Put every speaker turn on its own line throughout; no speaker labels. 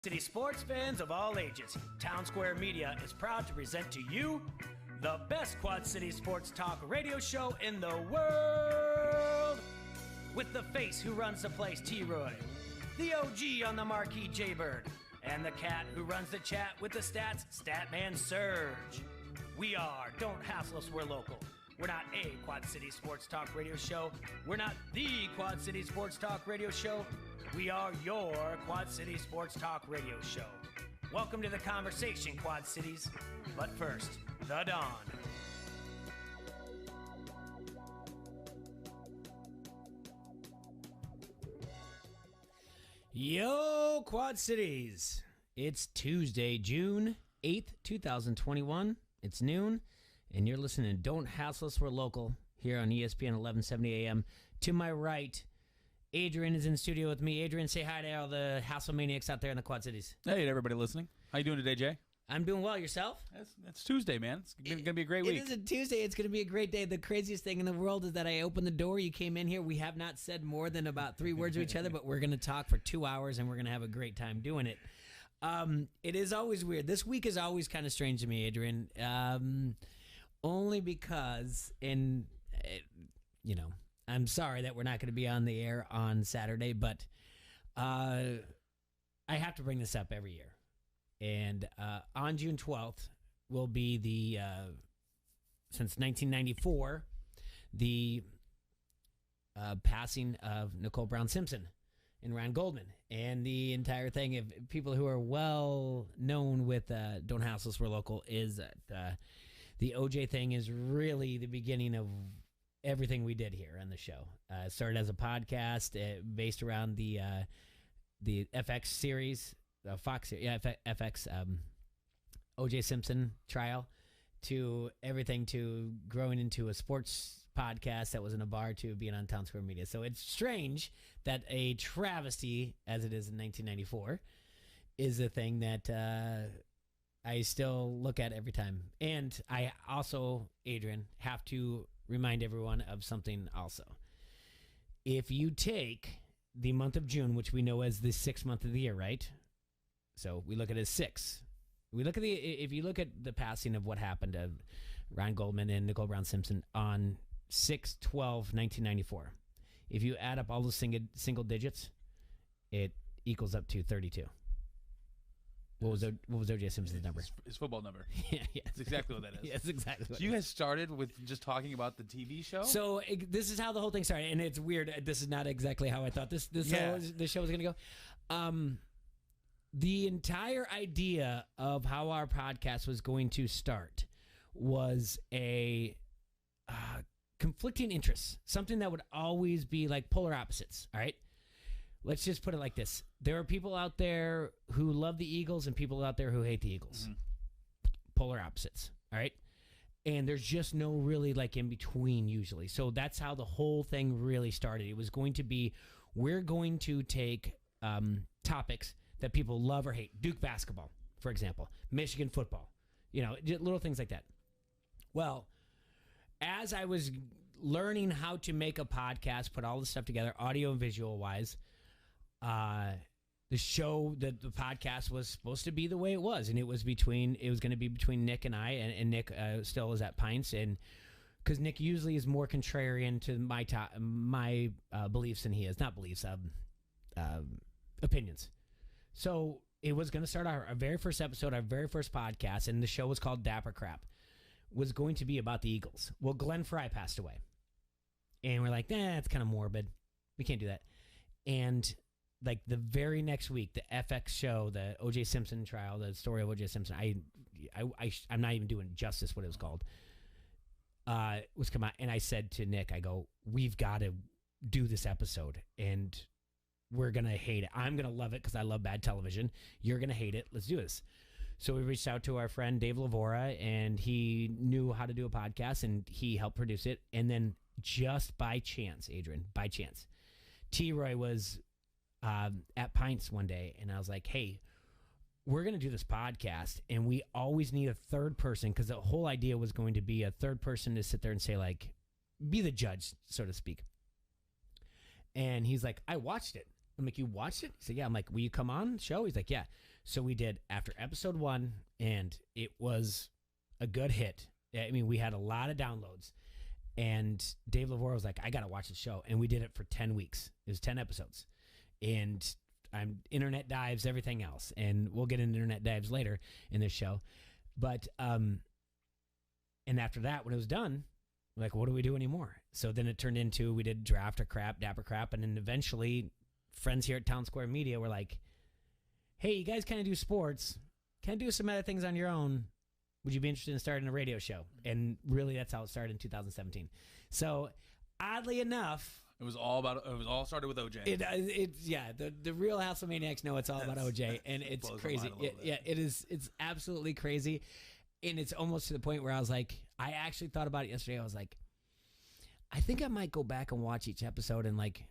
City sports fans of all ages, Town Square Media is proud to present to you the best Quad City sports talk radio show in the world. With the face who runs the place, T-Roy, the OG on the marquee, J-Bird, and the cat who runs the chat with the stats, Statman Surge. We are Don't Hassle Us, We're Local. We're not a Quad City sports talk radio show. We're not the Quad City sports talk radio show. We are your Quad City Sports Talk Radio Show. Welcome to the conversation, Quad Cities. But first, the Dawn. Yo, Quad Cities. It's Tuesday, June 8th, 2021. It's noon, and you're listening to Don't Hassle Us, We're Local here on ESPN 1170 AM. To my right, Adrian is in the studio with me. Adrian, say hi to all the hassle maniacs out there in the Quad Cities.
Hey, everybody listening. How you doing today, Jay?
I'm doing well. Yourself?
It's Tuesday, man. It's going to be a great week.
It is a Tuesday. It's going to be a great day. The craziest thing in the world is that I opened the door. You came in here. We have not said more than about 3 words to each other, but we're going to talk for 2 hours, and we're going to have a great time doing it. It is always weird. This week is always kind of strange to me, Adrian, only because, I'm sorry that we're not going to be on the air on Saturday, but I have to bring this up every year. And on June 12th will be since 1994, the passing of Nicole Brown Simpson and Ron Goldman. And the entire thing, of people who are well known with Don't Hassle Us, We're Local, is that the OJ thing is really the beginning of everything we did here on the show. It started as a podcast based around the FX series, Fox, FX O.J. Simpson trial, to everything to growing into a sports podcast that was in a bar to being on Town Square Media. So it's strange that a travesty, as it is in 1994, is a thing that I still look at every time. And I also, Adrian, have to remind everyone of something also. If you take the month of June, which we know as the 6th month of the year, right? So we look at it as 6. If you look at the passing of what happened to Ron Goldman and Nicole Brown Simpson on 6/12/1994, if you add up all those single digits, it equals up to 32. What was O.J. Simpson's number?
His football number.
Yeah.
That's exactly what that is.
Yeah, that's exactly what
So you guys started with just talking about the TV show?
So this is how the whole thing started, and it's weird. This is not exactly how I thought this show was going to go. The entire idea of how our podcast was going to start was a conflicting interests, something that would always be like polar opposites, all right? Let's just put it like this. There are people out there who love the Eagles and people out there who hate the Eagles. Mm-hmm. Polar opposites, all right? And there's just no really like in between usually. So that's how the whole thing really started. It was going to be, we're going to take topics that people love or hate. Duke basketball, for example. Michigan football. Little things like that. Well, as I was learning how to make a podcast, put all this stuff together, audio and visual wise, the podcast was supposed to be the way it was, and it was going to be between Nick and I, and Nick still is at Pints, and because Nick usually is more contrarian to my beliefs than he is, not beliefs, opinions. So it was going to start our very first episode, our very first podcast, and the show was called Dapper Crap, was going to be about the Eagles. Well, Glenn Fry passed away, and we're like, it's kind of morbid. We can't do that. And like the very next week, the FX show, the O.J. Simpson trial, the story of O.J. Simpson, I'm not even doing justice what it was called, was come out. And I said to Nick, I go, we've got to do this episode, and we're going to hate it. I'm going to love it because I love bad television. You're going to hate it. Let's do this. So we reached out to our friend Dave Lavora, and he knew how to do a podcast, and he helped produce it. And then just by chance, Adrian, T-Roy was at Pints one day, and I was like, hey, we're going to do this podcast, and we always need a third person, because the whole idea was going to be a third person to sit there and say, like, be the judge, so to speak. And he's like, I watched it. I'm like, you watched it? He said, yeah. I'm like, will you come on the show? He's like, yeah. So we did after episode 1, and it was a good hit. I mean, we had a lot of downloads. And Dave Lavore was like, I got to watch the show. And we did it for 10 weeks. It was 10 episodes. And I'm internet dives, everything else. And we'll get into internet dives later in this show. But, and after that, when it was done, like, what do we do anymore? So then it turned into, we did Draft or Crap, Dapper Crap. And then eventually, friends here at Town Square Media were like, hey, you guys kind of do sports. Kind of do some other things on your own. Would you be interested in starting a radio show? And really, that's how it started in 2017. So, oddly enough,
it was all started with OJ.
The Real House of Maniacs know it's all about OJ, and it's crazy. It is. It's absolutely crazy, and it's almost to the point where I was like, I actually thought about it yesterday. I was like, I think I might go back and watch each episode and like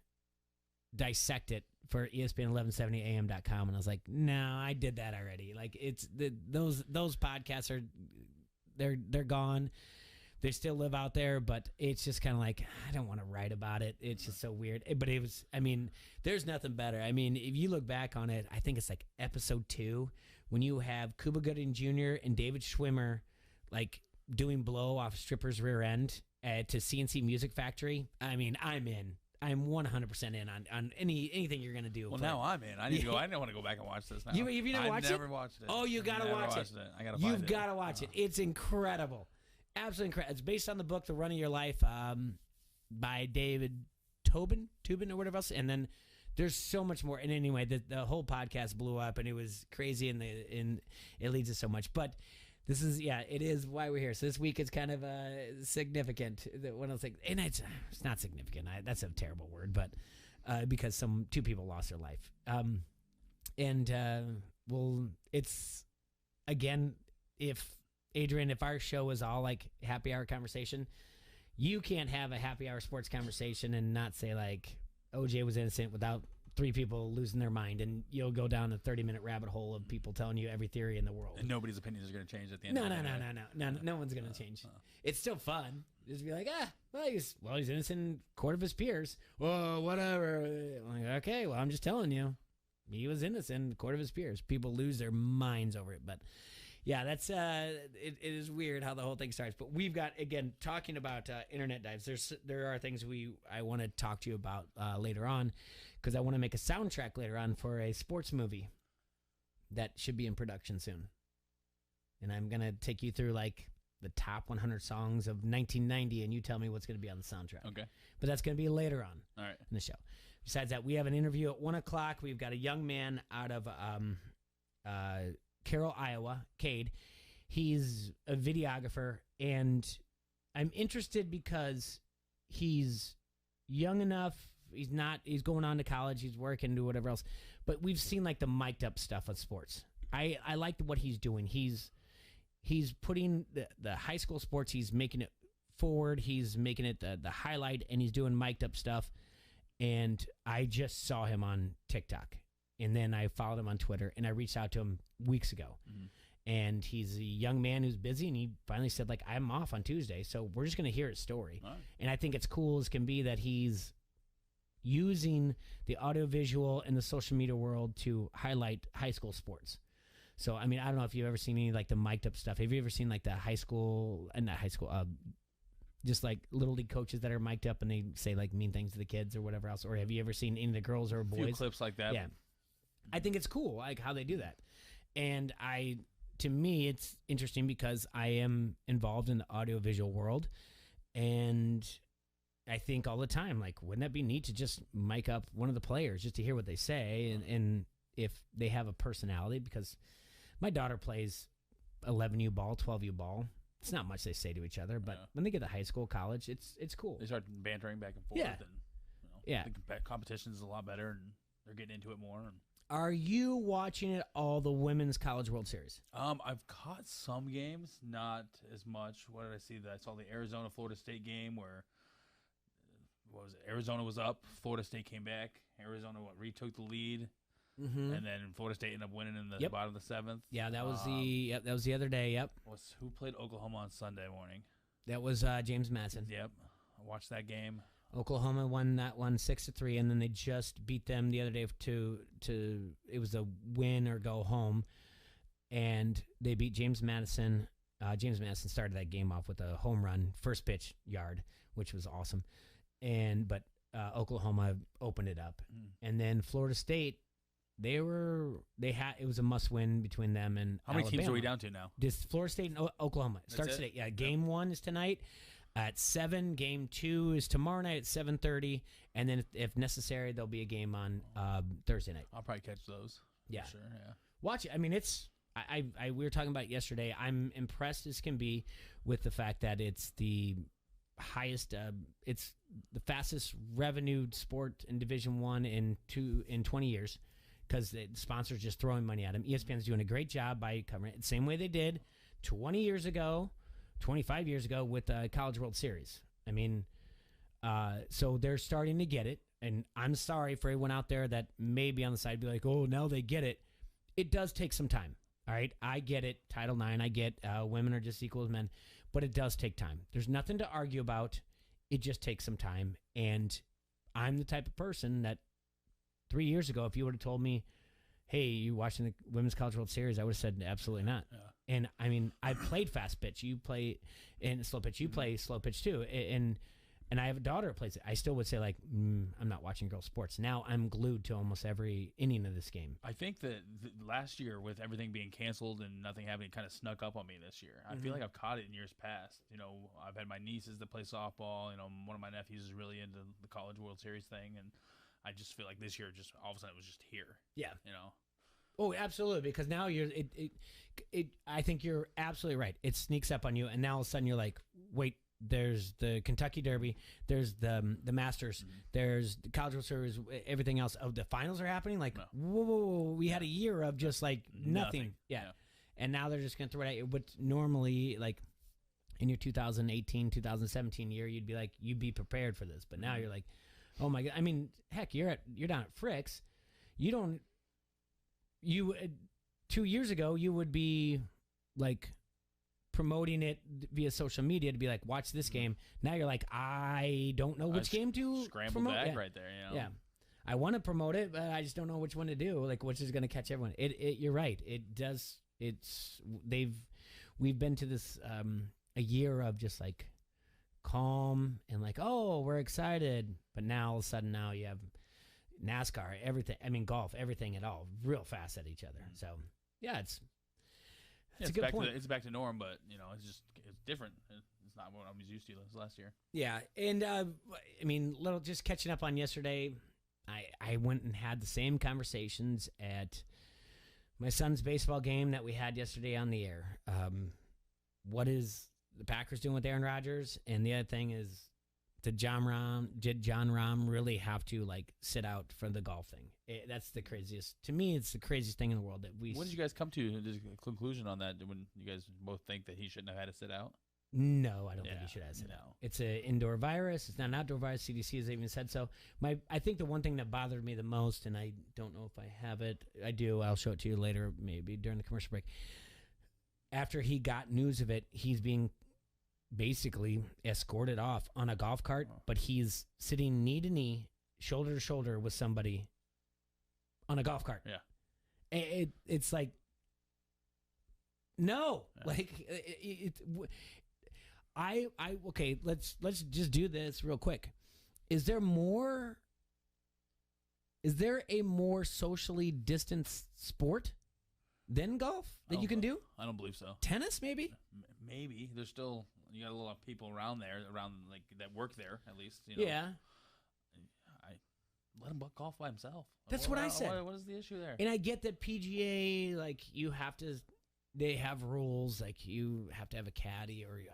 dissect it for ESPN1170am.com, and I was like, no, I did that already. Like, it's those podcasts are they're gone. They still live out there, but it's just kind of like, I don't want to write about it. It's just so weird. But it was, I mean, there's nothing better. I mean, if you look back on it, I think it's like episode 2 when you have Cuba Gooding Jr. and David Schwimmer like doing blow off stripper's rear end to CNC Music Factory. I mean, I'm in. I'm 100% in on anything you're gonna do.
Well, now I'm in. I need to go. I don't want to go back and watch this now.
Have you never watched it?
I've never watched it.
Oh, you gotta watch it.
I gotta.
You've gotta watch it. It's incredible, absolutely incredible. It's based on the book The Run of Your Life by David Tobin or whatever else. And then there's so much more. And anyway, the whole podcast blew up, and it was crazy, and it leads to so much. But this is, it is why we're here. So this week it's kind of significant. When I was like, and it's not significant. That's a terrible word, but because two people lost their life. It's, again, if our show was all like happy hour conversation, you can't have a happy hour sports conversation and not say like OJ was innocent without 3 people losing their mind, and you'll go down a 30-minute rabbit hole of people telling you every theory in the world.
And nobody's opinions are going to change at the end of the day.
No one's going to change. It's still fun. Just be like, he's innocent in court of his peers. Well, whatever. I'm like, okay, well, I'm just telling you. He was innocent in court of his peers. People lose their minds over it. But, yeah, that's it is weird how the whole thing starts. But we've got, again, talking about internet dives, there are things I want to talk to you about later on, because I want to make a soundtrack later on for a sports movie that should be in production soon. And I'm going to take you through like the top 100 songs of 1990, and you tell me what's going to be on the soundtrack.
Okay.
But that's going to be later on
All right.
in the show. Besides that, we have an interview at 1 o'clock. We've got a young man out of Carroll, Iowa, Cade. He's a videographer, and I'm interested because he's young enough. He's going on to college. He's working, do whatever else. But we've seen like the mic'd up stuff with sports. I like what he's doing. He's putting the high school sports, he's making it forward. He's making it the highlight, and he's doing mic'd up stuff. And I just saw him on TikTok, and then I followed him on Twitter, and I reached out to him weeks ago. Mm-hmm. And he's a young man who's busy, and he finally said, like, I'm off on Tuesday, so we're just going to hear his story. Right. And I think it's cool as can be that he's using the audiovisual and the social media world to highlight high school sports. So, I mean, I don't know if you've ever seen any, like, the mic'd up stuff. Have you ever seen, like, the just, like, little league coaches that are mic'd up and they say, like, mean things to the kids or whatever else? Or have you ever seen any of the girls or boys?
A few clips like that.
Yeah. I think it's cool, like, how they do that. And to me, it's interesting because I am involved in the audiovisual world, and I think all the time, like, wouldn't that be neat to just mic up one of the players just to hear what they say, and if they have a personality? Because my daughter plays 11U ball, 12U ball. It's not much they say to each other, but when they get to high school, college, it's cool.
They start bantering back and forth.
Yeah.
And, the competition is a lot better, and they're getting into it more.
Are you watching at all the Women's College World Series?
I've caught some games, not as much. What did I see? I saw the Arizona-Florida State game where Arizona was up, Florida State came back. Arizona retook the lead, and then Florida State ended up winning in the bottom of the 7th.
Yeah, that was the other day. Yep.
Who played Oklahoma on Sunday morning?
That was James Madsen.
Yep, I watched that game.
Oklahoma won that one 6-3, and then they just beat them the other day to it was a win or go home, and they beat James Madison. James Madison started that game off with a home run, first pitch yard, which was awesome, but Oklahoma opened it up, and then Florida State. It was a must win between them and
how many
Alabama.
teams are we down to now?
This Florida State and Oklahoma starts today. Yeah, game 1 is tonight at 7. Game 2 is tomorrow night at 7:30, and then if necessary, there'll be a game on Thursday night.
I'll probably catch those.
Yeah,
for sure. Yeah,
watch it. I mean, we were talking about it yesterday. I'm impressed as can be with the fact that it's the highest. It's the fastest revenued sport in Division I in 20 years. Because the sponsors just throwing money at them. ESPN's doing a great job by covering it the same way they did 25 years ago with the College World Series. I mean, so they're starting to get it. And I'm sorry for everyone out there that may be on the side be like, oh, now they get it. It does take some time. All right, I get it. Title IX, I get women are just equal as men. But it does take time. There's nothing to argue about. It just takes some time. And I'm the type of person that 3 years ago, if you would have told me, hey, you watching the Women's College World Series, I would have said absolutely not. Yeah. And, I mean, I played fast pitch. You play in slow pitch. You play slow pitch, too. And I have a daughter who plays it. I still would say, like, I'm not watching girls' sports. Now I'm glued to almost every inning of this game.
I think that last year, with everything being canceled and nothing happening, kind of snuck up on me this year. I feel like I've caught it in years past. You know, I've had my nieces that play softball. You know, one of my nephews is really into the College World Series thing, and I just feel like this year, just all of a sudden, it was just here.
Yeah,
you know.
Oh, absolutely. Because now I think you're absolutely right. It sneaks up on you, and now all of a sudden you're like, wait. There's the Kentucky Derby. There's the Masters. There's the College World Series. Everything else. Oh, the finals are happening. Like, whoa! We had a year of just like nothing. Yeah. And now they're just gonna throw it at you. But normally, like in your 2018, 2017 year, you'd be like, you'd be prepared for this. But now you're like, oh my god! I mean, heck, you're down at Frick's. 2 years ago, you would be like promoting it via social media to be like, watch this game. Now you're like, I don't know which game to promote.
Right there. You know?
Yeah, I want to promote it, but I just don't know which one to do. Like, which is going to catch everyone. You're right. It does. We've been to this a year of just like calm and like, oh, we're excited, but now all of a sudden now you have NASCAR, everything. I mean, golf, everything at all, real fast at each other. So yeah, it's a good point.
It's back to norm, but you know, it's different. It's not what I was used to last year.
Yeah, and I mean, just catching up on yesterday. I went and had the same conversations at my son's baseball game that we had yesterday on the air. What is the Packers doing with Aaron Rodgers? And the other thing is, did John Rahm really have to like sit out for the golf thing? That's the craziest. To me, it's the craziest thing in the world that we.
When did you guys come to a conclusion on that? When you guys both think that he shouldn't have had to sit out?
No, I don't think he should have sit out. It's an indoor virus. It's not an outdoor virus. CDC has even said so. I think the one thing that bothered me the most, and I don't know if I have it. I do. I'll show it to you later, maybe during the commercial break. After he got news of it, he's being basically escorted off on a golf cart, but he's sitting knee to knee, shoulder to shoulder with somebody on a golf cart.
Yeah,
it's like no, like okay. Let's just do this real quick. Is there a more socially distanced sport than golf that you can do?
I don't believe so.
Tennis, maybe.
Maybe there's still. You got a lot of people around like that work there at least. You know?
Yeah.
I let him golf by himself.
That's what I said.
What is the issue there?
And I get that PGA, like they have rules, like you have to have a caddy, or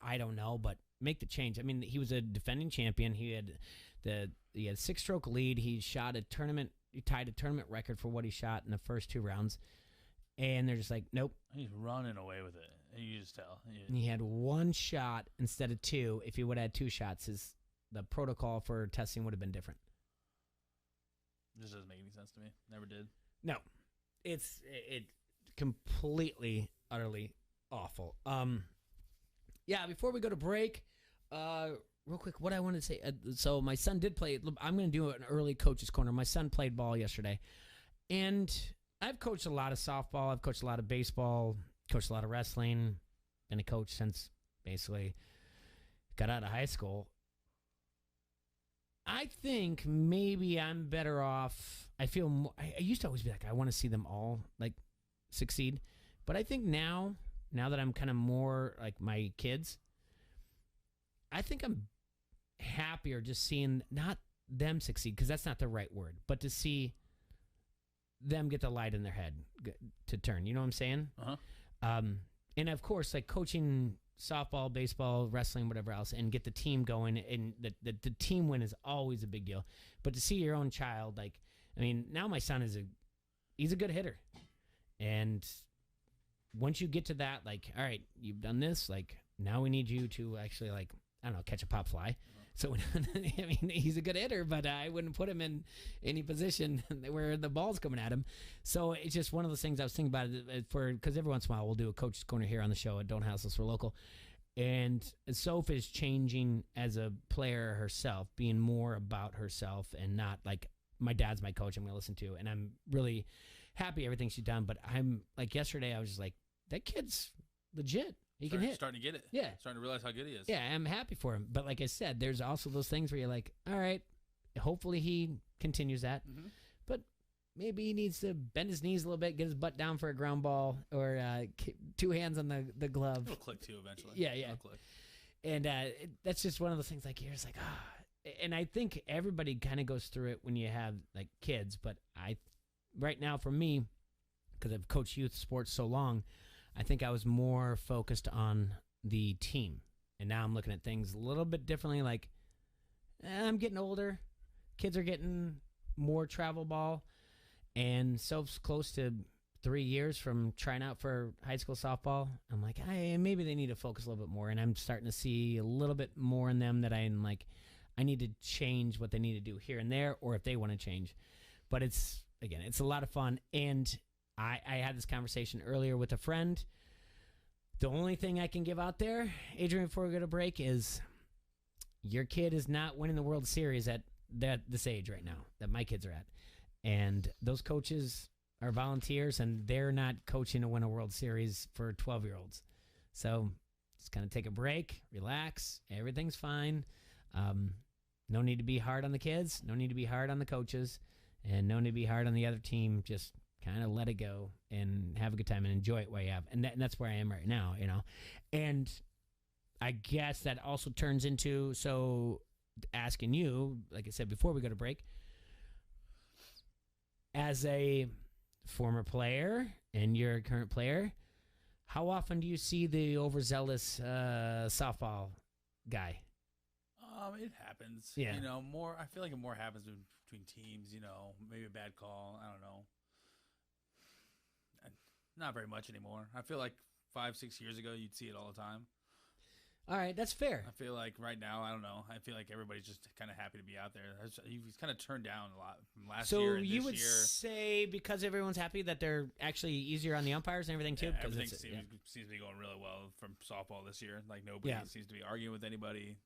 I don't know, but make the change. I mean, he was a defending champion. He had 6-stroke lead. He tied a tournament record for what he shot in the first 2 rounds. And they're just like, nope.
He's running away with it. You just tell.
He had 1 shot instead of 2. If he would have had 2 shots, the protocol for testing would have been different.
This doesn't make any sense to me. Never did.
No, it's completely, utterly awful. Yeah. Before we go to break, we're real quick, what I wanted to say. So my son did play. I'm going to do an early coach's corner. My son played ball yesterday, and I've coached a lot of softball. I've coached a lot of baseball. Coached a lot of wrestling. Been a coach since basically got out of high school. I think maybe I'm better off. I feel more, I used to always be like, I want to see them all like succeed, but I think now that I'm kind of more like my kids, I think I'm happier just seeing not them succeed, because that's not the right word, but to see them get the light in their head to turn. You know what I'm saying? And of course, like coaching softball, baseball, wrestling, whatever else, and get the team going, and the team win is always a big deal. But to see your own child, like, I mean, now my son he's a good hitter, and once you get to that, like, all right, you've done this, like, now we need you to actually, like, I don't know, catch a pop fly. So, I mean, he's a good hitter, but I wouldn't put him in any position where the ball's coming at him. So it's just one of those things I was thinking about because every once in a while we'll do a coach's corner here on the show at Don't House Us, we're local. And Soph is changing as a player herself, being more about herself and not like, my dad's my coach, I'm going to listen to. And I'm really happy everything she's done. But I'm like, yesterday I was just like, that kid's legit. He can hit.
Starting to get it.
Yeah.
Starting to realize how good he is.
Yeah, I'm happy for him. But like I said, there's also those things where you're like, all right, hopefully he continues that. Mm-hmm. But maybe he needs to bend his knees a little bit, get his butt down for a ground ball, or two hands on the glove.
It'll click too eventually.
Yeah.
It'll click.
And that's just one of those things like, you're just like, And I think everybody kind of goes through it when you have like kids. But right now for me, because I've coached youth sports so long, I think I was more focused on the team. And now I'm looking at things a little bit differently. Like, I'm getting older. Kids are getting more travel ball. And Soph's close to 3 years from trying out for high school softball. I'm like, maybe they need to focus a little bit more. And I'm starting to see a little bit more in them that I'm like, I need to change what they need to do here and there, or if they want to change. But it's a lot of fun. And I had this conversation earlier with a friend. The only thing I can give out there, Adrian, before we go to break, is your kid is not winning the World Series at this age right now that my kids are at. And those coaches are volunteers, and they're not coaching to win a World Series for 12-year-olds. So just kind of take a break, relax. Everything's fine. No need to be hard on the kids. No need to be hard on the coaches. And no need to be hard on the other team. Just kind of let it go and have a good time and enjoy it while you have. And that's where I am right now, you know. And I guess that also turns into, so asking you, like I said before we go to break, as a former player and you're a current player, how often do you see the overzealous softball guy?
It happens.
Yeah.
You know, more. I feel like it more happens between teams. You know, maybe a bad call. I don't know. Not very much anymore. I feel like 5-6 years ago, you'd see it all the time.
All right, that's fair.
I feel like right now, I don't know. I feel like everybody's just kind of happy to be out there. He's kind of turned down a lot from last year.
So you would say because everyone's happy that they're actually easier on the umpires and everything too?
Yeah, everything seems to be going really well from softball this year. Like nobody seems to be arguing with anybody.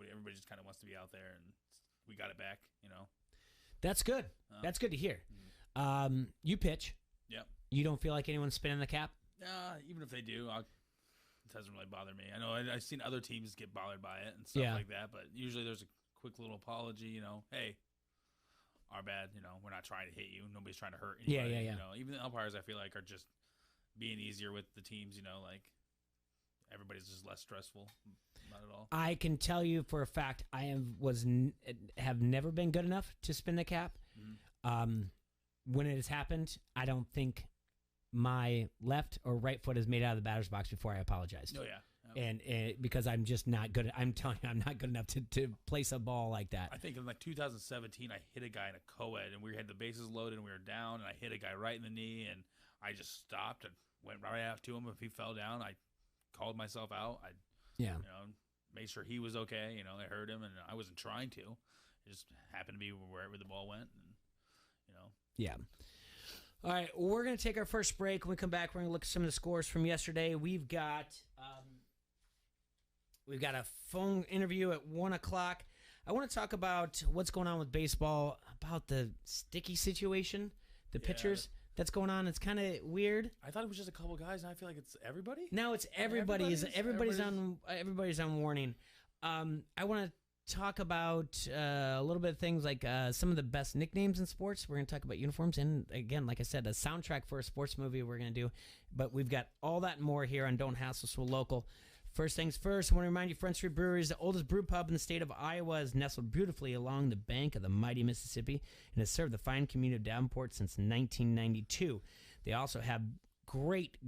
Everybody just kind of wants to be out there, and we got it back. You know,
that's good. That's good to hear. Mm-hmm. You pitch.
Yep.
You don't feel like anyone's spinning the cap?
Even if they do, it doesn't really bother me. I know I've seen other teams get bothered by it and stuff like that, but usually there's a quick little apology, you know, hey, our bad, you know, we're not trying to hit you. Nobody's trying to hurt anybody. Yeah. You know, even the umpires, I feel like, are just being easier with the teams, you know, like everybody's just less stressful. Not at all. I
can tell you for a fact I have never been good enough to spin the cap. Mm-hmm. When it has happened, I don't think my left or right foot is made out of the batter's box before I apologized.
Oh, yeah.
And because I'm just not good. I'm telling you, I'm not good enough to place a ball like that.
I think in like 2017, I hit a guy in a co-ed, and we had the bases loaded, and we were down, and I hit a guy right in the knee, and I just stopped and went right out to him. If he fell down, I called myself out. You know, made sure he was okay. You know, I heard him, and I wasn't trying to. It just happened to be wherever the ball went, and you know.
Yeah. All right, we're going to take our first break. When we come back, we're going to look at some of the scores from yesterday. We've got We've got a phone interview at 1 o'clock. I want to talk about what's going on with baseball, about the sticky situation, the pitchers that's going on. It's kind of weird.
I thought it was just a couple guys, and I feel like it's everybody.
No, it's everybody. Everybody's on warning. I want to talk about a little bit of things like some of the best nicknames in sports. We're going to talk about uniforms, and again, like I said, a soundtrack for a sports movie we're going to do. But we've got all that and more here on Don't Hassle So Local. First things first, I want to remind you, Front Street Brewery is the oldest brew pub in the state of Iowa, is nestled beautifully along the bank of the mighty Mississippi, and has served the fine community of Davenport since 1992. They also have great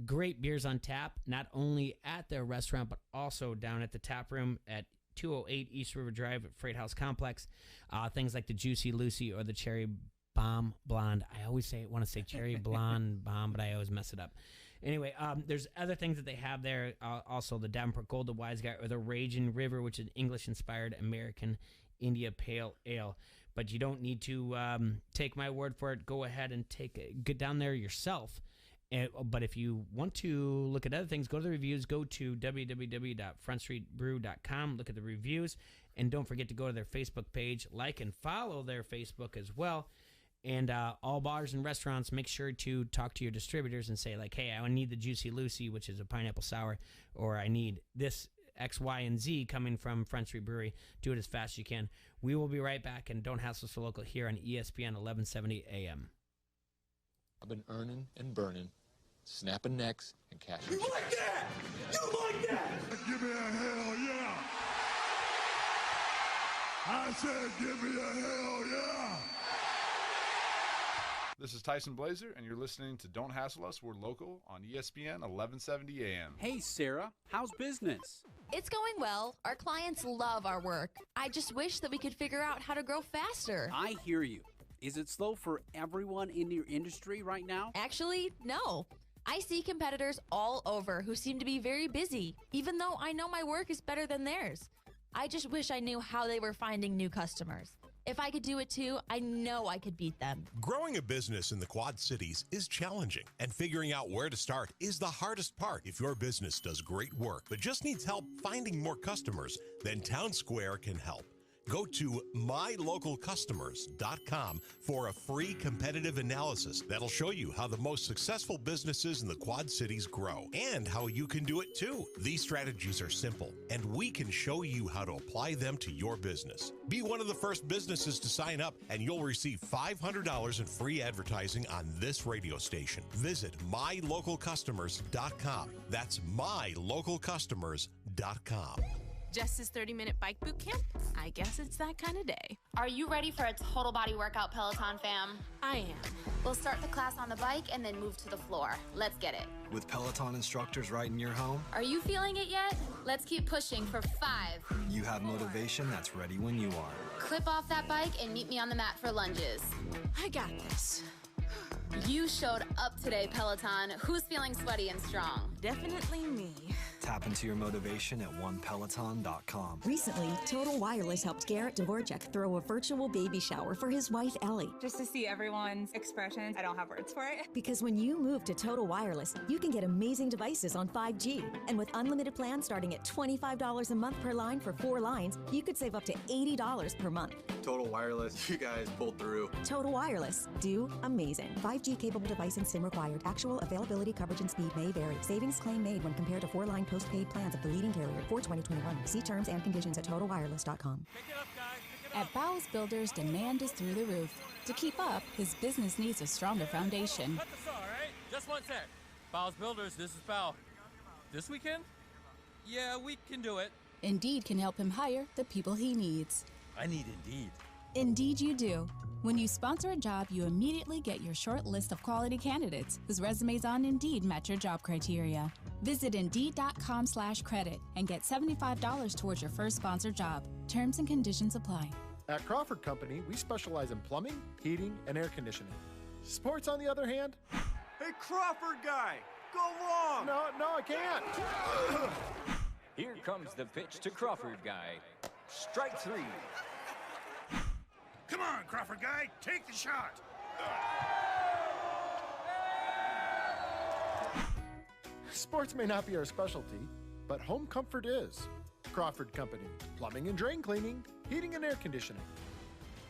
beers on tap, not only at their restaurant, but also down at the tap room at 208 East River Drive at Freight House Complex. Things like the Juicy Lucy or the Cherry Bomb Blonde. I always want to say Cherry Blonde Bomb, but I always mess it up. Anyway, there's other things that they have there. Also, the Davenport Golden Wise Guy or the Raging River, which is an English-inspired American India Pale Ale. But you don't need to take my word for it. Go ahead and get down there yourself. But if you want to look at other things, go to the reviews. Go to www.frontstreetbrew.com. Look at the reviews. And don't forget to go to their Facebook page. Like and follow their Facebook as well. And all bars and restaurants, make sure to talk to your distributors and say, like, hey, I need the Juicy Lucy, which is a pineapple sour, or I need this X, Y, and Z coming from Front Street Brewery. Do it as fast as you can. We will be right back, and Don't Hassle So Local here on ESPN 1170 AM.
I've been earning and burning, snapping necks and cashing.
You like that? You like that?
Give me a hell yeah! I said give me a hell yeah!
This is Tyson Blazer, and you're listening to Don't Hassle Us. We're local on ESPN 1170 AM.
Hey, Sarah, how's business?
It's going well. Our clients love our work. I just wish that we could figure out how to grow faster.
I hear you. Is it slow for everyone in your industry right now?
Actually, no. I see competitors all over who seem to be very busy, even though I know my work is better than theirs. I just wish I knew how they were finding new customers. If I could do it too, I know I could beat them.
Growing a business in the Quad Cities is challenging, and figuring out where to start is the hardest part. If your business does great work but just needs help finding more customers, then Town Square can help. Go to mylocalcustomers.com for a free competitive analysis that'll show you how the most successful businesses in the Quad Cities grow and how you can do it too. These strategies are simple, and we can show you how to apply them to your business. Be one of the first businesses to sign up, and you'll receive $500 in free advertising on this radio station. Visit mylocalcustomers.com. That's mylocalcustomers.com.
Just his 30-minute bike boot camp? I guess it's that kind of day.
Are you ready for a total body workout, Peloton fam?
I am.
We'll start the class on the bike and then move to the floor. Let's get it.
With Peloton instructors right in your home?
Are you feeling it yet? Let's keep pushing for 5.
You have motivation that's ready when you are.
Clip off that bike and meet me on the mat for lunges.
I got this.
You showed up today, Peloton. Who's feeling sweaty and strong?
Definitely me.
Tap into your motivation at onepeloton.com.
Recently, Total Wireless helped Garrett Dvorak throw a virtual baby shower for his wife, Ellie.
Just to see everyone's expressions, I don't have words for it.
Because when you move to Total Wireless, you can get amazing devices on 5G. And with unlimited plans starting at $25 a month per line for 4 lines, you could save up to $80 per month.
Total Wireless, you guys pulled through.
Total Wireless. Do amazing. 5G capable device and SIM required. Actual availability, coverage, and speed may vary. Savings claim made when compared to 4-line postpaid plans of the leading carrier for 2021. See terms and conditions at totalwireless.com.
At Bowles Builders, demand is through the roof. To keep up, his business needs a stronger foundation.
Cut the saw, all right? Just one sec. Bowles Builders, this is Bow. This weekend? Yeah, we can do it.
Indeed can help him hire the people he needs.
I need Indeed.
Indeed you do. When you sponsor a job, you immediately get your short list of quality candidates whose resumes on Indeed match your job criteria. Visit Indeed.com/credit and get $75 towards your first sponsored job. Terms and conditions apply.
At Crawford Company, we specialize in plumbing, heating, and air conditioning. Sports, on the other hand...
Hey, Crawford guy, go long!
No, I can't!
Here comes the pitch to Crawford guy. Strike 3.
Come on, Crawford guy, take the shot.
Sports may not be our specialty, but home comfort is. Crawford Company. Plumbing and drain cleaning, heating and air conditioning.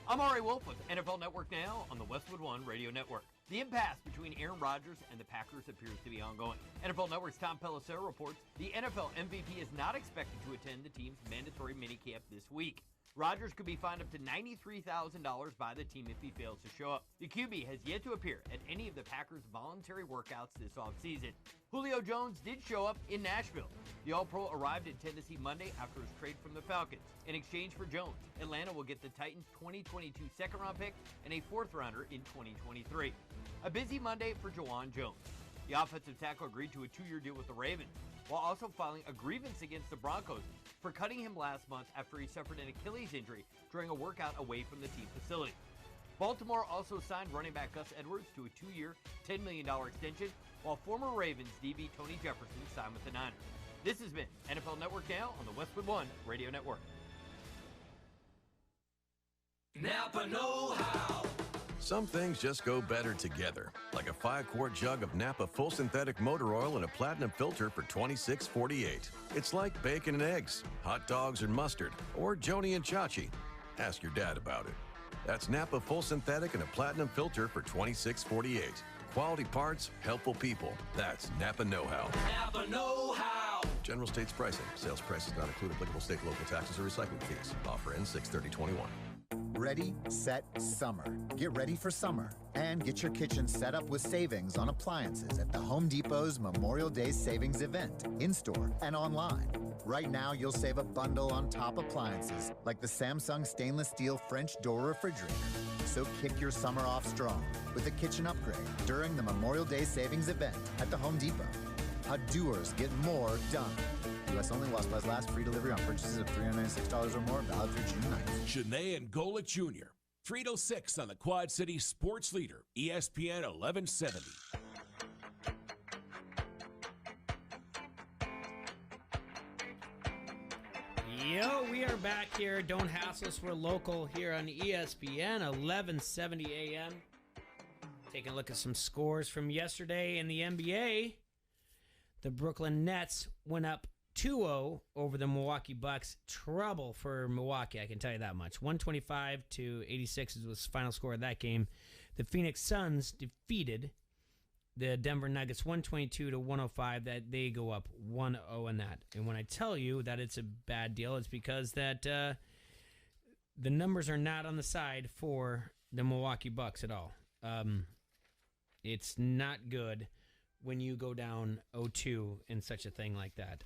I'm Ari Wolf with NFL Network Now on the Westwood One Radio Network. The impasse between Aaron Rodgers and the Packers appears to be ongoing. NFL Network's Tom Pelissero reports the NFL MVP is not expected to attend the team's mandatory minicamp this week. Rodgers could be fined up to $93,000 by the team if he fails to show up. The QB has yet to appear at any of the Packers' voluntary workouts this offseason. Julio Jones did show up in Nashville. The All-Pro arrived in Tennessee Monday after his trade from the Falcons. In exchange for Jones, Atlanta will get the Titans' 2022 second-round pick and a fourth-rounder in 2023. A busy Monday for Juwan Jones. The offensive tackle agreed to a 2-year deal with the Ravens, while also filing a grievance against the Broncos for cutting him last month after he suffered an Achilles injury during a workout away from the team facility. Baltimore also signed running back Gus Edwards to a 2-year, $10 million extension, while former Ravens DB Tony Jefferson signed with the Niners. This has been NFL Network Now on the Westwood One Radio Network.
Napa know-how. Some things just go better together, like a 5-quart jug of Napa full synthetic motor oil and a platinum filter for $26.48. It's like bacon and eggs, hot dogs and mustard, or Joni and Chachi. Ask your dad about it. That's Napa full synthetic and a platinum filter for $26.48. Quality parts, helpful people. That's Napa know-how.
Napa know-how.
General States pricing. Sales prices not include applicable state, local taxes, or recycling fees. Offer ends 6/30/21.
Ready, set, summer. Get ready for summer and get your kitchen set up with savings on appliances at the Home Depot's Memorial Day Savings Event, in-store and online. Right now, you'll save a bundle on top appliances like the Samsung stainless steel French door refrigerator. So kick your summer off strong with a kitchen upgrade during the Memorial Day Savings Event at the Home Depot. How doers get more done. U.S. only, while supplies last. Free delivery on purchases of $396 or more, valid through June 9th.
Janae and Golick Jr., 306 on the Quad City Sports Leader, ESPN 1170.
Yo, we are back here. Don't hassle us. We're local here on ESPN 1170 AM. Taking a look at some scores from yesterday in the NBA. The Brooklyn Nets went up 2-0 over the Milwaukee Bucks. Trouble for Milwaukee, I can tell you that much. 125-86 was the final score of that game. The Phoenix Suns defeated the Denver Nuggets 122-105. That they go up 1-0 in that. And when I tell you that it's a bad deal, it's because that the numbers are not on the side for the Milwaukee Bucks at all. It's not good when you go down 0-2 in such a thing like that.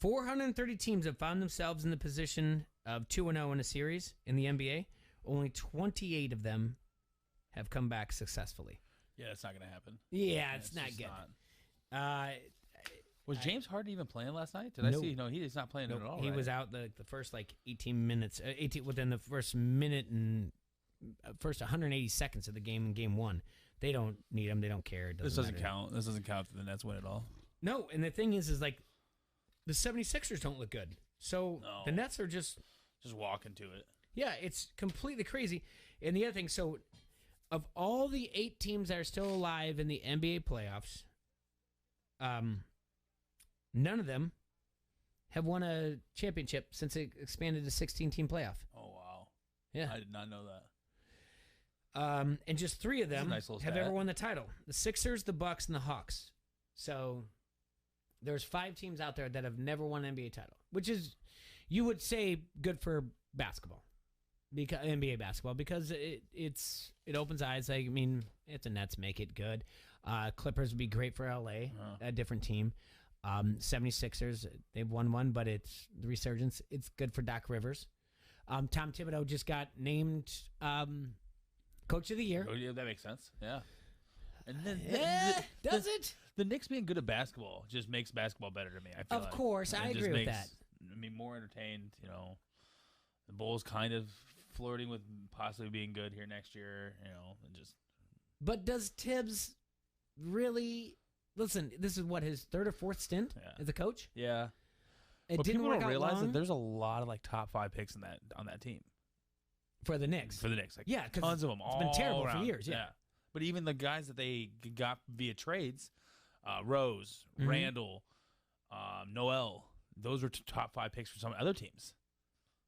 430 teams have found themselves in the position of 2-0 in a series in the NBA. Only 28 of them have come back successfully.
Yeah, it's not going to happen.
Yeah, it's not good.
Was James Harden even playing last night? Did I see? No, he's not playing at all.
He was out the first 18 minutes, within the first minute and first 180 seconds of the game in game one. They don't need him. They don't care.
This doesn't count. This doesn't count if the Nets win at all.
No, and the thing is like the 76ers don't look good. So the Nets are just
walking to it.
Yeah, it's completely crazy. And the other thing, so of all the 8 teams that are still alive in the NBA playoffs, none of them have won a championship since it expanded to 16-team playoff.
Oh, wow.
Yeah.
I did not know that.
And just 3 of them
nice
have ever won the title. The Sixers, the Bucks, and the Hawks. So there's 5 teams out there that have never won an NBA title, which is, you would say, good for basketball, because NBA basketball, because it opens eyes. I mean, if the Nets make it good, Clippers would be great for LA, a different team. 76ers, they've won one, but it's the resurgence. It's good for Doc Rivers. Tom Thibodeau just got named Coach of the Year.
Oh, yeah, that makes sense. Yeah. And then
does it?
The Knicks being good at basketball just makes basketball better to me. I feel
of course, I agree with that.
I mean, more entertained. The Bulls kind of flirting with possibly being good here next year. And just.
But does Tibbs really listen? This is what, his 3rd or 4th stint as a coach.
Yeah.
It didn't work out
realize
long.
that there's a lot of top 5 picks on that team.
For the Knicks.
Yeah, tons of them.
It's been terrible
around.
for years. Yeah.
But even the guys that they got via trades, Rose, Randall, Noel. Those were top 5 picks for some other teams.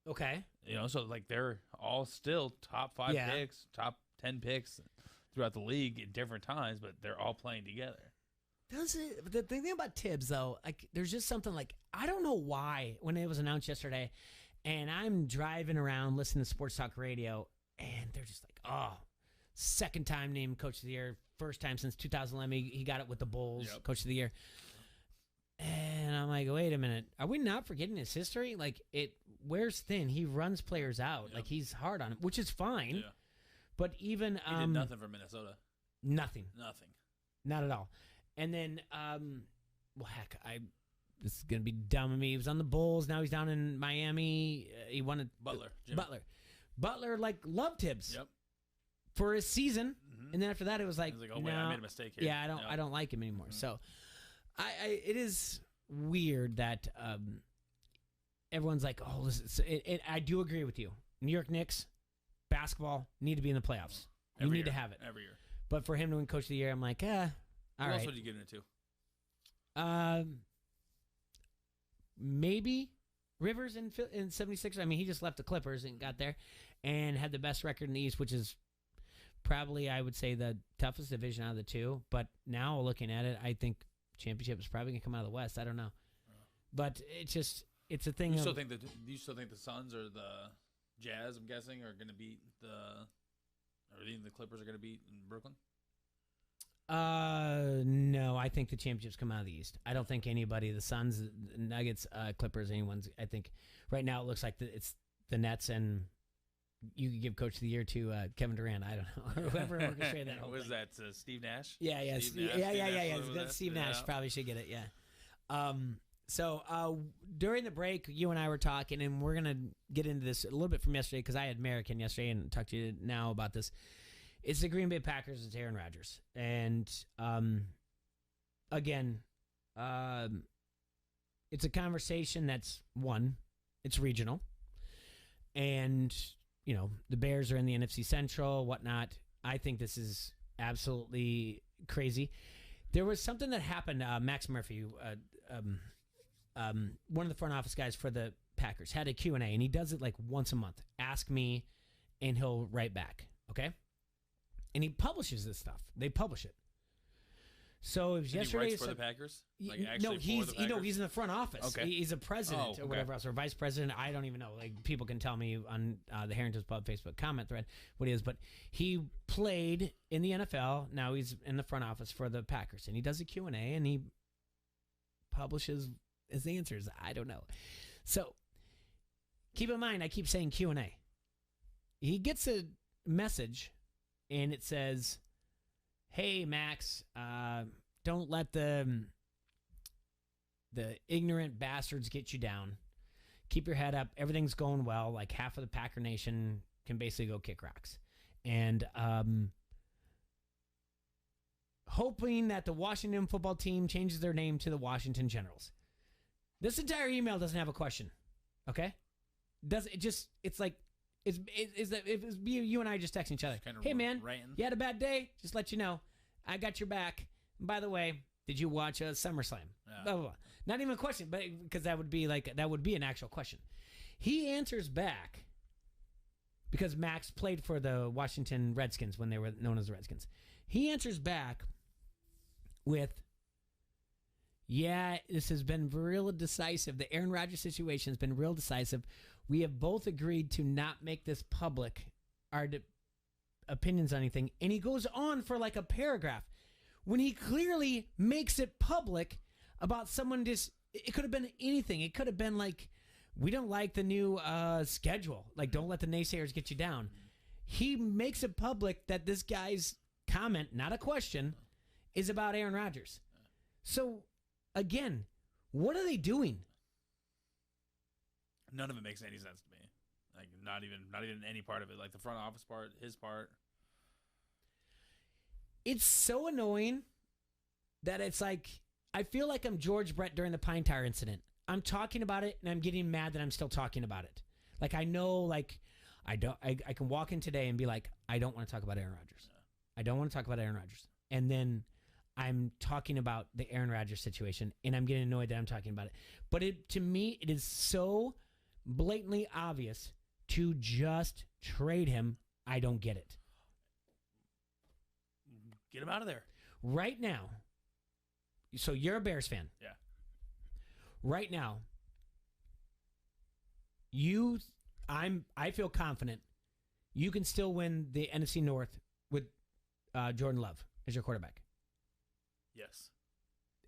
Okay.
So like they're all still top 5 picks, top 10 picks throughout the league at different times, but they're all playing together.
The thing about Tibbs, though, like there's just something like, I don't know why, when it was announced yesterday, and I'm driving around listening to sports talk radio, and they're just like, oh, second time named Coach of the Year, first time since 2011. He got it with the Bulls, Coach of the Year. And I'm like, wait a minute, are we not forgetting his history? Like, it wears thin. He runs players out. Like, he's hard on him, which is fine.
Yeah.
But even
he did nothing for Minnesota.
Nothing. Not at all. And then, well, heck, this is gonna be dumb of me. He was on the Bulls. Now he's down in Miami. He wanted Butler, like, loved Tibbs.
Yep.
For his season, and then after that, it was like,
oh wait, I made a mistake here.
Yeah, I don't like him anymore. So, it is weird that everyone's like, oh, I do agree with you. New York Knicks basketball need to be in the playoffs. You need to have it
every year.
But for him to win Coach of the Year, I'm like, all
Who
right.
else would you get into?
Maybe Rivers in 76. I mean, he just left the Clippers and got there and had the best record in the East, which is probably, I would say, the toughest division out of the two. But now looking at it, I think championship is probably going to come out of the West. I don't know. But it's a thing.
Do you still think the Suns or the Jazz, I'm guessing, are going to beat or even the Clippers are going to beat in Brooklyn?
No, I think the championships come out of the East. I don't think anybody, the Suns, Nuggets, Clippers, anyone's. I think right now it looks like it's the Nets, and you could give Coach of the Year to Kevin Durant. I don't know, or whoever orchestrated that.
Was that Steve Nash?
Yeah. Steve Nash probably should get it. Yeah. So during the break, you and I were talking, and we're gonna get into this a little bit from yesterday because I had American yesterday and talked to you now about this. It's the Green Bay Packers. It's Aaron Rodgers. And, again, it's a conversation that's, one, it's regional. And, the Bears are in the NFC Central, whatnot. I think this is absolutely crazy. There was something that happened. Max Murphy, one of the front office guys for the Packers, had a Q&A, and he does it like once a month. Ask me, and he'll write back, okay? And he publishes this stuff. They publish it. So it was yesterday.
He writes for the Packers? Like
No,
he's
he's in the front office.
Okay.
He's a president or whatever else, or vice president. I don't even know. Like, people can tell me on the Harrington's Pub Facebook comment thread what he is. But he played in the NFL. Now he's in the front office for the Packers, and he does a Q&A, and he publishes his answers. I don't know. So keep in mind, I keep saying Q&A. He gets a message. And it says, hey, Max, don't let the ignorant bastards get you down. Keep your head up. Everything's going well. Like, half of the Packer Nation can basically go kick rocks. And hoping that the Washington football team changes their name to the Washington Generals. This entire email doesn't have a question, okay? It's like, It's you and I just texting each other. Hey, man, you had a bad day? Just let you know. I got your back. And by the way, did you watch SummerSlam?
Yeah.
Blah, blah, blah. Not even a question, but because that would be an actual question. He answers back because Max played for the Washington Redskins when they were known as the Redskins. He answers back with, yeah, this has been real decisive. The Aaron Rodgers situation has been real decisive. We have both agreed to not make this public, our opinions on anything. And he goes on for like a paragraph when he clearly makes it public about someone it could have been anything. It could have been like, we don't like the new schedule. Like, don't let the naysayers get you down. He makes it public that this guy's comment, not a question, is about Aaron Rodgers. So, again, what are they doing?
None of it makes any sense to me. Like, not even any part of it. Like the front office part, his part.
It's so annoying that it's like, I feel like I'm George Brett during the Pine Tar incident. I'm talking about it and I'm getting mad that I'm still talking about it. Like, I know, like, I can walk in today and be like, I don't want to talk about Aaron Rodgers. I don't want to talk about Aaron Rodgers. And then I'm talking about the Aaron Rodgers situation, and I'm getting annoyed that I'm talking about it. But to me, it is so blatantly obvious to just trade him. I don't get it.
Get him out of there.
Right now, so you're a Bears fan.
Yeah.
Right now, I feel confident you can still win the NFC North with Jordan Love as your quarterback.
Yes.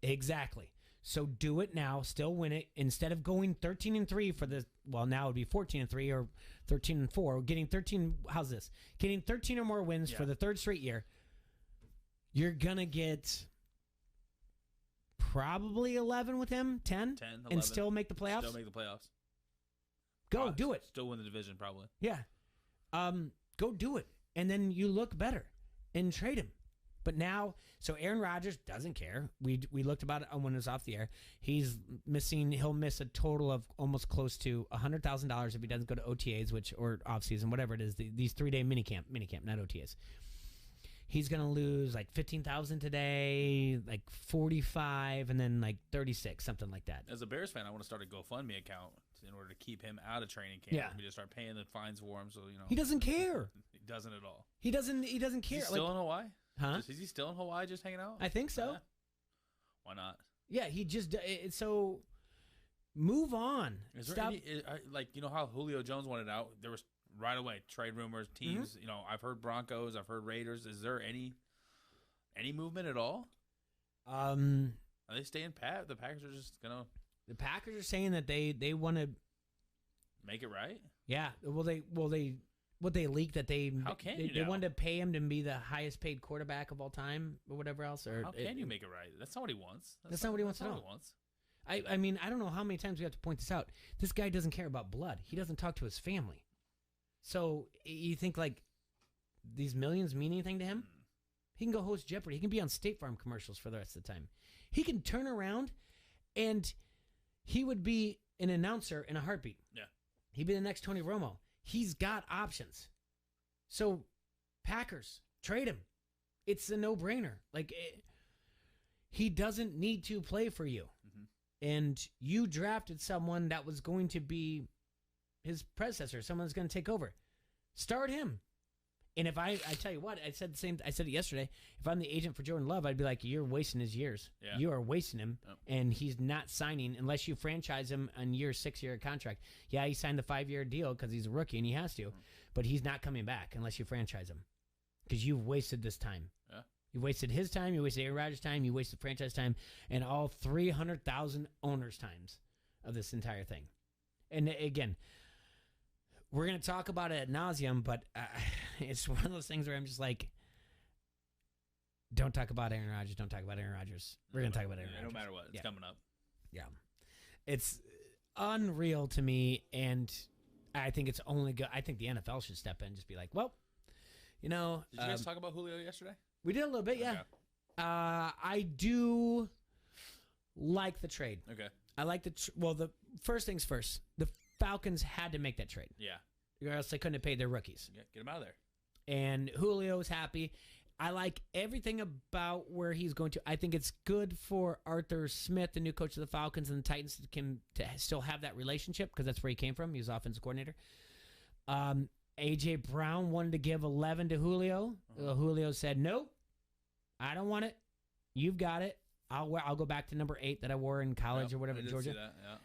Exactly. So do it now. Still win it instead of going 13-3 for the. Well, now it would be 14-3 or 13-4. Getting 13. How's this? Getting 13 or more wins for the third straight year. You're gonna get probably 11 with him, 10,
11.
And still make the playoffs.
Still make the playoffs.
Go do it.
Still win the division, probably.
Yeah. Go do it, and then you look better and trade him. But now, so Aaron Rodgers doesn't care. We looked about it when it was off the air. He'll miss a total of almost close to $100,000 if he doesn't go to OTAs, or offseason, whatever it is. These 3-day minicamp, not OTAs. He's gonna lose like 15,000 today, like 45, and then like 36, something like that.
As a Bears fan, I want to start a GoFundMe account in order to keep him out of training camp.
Yeah.
We just start paying the fines for him, so
he doesn't care.
He doesn't at all.
He doesn't care.
Is he still in Hawaii?
Huh?
Is he still in Hawaii, just hanging out?
I think so.
Yeah. Why not?
Yeah, he just so move on.
Is there
Stop.
like how Julio Jones wanted out? There was right away trade rumors, teams.
Mm-hmm.
I've heard Broncos, I've heard Raiders. Is there any movement at all? Are they staying pat? The Packers are just gonna.
The Packers are saying that they want to
make it right.
Yeah. Well, they leaked that they wanted to pay him to be the highest paid quarterback of all time or whatever else. Or
how can you make it right? That's not what he wants.
That's not what he wants at all. I mean, I don't know how many times we have to point this out. This guy doesn't care about blood. He doesn't talk to his family. So you think like these millions mean anything to him? He can go host Jeopardy. He can be on State Farm commercials for the rest of the time. He can turn around and he would be an announcer in a heartbeat.
Yeah.
He'd be the next Tony Romo. He's got options. So Packers, trade him. It's a no-brainer. He doesn't need to play for you. Mm-hmm. And you drafted someone that was going to be his predecessor, someone that's going to take over. Start him. And if I tell you what, I said it yesterday. If I'm the agent for Jordan Love, I'd be like, you're wasting his years.
Yeah.
You are wasting him, and he's not signing unless you franchise him on your 6-year contract. Yeah, he signed the 5-year deal because he's a rookie and he has to, but he's not coming back unless you franchise him because you've wasted this time.
Yeah.
You wasted his time, you wasted Aaron Rodgers' time, you wasted franchise time, and all 300,000 owners' times of this entire thing. And again, we're going to talk about it ad nauseum, but it's one of those things where I'm just like, don't talk about Aaron Rodgers. Don't talk about Aaron Rodgers. We're going to talk about Aaron Rodgers.
No matter what. It's coming up.
Yeah. It's unreal to me, and I think it's only good. I think the NFL should step in and just be like, well,
Did you guys talk about Julio yesterday?
We did a little bit, yeah.
Okay.
I do like the trade.
Okay.
I like the first things first. The Falcons had to make that trade.
Yeah.
Or else they couldn't have paid their rookies.
Yeah, get him out of there.
And Julio's happy. I like everything about where he's going to. I think it's good for Arthur Smith, the new coach of the Falcons, and the Titans to still have that relationship because that's where he came from. He was offensive coordinator. A.J. Brown wanted to give 11 to Julio. Julio said, nope, I don't want it. You've got it. I'll go back to number 8 that I wore in college or whatever,
I did
Georgia.
see that, yeah.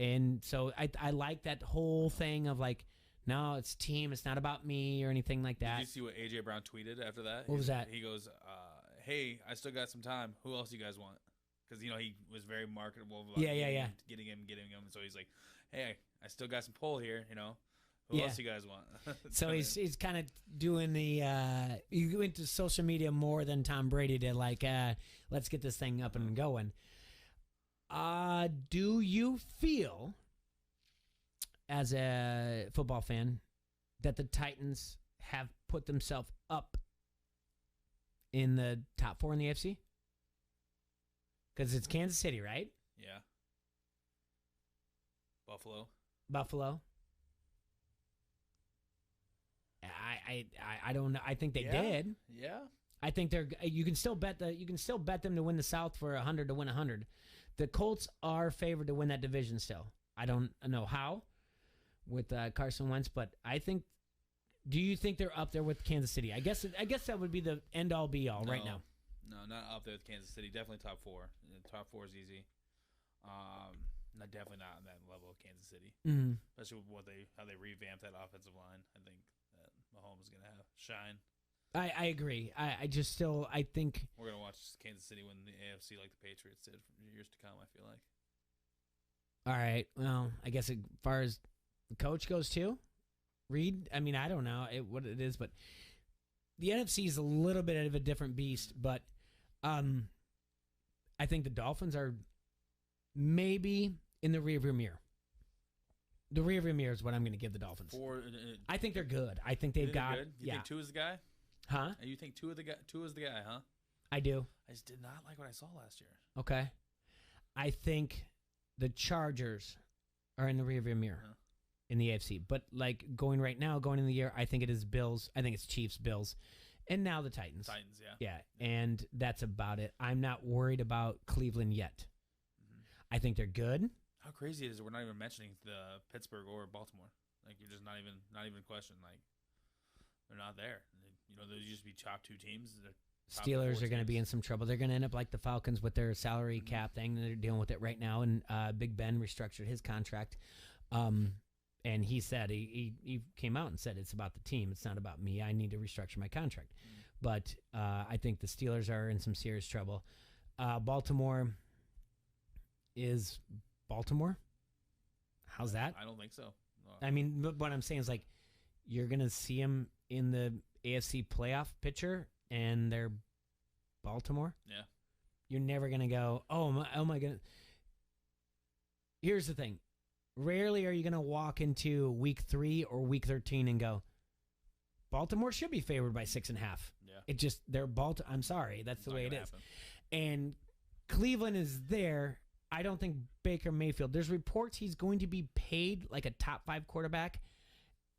And so I like that whole thing of like, no, it's team. It's not about me or anything like that.
Did you see what A.J. Brown tweeted after that?
What was that?
He goes, hey, I still got some time. Who else you guys want? Because, he was very marketable. About Getting him. So he's like, hey, I still got some pull here, Who else you guys want?
So he's kind of doing the he went to social media more than Tom Brady did. Like, let's get this thing up and going. Do you feel, as a football fan, that the Titans have put themselves up in the top 4 in the AFC? Because it's Kansas City, right?
Yeah. Buffalo.
I don't know. I think they did.
Yeah.
I think you can still bet them to win the South for 100 to win 100. The Colts are favored to win that division still. I don't know how with Carson Wentz, but I think. Do you think they're up there with Kansas City? I guess that would be the end all be all right now.
No, not up there with Kansas City. Definitely top 4. Top 4 is easy. Definitely not on that level of Kansas City.
Mm-hmm.
Especially with how they revamped that offensive line. I think that Mahomes is gonna shine.
I agree. I think
we're gonna watch Kansas City win the AFC like the Patriots did for years to come. I feel like.
All right. Well, I guess as far as the coach goes too, Reed. I mean, I don't know what it is, but the NFC is a little bit of a different beast. But I think the Dolphins are maybe in the rearview mirror. The rearview mirror is what I'm going to give the Dolphins. I think they're good. I think they've got.
Good? You think 2 is the guy?
Huh?
You think 2 is the guy? Huh?
I do.
I just did not like what I saw last year.
Okay. I think the Chargers are in the rearview mirror in the AFC. But like going in the year, I think it is Bills. I think it's Chiefs, Bills, and now the Titans.
Titans, yeah.
Yeah, and that's about it. I'm not worried about Cleveland yet. Mm-hmm. I think they're good.
How crazy is it? We're not even mentioning the Pittsburgh or Baltimore. Like you're just not even questioning. Like they're not there. Those used to be top 2 teams.
Steelers are going to be in some trouble. They're going to end up like the Falcons with their salary cap thing. They're dealing with it right now. And Big Ben restructured his contract. And he said, he came out and said, it's about the team. It's not about me. I need to restructure my contract. But I think the Steelers are in some serious trouble. Baltimore is Baltimore. How's that?
I don't think so. No.
I mean, what I'm saying is like you're going to see them in the AFC playoff picture and they're Baltimore.
Yeah.
You're never going to go, oh my goodness. Here's the thing. Rarely are you going to walk into week 3 or week 13 and go, Baltimore should be favored by 6.5.
Yeah.
It just, they're Baltimore. I'm sorry. That's the way it is. And Cleveland is there. I don't think Baker Mayfield, there's reports he's going to be paid like a top 5 quarterback,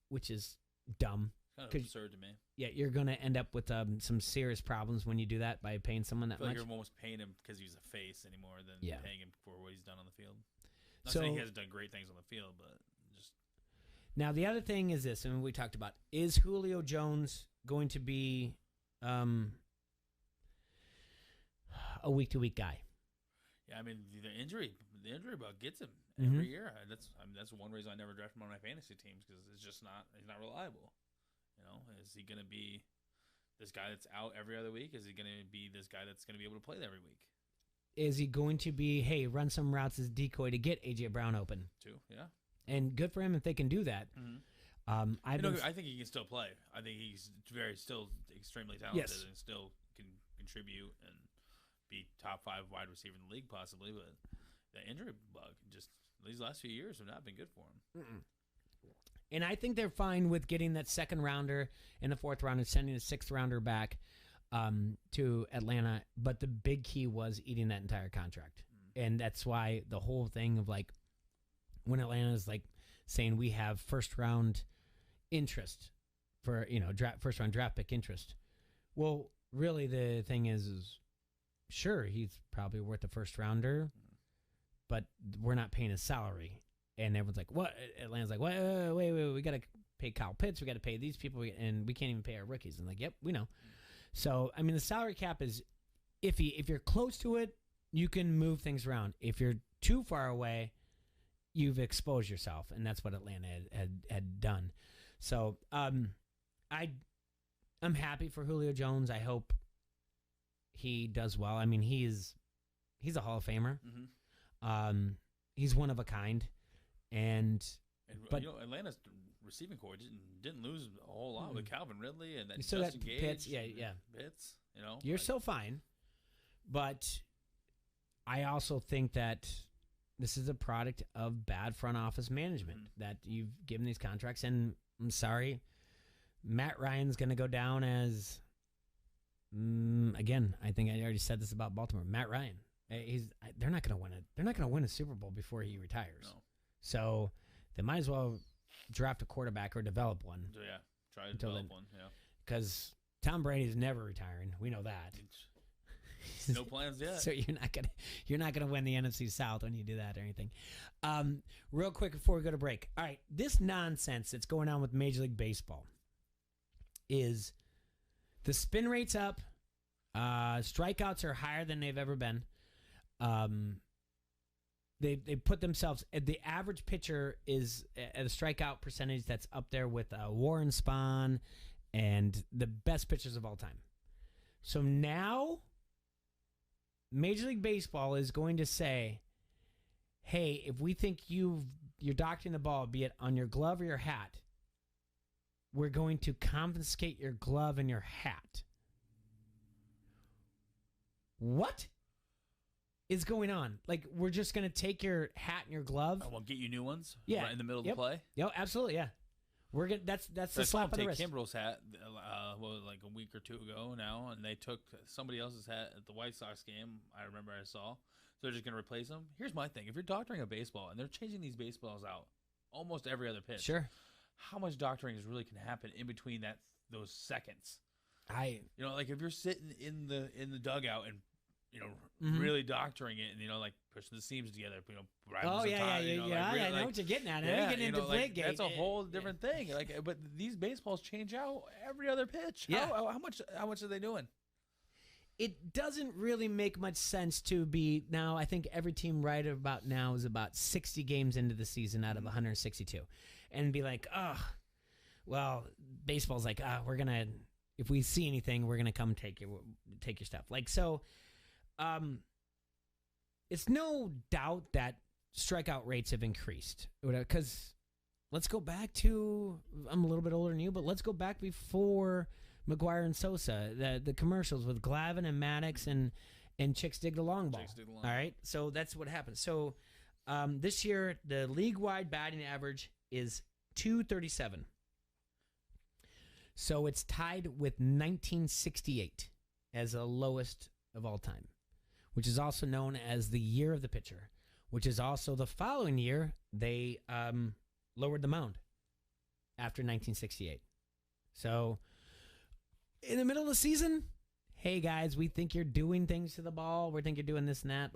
which is dumb.
Kind of absurd to me.
Yeah, you're going to end up with some serious problems when you do that by paying someone that
I feel
much.
like you're almost paying him because he's a face anymore than paying him for what he's done on the field. Not
So-
saying he hasn't done great things on the field, but just
Now, the other thing is this, and we talked about, is Julio Jones going to be a week-to-week guy?
yeah. I mean, the injury bug gets him every year. That's one reason I never draft him on my fantasy teams because it's just he's not reliable. Is he going to be this guy that's out every other week? Is he going to be this guy that's going to be able to play every week?
Is he going to be, hey, run some routes as decoy to get A.J. Brown open?
Too, yeah.
And good for him if they can do that.
Mm-hmm. I think he can still play. I think he's still extremely talented and still can contribute and be top 5 wide receiver in the league possibly. But the injury bug just these last few years have not been good for him.
Mm-mm. And I think they're fine with getting that 2nd rounder and the 4th rounder, sending the 6th rounder back to Atlanta. But the big key was eating that entire contract. And that's why the whole thing of like when Atlanta is like saying we have 1st round interest for, first round draft pick interest. Well, really the thing is sure, he's probably worth a 1st rounder, but we're not paying his salary. And everyone's like, what? Atlanta's like, wait, we got to pay Kyle Pitts. We got to pay these people, and we can't even pay our rookies. And like, yep, we know. So, I mean, the salary cap is iffy. If you're close to it, you can move things around. If you're too far away, you've exposed yourself, and that's what Atlanta had done. So, I'm happy for Julio Jones. I hope he does well. I mean, he's a Hall of Famer.
Mm-hmm.
He's one of a kind. But
Atlanta's receiving core didn't lose a whole lot with Calvin Ridley and then
Justin
Gage.
Pitts,
Pitts,
You're so fine. But I also think that this is a product of bad front office management that you've given these contracts. And I'm sorry, Matt Ryan's going to go down as, again, I think I already said this about Baltimore. Matt Ryan, they're not going to win it. They're not going to win a Super Bowl before he retires.
No.
So they might as well draft a quarterback or develop one.
So, try to develop one, Because
Tom Brady's never retiring. We know that.
No plans yet.
So you're not gonna win the NFC South when you do that or anything. Real quick before we go to break. All right, this nonsense that's going on with Major League Baseball is the spin rate's up. Strikeouts are higher than they've ever been. They put themselves. The average pitcher is at a strikeout percentage that's up there with Warren Spahn and the best pitchers of all time. So now Major League Baseball is going to say, hey, if we think you're doctoring the ball, be it on your glove or your hat, we're going to confiscate your glove and your hat. What is going on? Like, we're just going to take your hat and your glove?
We'll get you new ones
right
in the middle of the play?
Yep, absolutely, yeah. We're gonna, that's the slap on the wrist.
Kimbrel's hat, like a week or two ago now, and they took somebody else's hat at the White Sox game. I remember I saw. So they're just going to replace them. Here's my thing: if you're doctoring a baseball and they're changing these baseballs out almost every other pitch,
sure,
how much doctoring is really can happen in between those seconds? Like if you're sitting in the dugout and really doctoring it, and like pushing the seams together,
I know what you're getting at. You're getting into Blake
that's a whole different thing. But these baseballs change out every other pitch.
Yeah.
How much are they doing?
It doesn't really make much sense to be now. I think every team right about now is about 60 games into the season out of 162, and be like, oh, well, baseball's like, we're gonna, if we see anything, we're gonna come take your stuff. So. It's no doubt that strikeout rates have increased. Because let's go back to, I'm a little bit older than you, but let's go back before McGuire and Sosa, the commercials with Glavine and Maddox and Chicks Dig the Long Ball. All right, so that's what happened. So this year, the league-wide batting average is .237. So it's tied with 1968 as the lowest of all time, which is also known as the year of the pitcher, which is also the following year they lowered the mound after 1968. So in the middle of the season, hey guys, we think you're doing things to the ball. We think you're doing this and that.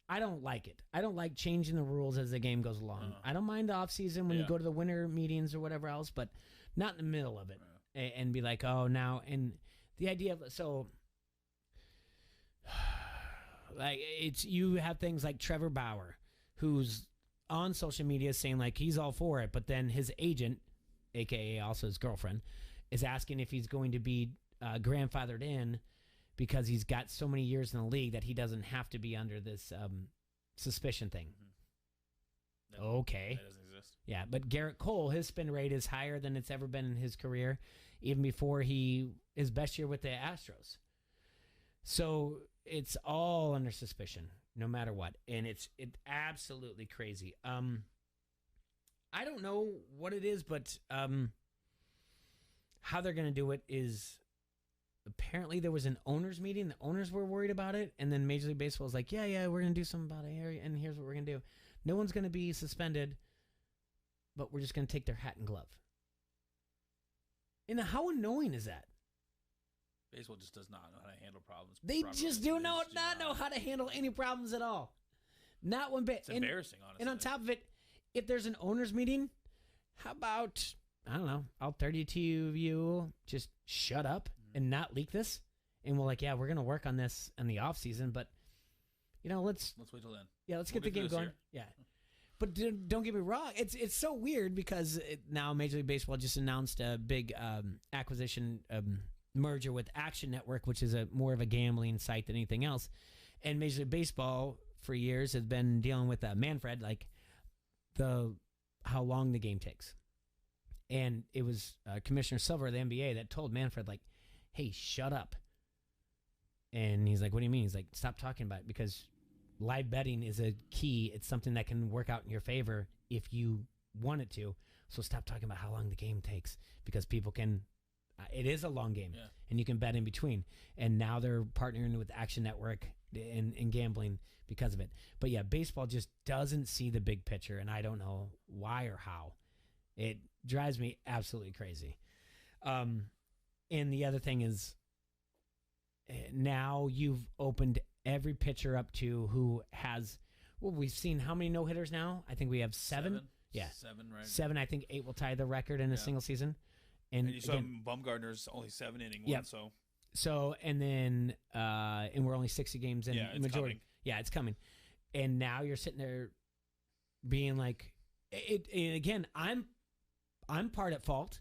I don't like it. I don't like changing the rules as the game goes along. I don't mind the off season when you go to the winter meetings or whatever else, but not in the middle of it and be like, oh, now. And the idea of, so you have things like Trevor Bauer, who's on social media saying he's all for it, but then his agent, aka also his girlfriend, is asking if he's going to be grandfathered in because he's got so many years in the league that he doesn't have to be under this suspicion thing. Okay.
That doesn't exist.
Yeah, but Garrett Cole, his spin rate is higher than it's ever been in his career, even before his best year with the Astros. So it's all under suspicion, no matter what, and it's absolutely crazy. I don't know what it is, but how they're going to do it is apparently there was an owners meeting. The owners were worried about it, and then Major League Baseball was like, yeah, we're going to do something about it, and here's what we're going to do. No one's going to be suspended, but we're just going to take their hat and glove. And how annoying is that?
Baseball just does not know how to handle problems.
They just do not know how to handle any problems at all. Not one bit.
It's embarrassing, honestly.
And on top of it, if there's an owners meeting, how about, I don't know, all 32 of you just shut up and not leak this? And we're like, yeah, we're going to work on this in the off season, but, let's
wait till then.
Yeah, let's get the game going. Yeah. But don't get me wrong. It's so weird because now Major League Baseball just announced a big acquisition merger with Action Network, which is more of a gambling site than anything else. And Major League Baseball for years has been dealing with Manfred, how long the game takes. And it was Commissioner Silver of the NBA that told Manfred, hey, shut up. And he's like, what do you mean? He's like, stop talking about it because live betting is a key. It's something that can work out in your favor if you want it to. So stop talking about how long the game takes because people can... it is a long game, and you can bet in between. And now they're partnering with Action Network in gambling because of it. But yeah, baseball just doesn't see the big picture, and I don't know why or how. It drives me absolutely crazy. And the other thing is, now you've opened every pitcher up to who has. Well, we've seen how many no hitters now? I think we have 7. Yeah,
7, right?
7. I think 8 will tie the record in a single season.
And you saw Bumgarner's only 7 inning one, so.
So and then and we're only 60 games in.
Yeah, it's
majority.
coming.
Yeah, it's coming. And now you're sitting there, being like, it. And again, I'm part at fault.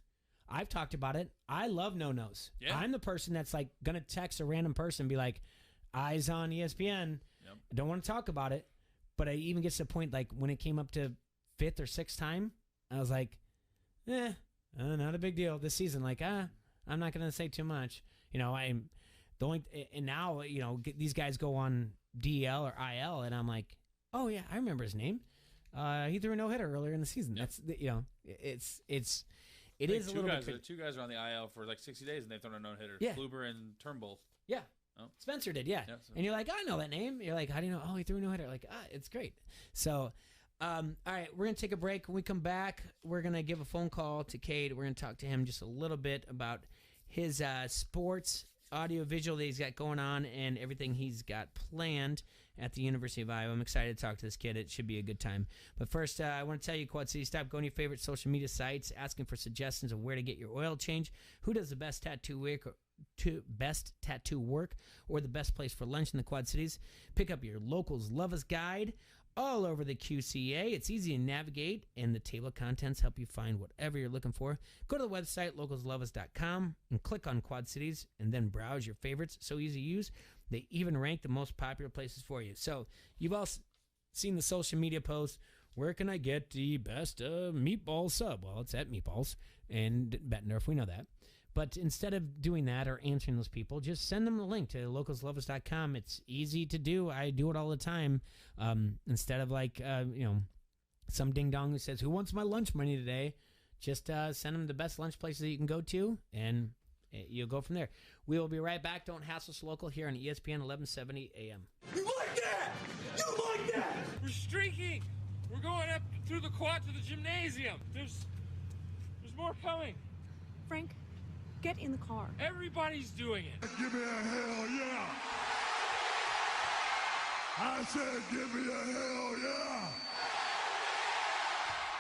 I've talked about it. I love no-nos.
Yeah.
I'm the person that's like gonna text a random person and be like, eyes on ESPN.
Yep.
I don't want to talk about it. But I even get to the point, like, when it came up to 5th or 6th time, I was like, not a big deal this season. Like, I'm not going to say too much. You know, I'm the only, and now, you know, these guys go on DL or IL, and I'm like, oh, yeah, I remember his name. He threw a no-hitter earlier in the season. That's, you know, it is a little bit.
2 guys are on the IL for like 60 days, and they've thrown a no-hitter.
Yeah.
Kluber and Turnbull.
Yeah.
Oh.
Spencer did, yeah. And you're like, I know that name. You're like, how do you know? Oh, he threw a no-hitter. Like, it's great. So, all right, we're going to take a break. When we come back, we're going to give a phone call to Cade. We're going to talk to him just a little bit about his sports audio-visual that he's got going on and everything he's got planned at the University of Iowa. I'm excited to talk to this kid. It should be a good time. But first, I want to tell you, Quad City, stop going to your favorite social media sites, asking for suggestions of where to get your oil change, who does the best tattoo work, or the best place for lunch in the Quad Cities. Pick up your Locals Love Us guide all over the QCA. It's easy to navigate, and the table of contents help you find whatever you're looking for. Go to the website, localsloveus.com, and click on Quad Cities, and then browse your favorites. So easy to use. They even rank the most popular places for you. So you've all seen the social media posts. Where can I get the best meatball sub? Well, it's at Meatballs and Bettendorf. We know that. But instead of doing that or answering those people, just send them the link to localsloveus.com. It's easy to do. I do it all the time. Instead of like, some ding-dong who says, who wants my lunch money today? Just send them the best lunch places that you can go to, and you'll go from there. We will be right back. Don't hassle us local here on ESPN 1170 AM.
You like that? You like that?
We're streaking. We're going up through the quad to the gymnasium. There's more coming.
Frank, get in the car.
Everybody's doing it.
Give me a hell yeah. I said give me a hell yeah.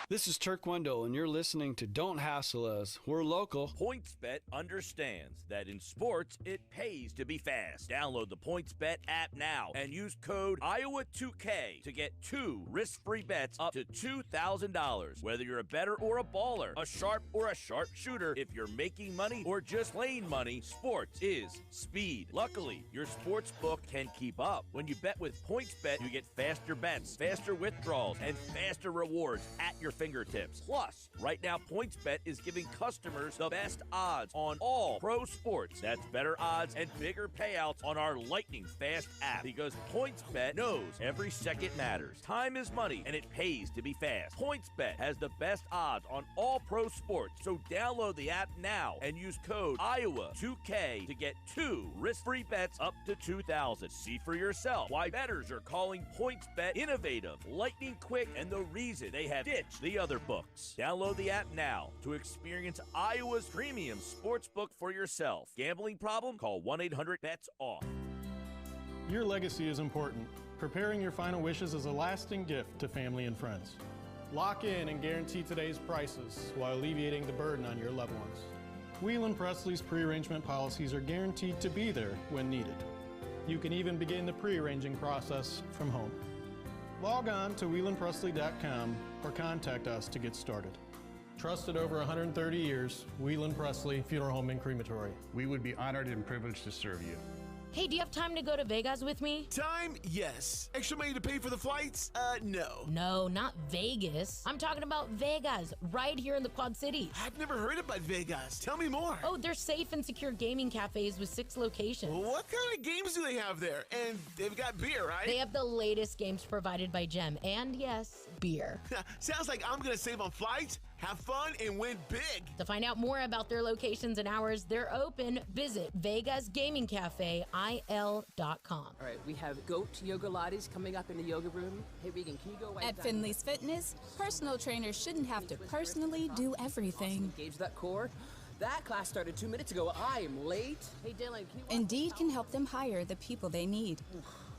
This is Turk Wendell, and you're listening to Don't Hassle Us. We're local.
PointsBet understands that in sports, it pays to be fast. Download the PointsBet app now and use code Iowa2K to get 2 risk-free bets up to $2,000. Whether you're a bettor or a baller, a sharp or a sharpshooter, if you're making money or just laying money, sports is speed. Luckily, your sports book can keep up. When you bet with PointsBet, you get faster bets, faster withdrawals, and faster rewards at your fingertips. Plus, right now, PointsBet is giving customers the best odds on all pro sports. That's better odds and bigger payouts on our lightning fast app, because PointsBet knows every second matters. Time is money, and it pays to be fast. PointsBet has the best odds on all pro sports, so download the app now and use code Iowa2K to get 2 risk-free bets up to $2,000. See for yourself why bettors are calling PointsBet innovative, lightning quick, and the reason they have ditched the other books. Download the app now to experience Iowa's premium sports book for yourself. Gambling problem? Call 1-800-BETS-OFF.
Your legacy is important. Preparing your final wishes is a lasting gift to family and friends. Lock in and guarantee today's prices while alleviating the burden on your loved ones. Whelan Presley's pre-arrangement policies are guaranteed to be there when needed. You can even begin the pre-arranging process from home. Log on to WhelanPresley.com or contact us to get started. Trusted over 130 years, Whelan Presley Funeral Home and Crematory.
We would be honored and privileged to serve you.
Hey, do you have time to go to Vegas with me?
Time? Yes. Extra money to pay for the flights? No.
No, not Vegas. I'm talking about Vegas, right here in the Quad Cities.
I've never heard about Vegas. Tell me more.
Oh, they're safe and secure gaming cafes with 6 locations.
Well, what kind of games do they have there? And they've got beer, right?
They have the latest games provided by Gem. And yes, beer.
Sounds like I'm going to save on flights, have fun, and win big.
To find out more about their locations and hours, they're open. Visit Vegas Gaming Cafe, IL.com.
All right, we have goat yoga lattes coming up in the yoga room. Hey, Regan, can you go
At Finley's Fitness, personal trainers shouldn't have to personally do everything.
Awesome. Engage that core. That class started 2 minutes ago. I'm late. Hey, Dylan,
Indeed can help them hire the people they need.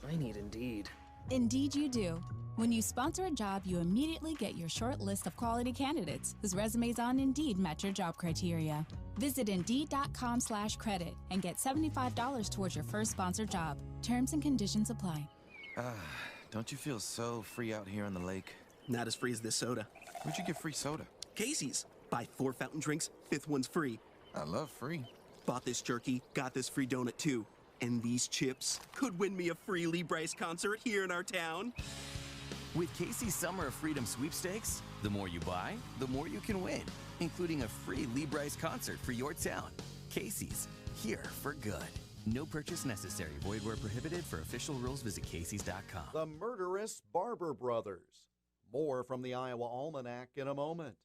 I need Indeed.
Indeed you do. When you sponsor a job, you immediately get your short list of quality candidates whose resumes on Indeed match your job criteria. Visit Indeed.com/credit and get $75 towards your first sponsored job. Terms and conditions apply.
Don't you feel so free out here on the lake?
Not as free as this soda.
Where'd you get free soda?
Casey's. Buy 4 fountain drinks, 5th one's free.
I love free.
Bought this jerky, got this free donut too. And these chips could win me a free Lee Bryce concert here in our town.
With Casey's Summer of Freedom sweepstakes, the more you buy, the more you can win, including a free Lee Bryce concert for your town. Casey's, here for good. No purchase necessary. Void where prohibited. For official rules, visit Casey's.com.
The murderous Barber Brothers. More from the Iowa Almanac in a moment.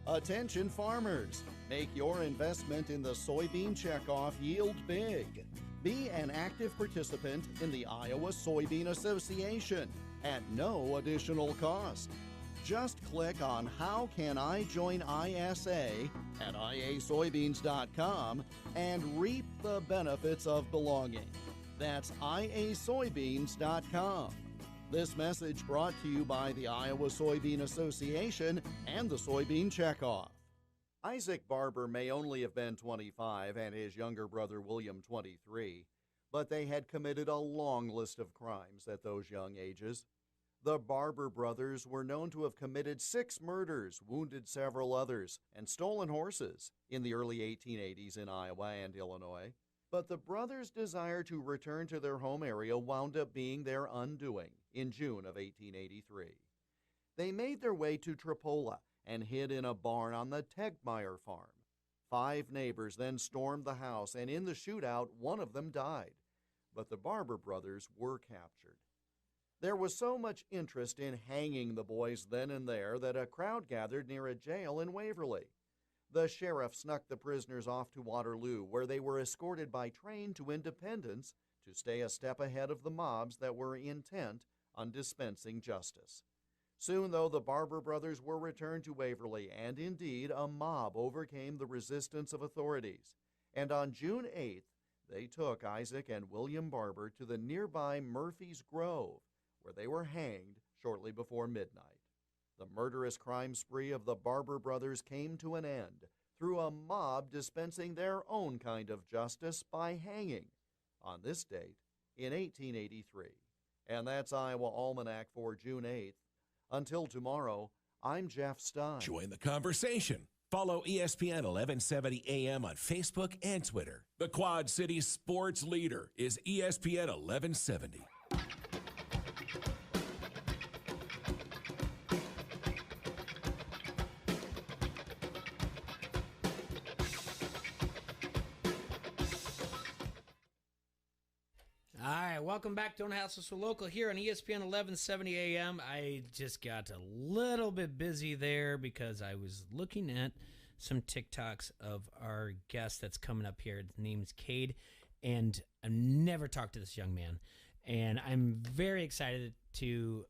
Attention farmers, make your investment in the soybean checkoff yield big. Be an active participant in the Iowa Soybean Association at no additional cost. Just click on How Can I Join ISA at iasoybeans.com and reap the benefits of belonging. That's iasoybeans.com. This message brought to you by the Iowa Soybean Association and the Soybean Checkoff. Isaac Barber may only have been 25 and his younger brother William 23, but they had committed a long list of crimes at those young ages. The Barber brothers were known to have committed 6 murders, wounded several others, and stolen horses in the early 1880s in Iowa and Illinois. But the brothers' desire to return to their home area wound up being their undoing in June of 1883. They made their way to Tripola and hid in a barn on the Tegmeyer farm. 5 neighbors then stormed the house, and in the shootout, one of them died. But the Barber brothers were captured. There was so much interest in hanging the boys then and there that a crowd gathered near a jail in Waverly. The sheriff snuck the prisoners off to Waterloo, where they were escorted by train to Independence to stay a step ahead of the mobs that were intent on dispensing justice. Soon, though, the Barber brothers were returned to Waverly, and indeed a mob overcame the resistance of authorities. And on June 8th, they took Isaac and William Barber to the nearby Murphy's Grove, where they were hanged shortly before midnight. The murderous crime spree of the Barber brothers came to an end through a mob dispensing their own kind of justice by hanging on this date in 1883. And that's Iowa Almanac for June 8th. Until tomorrow, I'm Jeff Stein.
Join the conversation. Follow ESPN 1170 AM on Facebook and Twitter. The Quad Cities sports leader is ESPN 1170.
Welcome back to Don't Hassle So Local here on ESPN 1170 AM. I just got a little bit busy there because I was looking at some TikToks of our guest that's coming up here. His name's Cade, and I've never talked to this young man. And I'm very excited to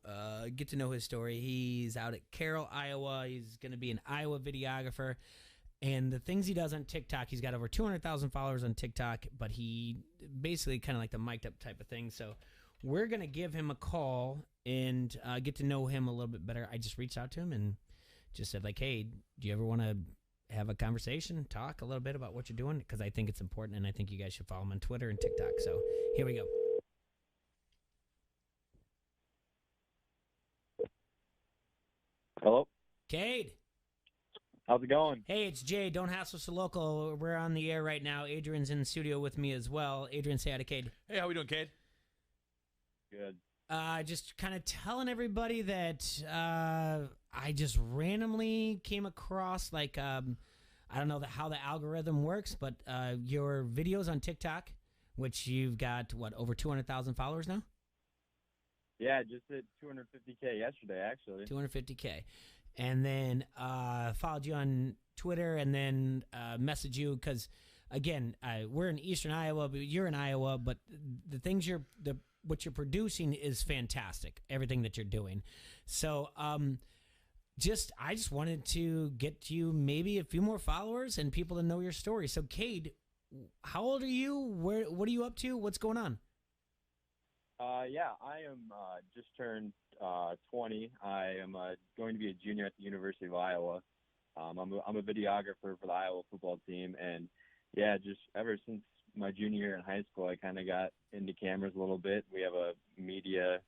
get to know his story. He's out at Carroll, Iowa. He's going to be an Iowa videographer. And the things he does on TikTok, he's got over 200,000 followers on TikTok, but he basically kind of like the mic'd up type of thing. So we're going to give him a call and get to know him a little bit better. I just reached out to him and just said, like, hey, do you ever want to have a conversation, talk a little bit about what you're doing? Because I think it's important, and I think you guys should follow him on Twitter and TikTok. So here we go.
Hello?
Cade.
How's it going?
Hey, it's Jay. Don't Hassle So Local. We're on the air right now. Adrian's in the studio with me as well. Adrian, say hi to Cade.
Hey, how we doing, Cade?
Good.
Just kind of telling everybody that I just randomly came across, like, I don't know how the algorithm works, but your videos on TikTok, which you've got, over 200,000 followers now?
Yeah, just hit 250K yesterday, actually.
250K. And then followed you on Twitter and then messaged you because, again, we're in eastern Iowa, but you're in Iowa, but the things what you're producing is fantastic, everything that you're doing. So I just wanted to get you maybe a few more followers and people to know your story. So, Cade, how old are you? What are you up to? What's going on?
Yeah, I am just turned 20. I am going to be a junior at the University of Iowa. I'm a videographer for the Iowa football team, and yeah, just ever since my junior year in high school, I kind of got into cameras a little bit. We have a media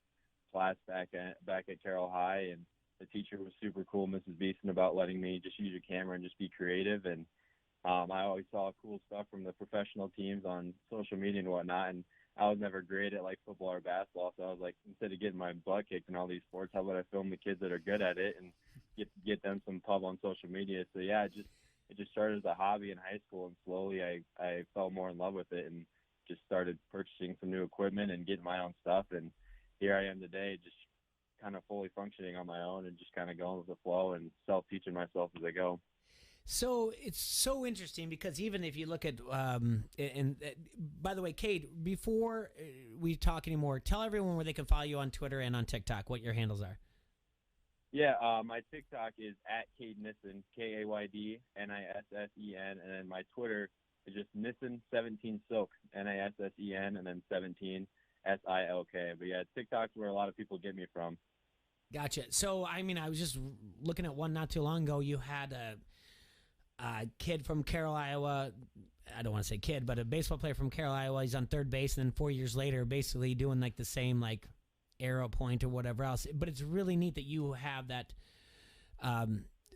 class back at Carroll High, and the teacher was super cool, Mrs. Beeson, about letting me just use a camera and just be creative. And I always saw cool stuff from the professional teams on social media and whatnot, and I was never great at like football or basketball, so I was like, instead of getting my butt kicked in all these sports, how about I film the kids that are good at it and get them some pub on social media? So yeah, it just started as a hobby in high school, and slowly I fell more in love with it and just started purchasing some new equipment and getting my own stuff, and here I am today, just kind of fully functioning on my own and just kind of going with the flow and self-teaching myself as I go.
So it's so interesting because even if you look at, by the way, Cade, before we talk anymore, tell everyone where they can follow you on Twitter and on TikTok, what your handles are.
Yeah, my TikTok is at Cade Nissen, KaydNissen, and then my Twitter is just Nissen17Silk, Nissen, and then 17 SILK. But yeah, TikTok's where a lot of people get me from.
Gotcha. So I mean, I was just looking at one not too long ago. You had a kid from Carroll, Iowa. I don't want to say kid, but a baseball player from Carroll, Iowa. He's on third base, and then 4 years later, basically doing like the same like arrow point or whatever else. But it's really neat that you have that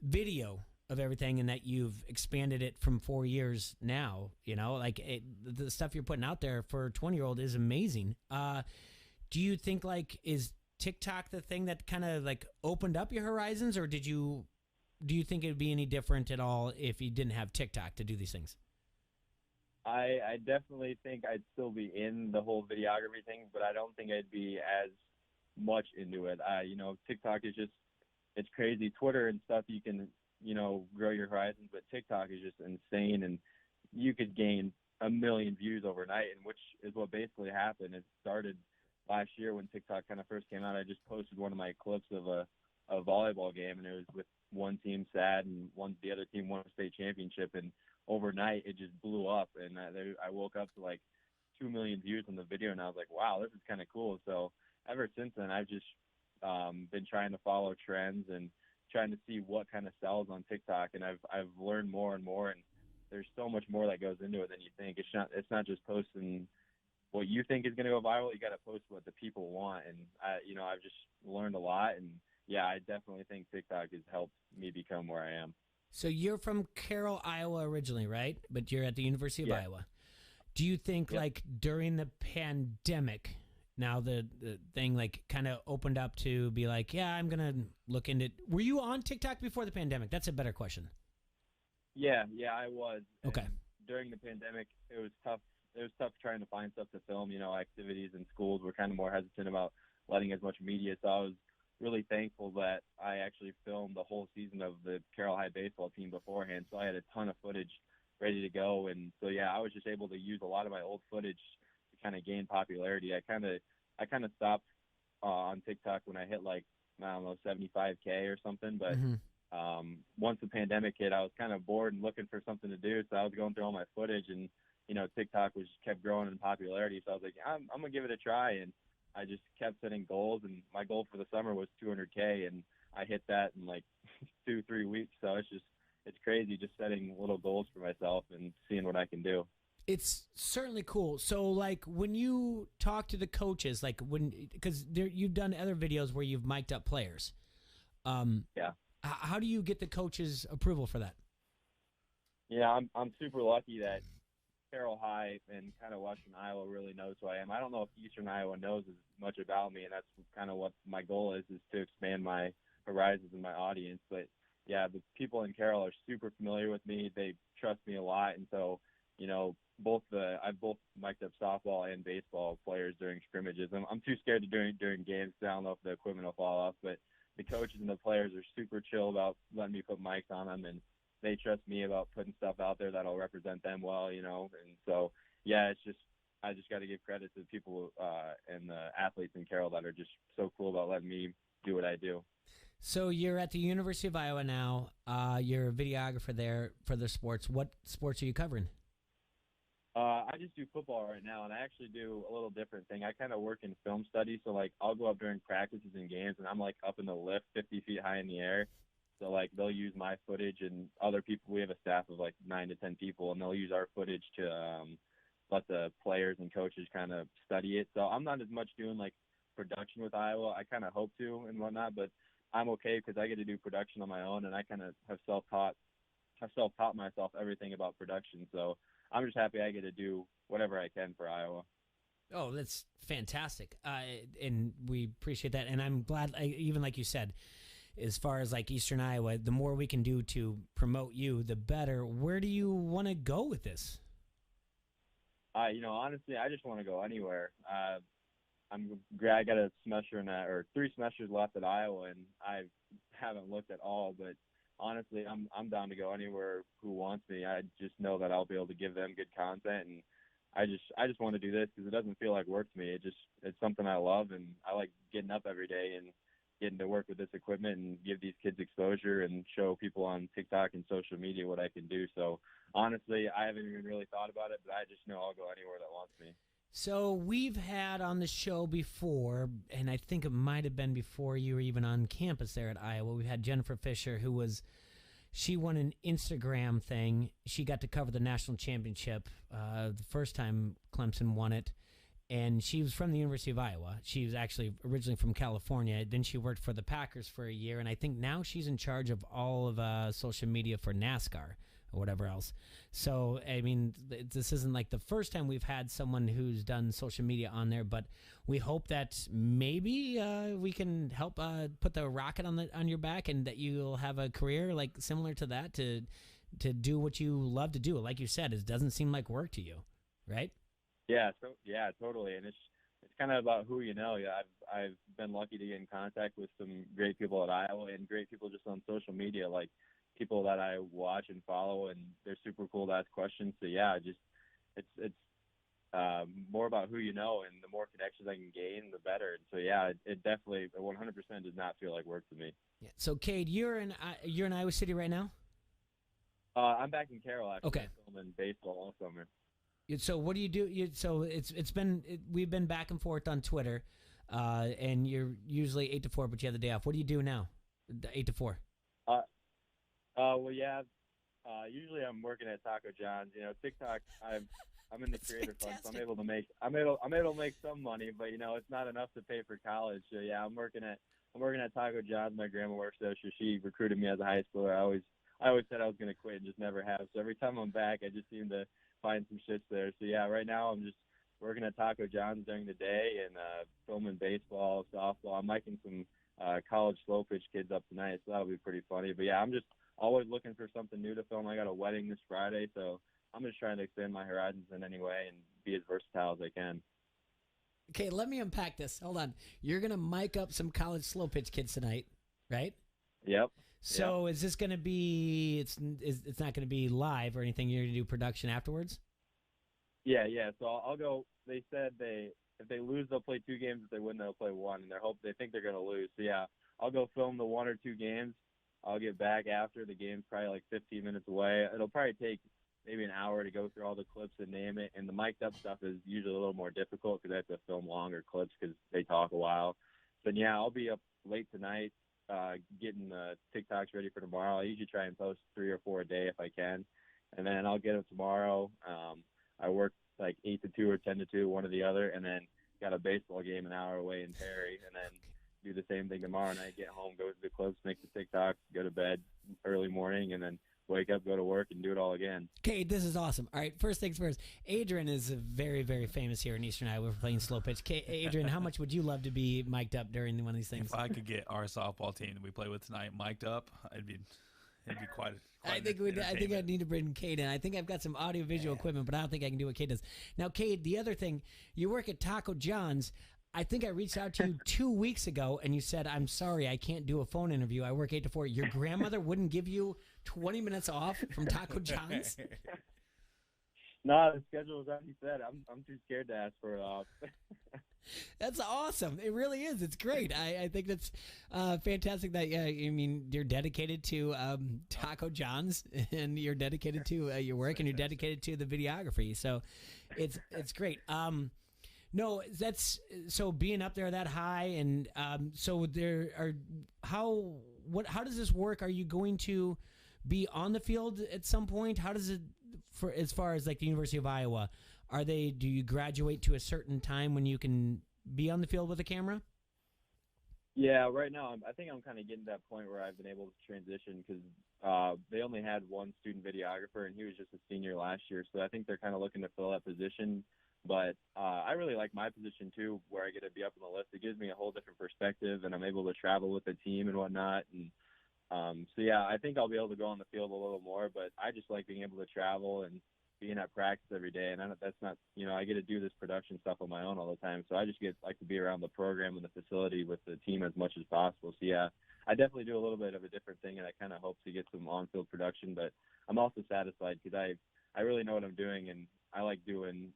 video of everything and that you've expanded it from 4 years now. You know, like the stuff you're putting out there for a 20-year-old is amazing. Do you think is TikTok the thing that kind of like opened up your horizons, or do you think it would be any different at all if you didn't have TikTok to do these things?
I definitely think I'd still be in the whole videography thing, but I don't think I'd be as much into it. TikTok is just, it's crazy. Twitter and stuff, you can, grow your horizons, but TikTok is just insane, and you could gain 1 million views overnight, and which is what basically happened. It started last year when TikTok kind of first came out. I just posted one of my clips of a volleyball game, and it was with one team sad and the other team won a state championship, and overnight it just blew up, and I woke up to like 2 million views on the video, and I was like, wow, this is kind of cool. So ever since then, I've just been trying to follow trends and trying to see what kind of sells on TikTok, and I've learned more and more, and there's so much more that goes into it than you think. It's not just posting what you think is going to go viral. You got to post what the people want, and I've just learned a lot, and yeah, I definitely think TikTok has helped me become where I am.
So you're from Carroll, Iowa originally, right? But you're at the University of Iowa. Do you think during the pandemic, now the thing kind of opened up to be like, yeah, I'm going to look into it. Were you on TikTok before the pandemic? That's a better question.
Yeah, I was.
Okay.
And during the pandemic, it was tough. It was tough trying to find stuff to film. Activities in schools were kind of more hesitant about letting as much media. So I was really thankful that I actually filmed the whole season of the Carroll High baseball team beforehand. So I had a ton of footage ready to go. And so, yeah, I was just able to use a lot of my old footage to kind of gain popularity. I kind of stopped on TikTok when I hit 75K or something. But once the pandemic hit, I was kind of bored and looking for something to do. So I was going through all my footage, and, TikTok kept growing in popularity. So I was like, I'm going to give it a try. And I just kept setting goals, and my goal for the summer was 200K, and I hit that in 2-3 weeks. So it's crazy just setting little goals for myself and seeing what I can do.
It's certainly cool. So when you talk to the coaches, because you've done other videos where you've mic'd up players.
Yeah.
How do you get the coaches' approval for that?
Yeah, I'm super lucky that Carroll High and kind of Western Iowa really knows who I am. I don't know if Eastern Iowa knows as much about me, and that's kind of what my goal is to expand my horizons and my audience. But yeah, the people in Carroll are super familiar with me. They trust me a lot, and so I've both mic'd up softball and baseball players during scrimmages. I'm too scared to do it during games. I don't know if the equipment will fall off, but the coaches and the players are super chill about letting me put mics on them, and they trust me about putting stuff out there that'll represent them well, and so, yeah, I just got to give credit to the people and the athletes in Carroll that are just so cool about letting me do what I do.
So you're at the University of Iowa now. You're a videographer there for the sports. What sports are you covering?
I just do football right now, and I actually do a little different thing. I kind of work in film studies, so like I'll go up during practices and games, and I'm like up in the lift, 50 feet high in the air. So like they'll use my footage and other people. We have a staff of like 9 to 10 people, and they'll use our footage to let the players and coaches kind of study it. So I'm not as much doing like production with Iowa. I kind of hope to and whatnot, but I'm okay because I get to do production on my own, and I kind of have self-taught myself everything about production. So I'm just happy I get to do whatever I can for Iowa.
Oh, that's fantastic. And we appreciate that. And I'm glad, even like you said, as far as like Eastern Iowa, the more we can do to promote you, the better. Where do you want to go with this?
Honestly, I just want to go anywhere. I got a semester or 3 semesters left at Iowa, and I haven't looked at all, but honestly, I'm down to go anywhere who wants me. I just know that I'll be able to give them good content, and I just want to do this because it doesn't feel like work to me. It's something I love, and I like getting up every day and getting to work with this equipment and give these kids exposure and show people on TikTok and social media what I can do. So honestly, I haven't even really thought about it, but I just know I'll go anywhere that wants me.
So we've had on the show before, and I think it might have been before you were even on campus there at Iowa, we had Jennifer Fisher, she won an Instagram thing. She got to cover the national championship the first time Clemson won it, and she was from the University of Iowa. She was actually originally from California. Then she worked for the Packers for a year, and I think now she's in charge of all of social media for NASCAR or whatever else. So, I mean, this isn't like the first time we've had someone who's done social media on there, but we hope that maybe we can help put the rocket on your back and that you'll have a career like similar to that to do what you love to do. Like you said, it doesn't seem like work to you, right?
Yeah, totally. And it's kind of about who you know. Yeah, I've been lucky to get in contact with some great people at Iowa and great people just on social media, like people that I watch and follow, and they're super cool to ask questions. So yeah, it's more about who you know, and the more connections I can gain, the better. And so yeah, it definitely 100% does not feel like work to me.
Yeah. So Cade, you're in Iowa City right now?
I'm back in Carroll actually.
Okay.
I'm filming baseball all summer.
So what do you do? We've been back and forth on Twitter, and you're usually 8 to 4, but you have the day off. What do you do now? 8 to 4.
Well, yeah. Usually I'm working at Taco John's. TikTok. I'm in the creator fund, so I'm able to make some money, but it's not enough to pay for college. So yeah, I'm working at Taco John's. My grandma works there, so she recruited me as a high schooler. I always said I was going to quit and just never have. So every time I'm back, I just seem to find some shits there. So yeah, right now I'm just working at Taco John's during the day and filming baseball, softball. I'm miking some college slow pitch kids up tonight, so that'll be pretty funny. But yeah, I'm just always looking for something new to film. I got a wedding this Friday, so I'm just trying to expand my horizons in any way and be as versatile as I can.
Okay, let me unpack this. Hold on. You're going to mic up some college slow pitch kids tonight, right?
Yep.
So is this going to be, it's not going to be live or anything, you're going to do production afterwards?
Yeah. So I'll go, they said if they lose, they'll play 2 games. If they win, they'll play 1, and they think they're going to lose. So yeah, I'll go film the 1 or 2 games. I'll get back after the game's probably like 15 minutes away. It'll probably take maybe an hour to go through all the clips and name it. And the mic'd up stuff is usually a little more difficult because I have to film longer clips because they talk a while. But yeah, I'll be up late tonight getting the TikToks ready for tomorrow. I usually try and post 3 or 4 a day if I can. And then I'll get them tomorrow. I work like 8 to 2 or 10 to 2, one or the other. And then got a baseball game an hour away in Perry. And then do the same thing tomorrow night, get home, go to the clips, make the TikToks, go to bed early morning, and then wake up, go to work, and do it all again.
Okay, this is awesome. All right, first things first. Adrian is very, very famous here in Eastern Iowa for playing slow pitch. Adrian, how much would you love to be mic'd up during one of these things?
If I could get our softball team that we play with tonight mic'd up, it'd be quite
I think I need to bring Cade in. I think I've got some audio-visual equipment, but I don't think I can do what Cade does. Now, Cade, the other thing, you work at Taco John's. I think I reached out to you 2 weeks ago, and you said, I'm sorry, I can't do a phone interview. I work 8 to 4. Your grandmother wouldn't give you 20 minutes off from Taco John's?
No, the schedule was already set. I'm too scared to ask for it off.
That's awesome. It really is. It's great. I think that's fantastic that, you're dedicated to Taco John's, and you're dedicated to your work, and you're dedicated to the videography. So it's great. No, that's so being up there that high, and so there are how does this work? Are you going to be on the field at some point? How does it, for as far as like the University of Iowa, do you graduate to a certain time when you can be on the field with a camera?
Yeah, right now I think I'm kind of getting to that point where I've been able to transition because they only had one student videographer, and he was just a senior last year. So I think they're kind of looking to fill that position. But I really like my position too, where I get to be up on the list. It gives me a whole different perspective, and I'm able to travel with the team and whatnot. And so yeah, I think I'll be able to go on the field a little more. But I just like being able to travel and being at practice every day. And that's not, I get to do this production stuff on my own all the time. So I just like to be around the program and the facility with the team as much as possible. So yeah, I definitely do a little bit of a different thing, and I kind of hope to get some on-field production. But I'm also satisfied because I really know what I'm doing, and I like doing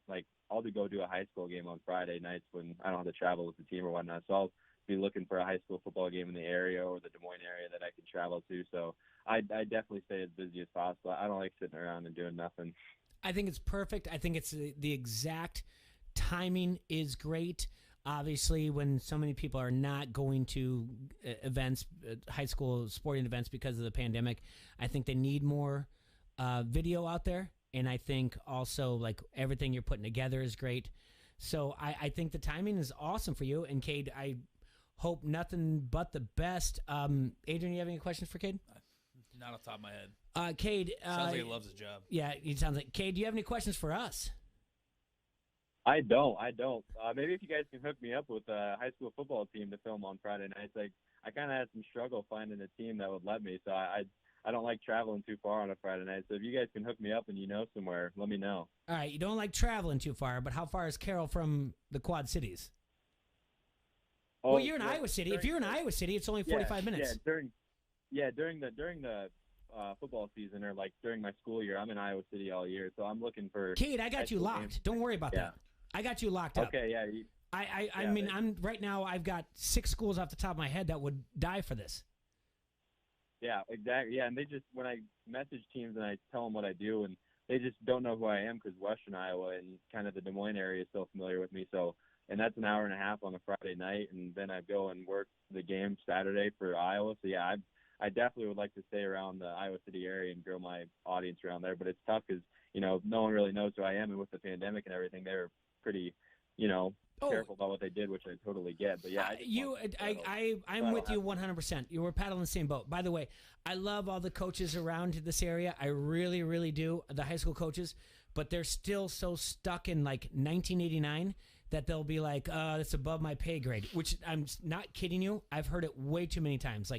I'll go do a high school game on Friday nights when I don't have to travel with the team or whatnot. So I'll be looking for a high school football game in the area or the Des Moines area that I can travel to. So I definitely stay as busy as possible. I don't like sitting around and doing nothing.
I think it's perfect. I think it's the exact timing is great. Obviously, when so many people are not going to events, high school sporting events because of the pandemic, I think they need more video out there. And I think also like everything you're putting together is great. So I think the timing is awesome for you. And Cade, I hope nothing but the best. Adrian, you have any questions for Cade?
Not off the top of my head.
Cade.
Sounds like he loves his job.
Yeah, he sounds like. Cade, do you have any questions for us?
I don't. Maybe if you guys can hook me up with a high school football team to film on Friday nights. I kind of had some struggle finding a team that would let me. So I don't like traveling too far on a Friday night. So if you guys can hook me up and somewhere, let me know.
All right. You don't like traveling too far, but how far is Carroll from the Quad Cities? Well, you're in Iowa City. If you're in Iowa City, it's only 45 minutes.
Yeah, during the football season or during my school year, I'm in Iowa City all year. So I'm looking for.
Cade, I got you locked. Games. Don't worry about that. I got you locked up.
Okay, yeah.
I mean, I'm right now. I've got 6 schools off the top of my head that would die for this.
Yeah, exactly. Yeah, and they just, when I message teams and I tell them what I do, and they just don't know who I am because Western Iowa and kind of the Des Moines area is still familiar with me. So, and that's an hour and a half on a Friday night, and then I go and work the game Saturday for Iowa. So yeah, I definitely would like to stay around the Iowa City area and grow my audience around there. But it's tough because no one really knows who I am, and with the pandemic and everything, they're pretty, careful about what they did, which I totally get. But yeah,
I'm with you 100%. You were paddling the same boat. By the way, I love all the coaches around this area. I really, really do. The high school coaches, but they're still so stuck in 1989 that they'll be like, "That's above my pay grade." Which I'm not kidding you. I've heard it way too many times.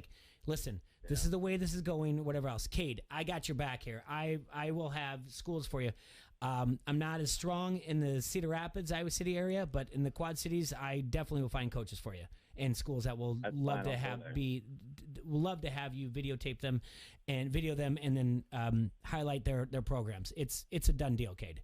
Listen, this is the way this is going. Whatever else, Cade, I got your back here. I will have schools for you. I'm not as strong in the Cedar Rapids, Iowa City area, but in the Quad Cities, I definitely will find coaches for you and schools that will love to have you videotape them and video them and then highlight their programs. It's a done deal, Cade.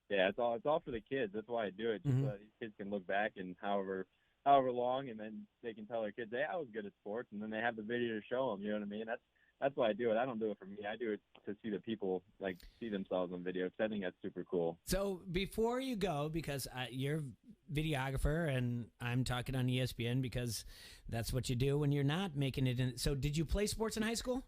Yeah, it's all for the kids. That's why I do it. Just so these kids can look back and however long, and then they can tell their kids, "Hey, I was good at sports," and then they have the video to show them. You know what I mean? That's why I do it. I don't do it for me. I do it to see the people see themselves on video. So I think that's super cool.
So before you go, because you're a videographer and I'm talking on ESPN because that's what you do when you're not making it in. So did you play sports in high school?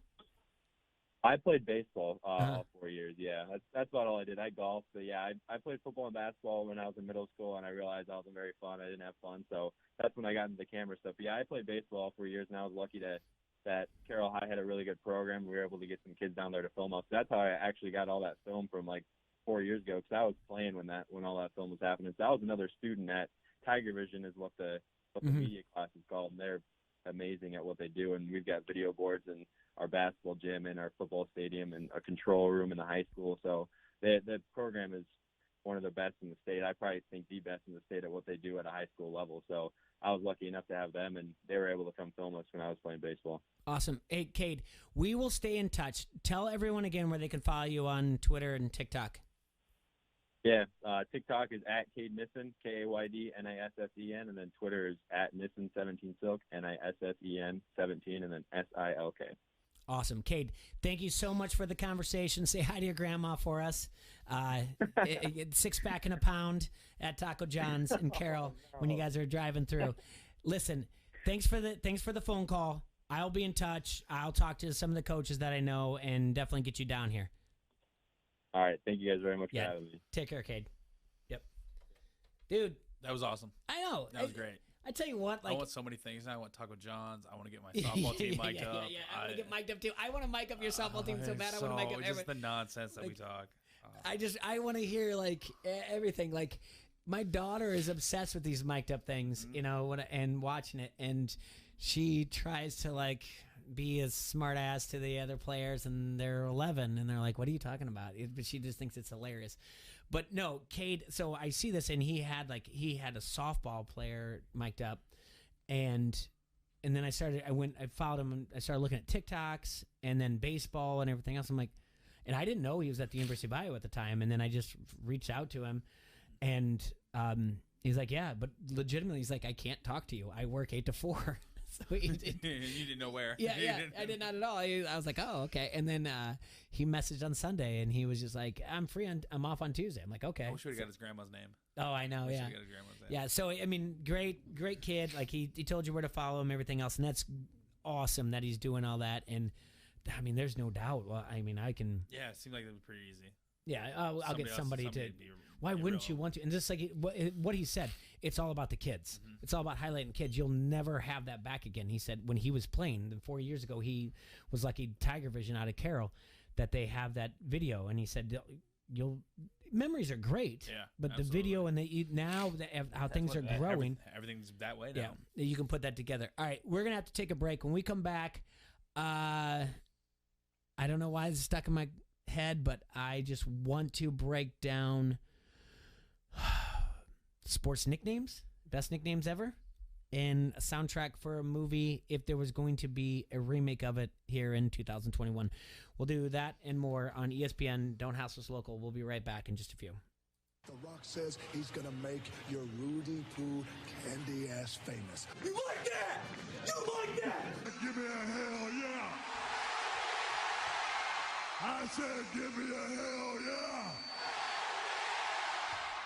I played baseball all 4 years. Yeah, that's about all I did. I golfed, but yeah, I played football and basketball when I was in middle school, and I realized that wasn't very fun. I didn't have fun, so that's when I got into the camera stuff. But yeah, I played baseball all 4 years, and I was lucky that Carroll High had a really good program. We were able to get some kids down there to film us. So that's how I actually got all that film from 4 years ago, because I was playing when all that film was happening. So I was another student at Tiger Vision, is what the media class is called, and they're amazing at what they do. And we've got video boards in our basketball gym and our football stadium and a control room in the high school. So the program is one of the best in the state. I probably think the best in the state at what they do at a high school level. So I was lucky enough to have them, and they were able to come film us when I was playing baseball.
Awesome. Hey, Cade, we will stay in touch. Tell everyone again where they can follow you on Twitter and TikTok.
Yeah, TikTok is at Cade Nissen, KaydNissen, and then Twitter is at Nissen17Silk, Nissen 17, and then SILK.
Awesome. Cade, thank you so much for the conversation. Say hi to your grandma for us. 6-pack and a pound at Taco John's and Carol when you guys are driving through. Listen, thanks for the phone call. I'll be in touch. I'll talk to some of the coaches that I know and definitely get you down here.
All right. Thank you guys very much for having me.
Take care, Cade. Yep. Dude.
That was awesome.
I know.
That was great.
I tell you what,
I want so many things. I want Taco John's. I want to get my softball team mic'd up.
Yeah, I want to get mic'd up too. I want to mic up your softball team so bad. I want to mic up
just the nonsense that we talk.
I want to hear like everything. Like my daughter is obsessed with these mic'd up things, you know, and watching it, and she tries to like be a smart ass to the other players, and they're 11, and they're like, "What are you talking about?" But she just thinks it's hilarious. But no, Cade. So I see this, and he had a softball player mic'd up, and then I followed him, and I started looking at TikToks, and then baseball and everything else. I'm like, and I didn't know he was at the University of Iowa at the time, and then I just reached out to him, and he's like, "Yeah," but legitimately, he's like, "I can't talk to you. I work 8 to 4." So
you didn't know where.
Yeah, I did not at all. I was like, oh, okay. And then he messaged on Sunday, and he was just like, I'm off on Tuesday. I'm like, okay.
I wish we got his grandma's name.
Oh, I know, yeah.
Got his grandma's name.
Yeah, so, I mean, great kid. Like, he told you where to follow him, everything else, and that's awesome that he's doing all that. And, I mean, there's no doubt. Well, I mean, I can...
Yeah, it seemed like it was pretty easy.
Yeah, I'll get somebody to... Why wouldn't you want to? And just like what he said, it's all about the kids. Mm-hmm. It's all about highlighting kids. You'll never have that back again. He said when he was playing 4 years ago, he was lucky Tiger Vision out of Carroll that they have that video. And he said, memories are great.
Yeah,
but
absolutely.
the video and how things are growing.
Everything's that way now.
Yeah, you can put that together. All right, we're going to have to take a break. When we come back, I don't know why this is stuck in my head, but I just want to break down sports nicknames, best nicknames ever, and a soundtrack for a movie if there was going to be a remake of it here in 2021. We'll do that and more on ESPN. Don't Hassle Us Local. We'll be right back in just a few.
The Rock says he's gonna make your Rudy Poo candy ass famous. You like that? You like that? Give me a hell yeah! I said give me a hell yeah!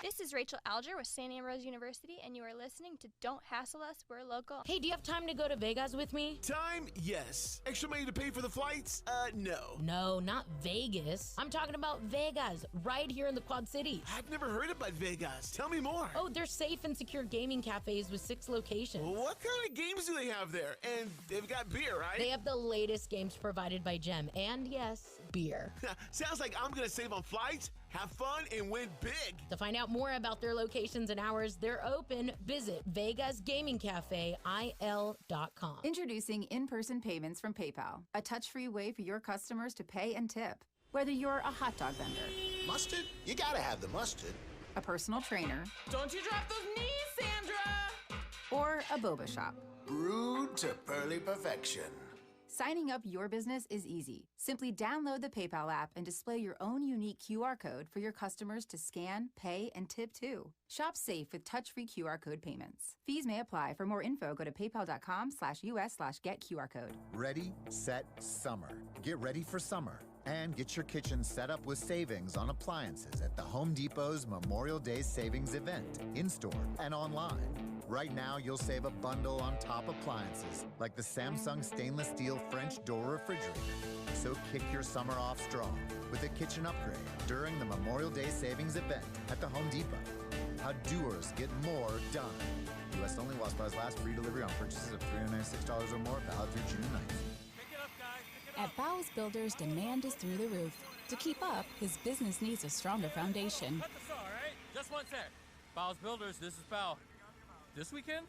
This is Rachel Alger with St. Ambrose University, and you are listening to Don't Hassle Us, We're Local.
Hey, do you have time to go to Vegas with me?
Time? Yes. Extra money to pay for the flights? No.
No, not Vegas. I'm talking about Vegas, right here in the Quad Cities.
I've never heard about Vegas. Tell me more.
Oh, they're safe and secure gaming cafes with 6 locations.
What kind of games do they have there? And they've got beer, right?
They have the latest games provided by Gem, and yes, beer.
Sounds like I'm gonna save on flights, have fun, and win big.
To find out more about their locations and hours, they're open. Visit VegasGamingCafeIL.com.
Introducing in-person payments from PayPal, a touch-free way for your customers to pay and tip. Whether you're a hot dog vendor,
mustard? You gotta have the mustard.
A personal trainer.
Don't you drop those knees, Sandra!
Or a boba shop.
Brewed to pearly perfection.
Signing up your business is easy. Simply download the PayPal app and display your own unique QR code for your customers to scan, pay, and tip too. Shop safe with touch-free QR code payments. Fees may apply. For more info, go to paypal.com/US/getQRcode.
Ready, set, summer. Get ready for summer and get your kitchen set up with savings on appliances at the Home Depot's Memorial Day Savings event, in-store and online. Right now, you'll save a bundle on top appliances like the Samsung stainless steel French door refrigerator. So kick your summer off strong with a kitchen upgrade during the Memorial Day Savings event at the Home Depot. How doers get more done. U.S. only while supplies last. Free delivery on purchases of $396 or more, valid through June 9th.
At Bowles Builders, demand is through the roof. To keep up, his business needs a stronger foundation.
Cut the saw, all right? Just one sec. Bowles Builders, this is Bow. This weekend?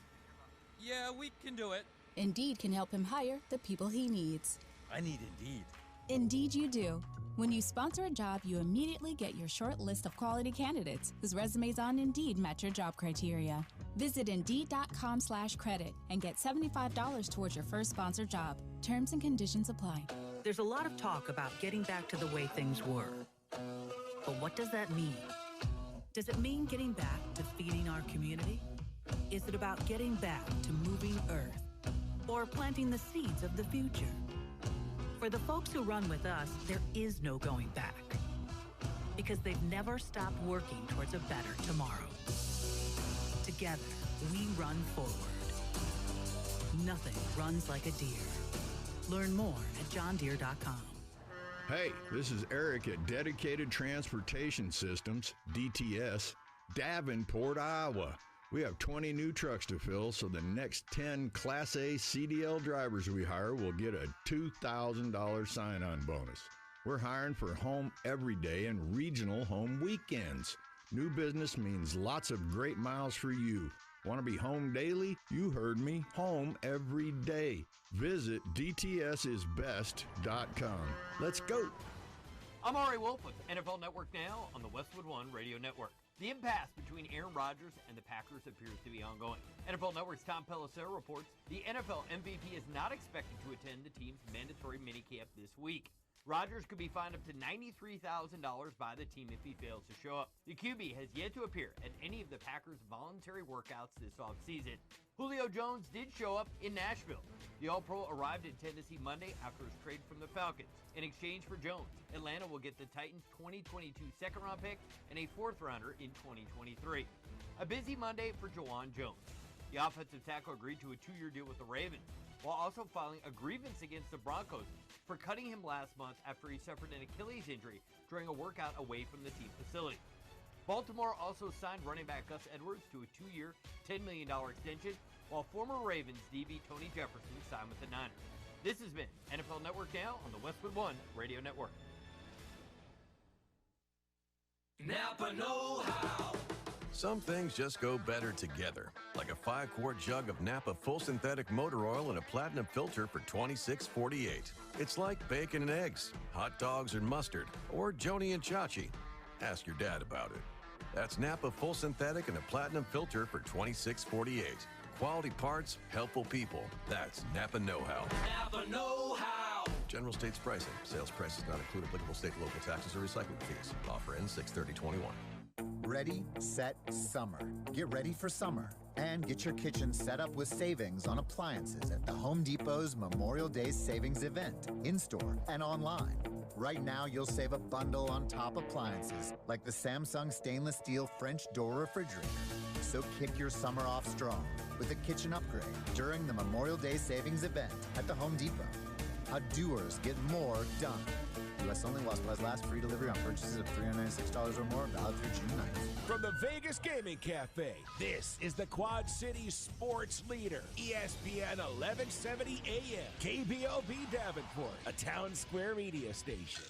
Yeah, we can do it.
Indeed can help him hire the people he needs.
I need Indeed.
Indeed you do. When you sponsor a job, you immediately get your short list of quality candidates whose resumes on Indeed match your job criteria. Visit Indeed.com/credit and get $75 towards your first sponsored job. Terms and conditions apply.
There's a lot of talk about getting back to the way things were. But what does that mean?
Does it mean getting back to feeding our community? Is it about getting back to moving Earth? Or planting the seeds of the future? For the folks who run with us, there is no going back. Because they've never stopped working towards a better tomorrow. Together, we run forward. Nothing runs like a deer. Learn more at johndeere.com.
Hey, this is Eric at Dedicated Transportation Systems, DTS, Davenport, Iowa. We have 20 new trucks to fill, so the next 10 Class A CDL drivers we hire will get a $2,000 sign-on bonus. We're hiring for home every day and regional home weekends. New business means lots of great miles for you. Want to be home daily? You heard me. Home every day. Visit dtsisbest.com. Let's go.
I'm Ari Wolf with NFL Network Now on the Westwood One Radio Network. The impasse between Aaron Rodgers and the Packers appears to be ongoing. NFL Network's Tom Pelissero reports the NFL MVP is not expected to attend the team's mandatory minicamp this week. Rodgers could be fined up to $93,000 by the team if he fails to show up. The QB has yet to appear at any of the Packers' voluntary workouts this offseason. Julio Jones did show up in Nashville. The All-Pro arrived in Tennessee Monday after his trade from the Falcons. In exchange for Jones, Atlanta will get the Titans' 2022 second-round pick and a fourth-rounder in 2023. A busy Monday for Jawan Jones. The offensive tackle agreed to a 2-year deal with the Ravens, while also filing a grievance against the Broncos for cutting him last month after he suffered an Achilles injury during a workout away from the team facility. Baltimore also signed running back Gus Edwards to a 2-year, $10 million extension, while former Ravens DB Tony Jefferson signed with the Niners. This has been NFL Network Now on the Westwood One Radio Network.
Napa know-how.
Some things just go better together, like a 5-quart jug of Napa full synthetic motor oil and a platinum filter for $26.48. It's like bacon and eggs, hot dogs and mustard, or Joni and Chachi. Ask your dad about it. That's Napa full synthetic and a platinum filter for $26.48. Quality parts, helpful people. That's Napa know-how.
Napa know-how.
General States pricing. Sales prices not include applicable state and local taxes or recycling fees. Offer ends 6/30/21.
Ready, set, summer. Get ready for summer and get your kitchen set up with savings on appliances at the Home Depot's Memorial Day Savings Event, in-store and online. Right now, you'll save a bundle on top appliances like the Samsung stainless steel French door refrigerator. So kick your summer off strong with a kitchen upgrade during the Memorial Day Savings Event at the Home Depot. How doers get more done. U.S. only while supplies last. Free delivery on purchases of $396 or more. Valid through June 9th.
From the Vegas Gaming Cafe, this is the Quad City sports leader, ESPN 1170 AM, KBLB Davenport, a Town Square media station.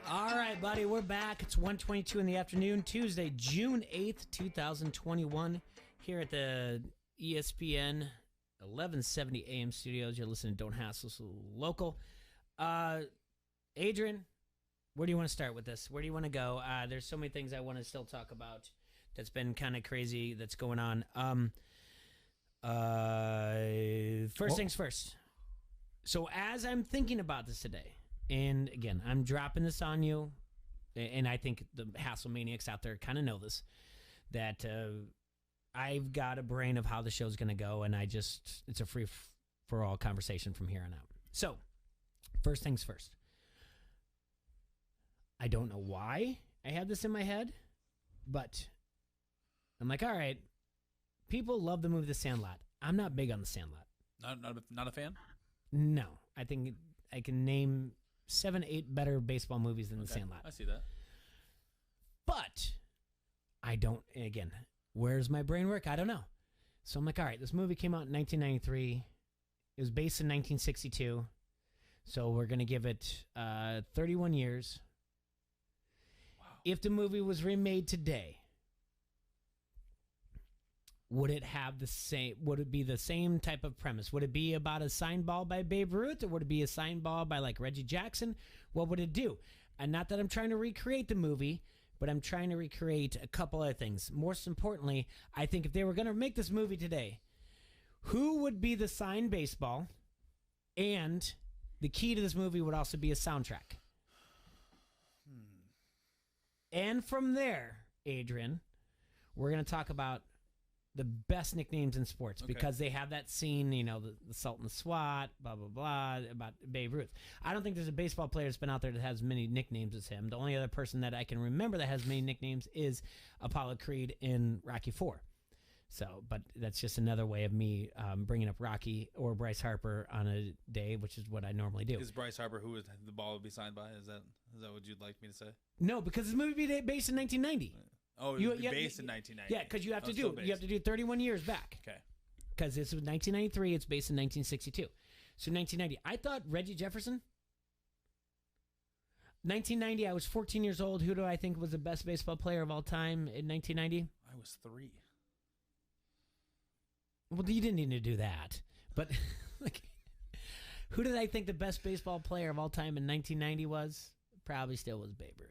All right, buddy, we're back. It's 1:22 in the afternoon, Tuesday, June 8th, 2021, here at the ESPN 1170 AM studios. You're listening to Don't Hassle So Local. Adrian, where do you want to start with this? Where do you want to go? There's so many things I want to still talk about that's been kind of crazy that's going on. First things first. So as I'm thinking about this today, and again, I'm dropping this on you, and I think the hassle maniacs out there kind of know this, that I've got a brain of how the show's going to go, and it's a free-for-all conversation from here on out. So, first things first. I don't know why I had this in my head, but I'm like, all right, people love the movie The Sandlot. I'm not big on The Sandlot.
Not a fan?
No. I think I can name 7-8 better baseball movies than The Sandlot.
I see that.
But I don't, again, where's my brain work? I don't know. So I'm like, all right, this movie came out in 1993. It was based in 1962. So we're going to give it 31 years. Wow. If the movie was remade today, would it be the same type of premise? Would it be about a signed ball by Babe Ruth, or would it be a signed ball by like Reggie Jackson? What would it do? And not that I'm trying to recreate the movie, but I'm trying to recreate a couple other things. Most importantly, I think if they were going to make this movie today, who would be the signed baseball and the key to this movie would also be a soundtrack. And from there, Adrian, we're going to talk about the best nicknames in sports because they have that scene, the Sultan of SWAT, blah, blah, blah, about Babe Ruth. I don't think there's a baseball player that's been out there that has many nicknames as him. The only other person that I can remember that has many nicknames is Apollo Creed in Rocky IV. So, but that's just another way of me bringing up Rocky or Bryce Harper on a day, which is what I normally do.
Is Bryce Harper who the ball would be signed by? Is that what you'd like me to say?
No, because this movie would be based in 1990.
Oh, it would be based in 1990.
Yeah, because you have to do 31 years back.
Okay.
Because this was 1993. It's based in 1962. So 1990. I thought Reggie Jefferson. 1990. I was 14 years old. Who do I think was the best baseball player of all time in 1990?
I was 3.
Well, you didn't need to do that. But who did I think the best baseball player of all time in 1990 was? Probably still was Babe Ruth.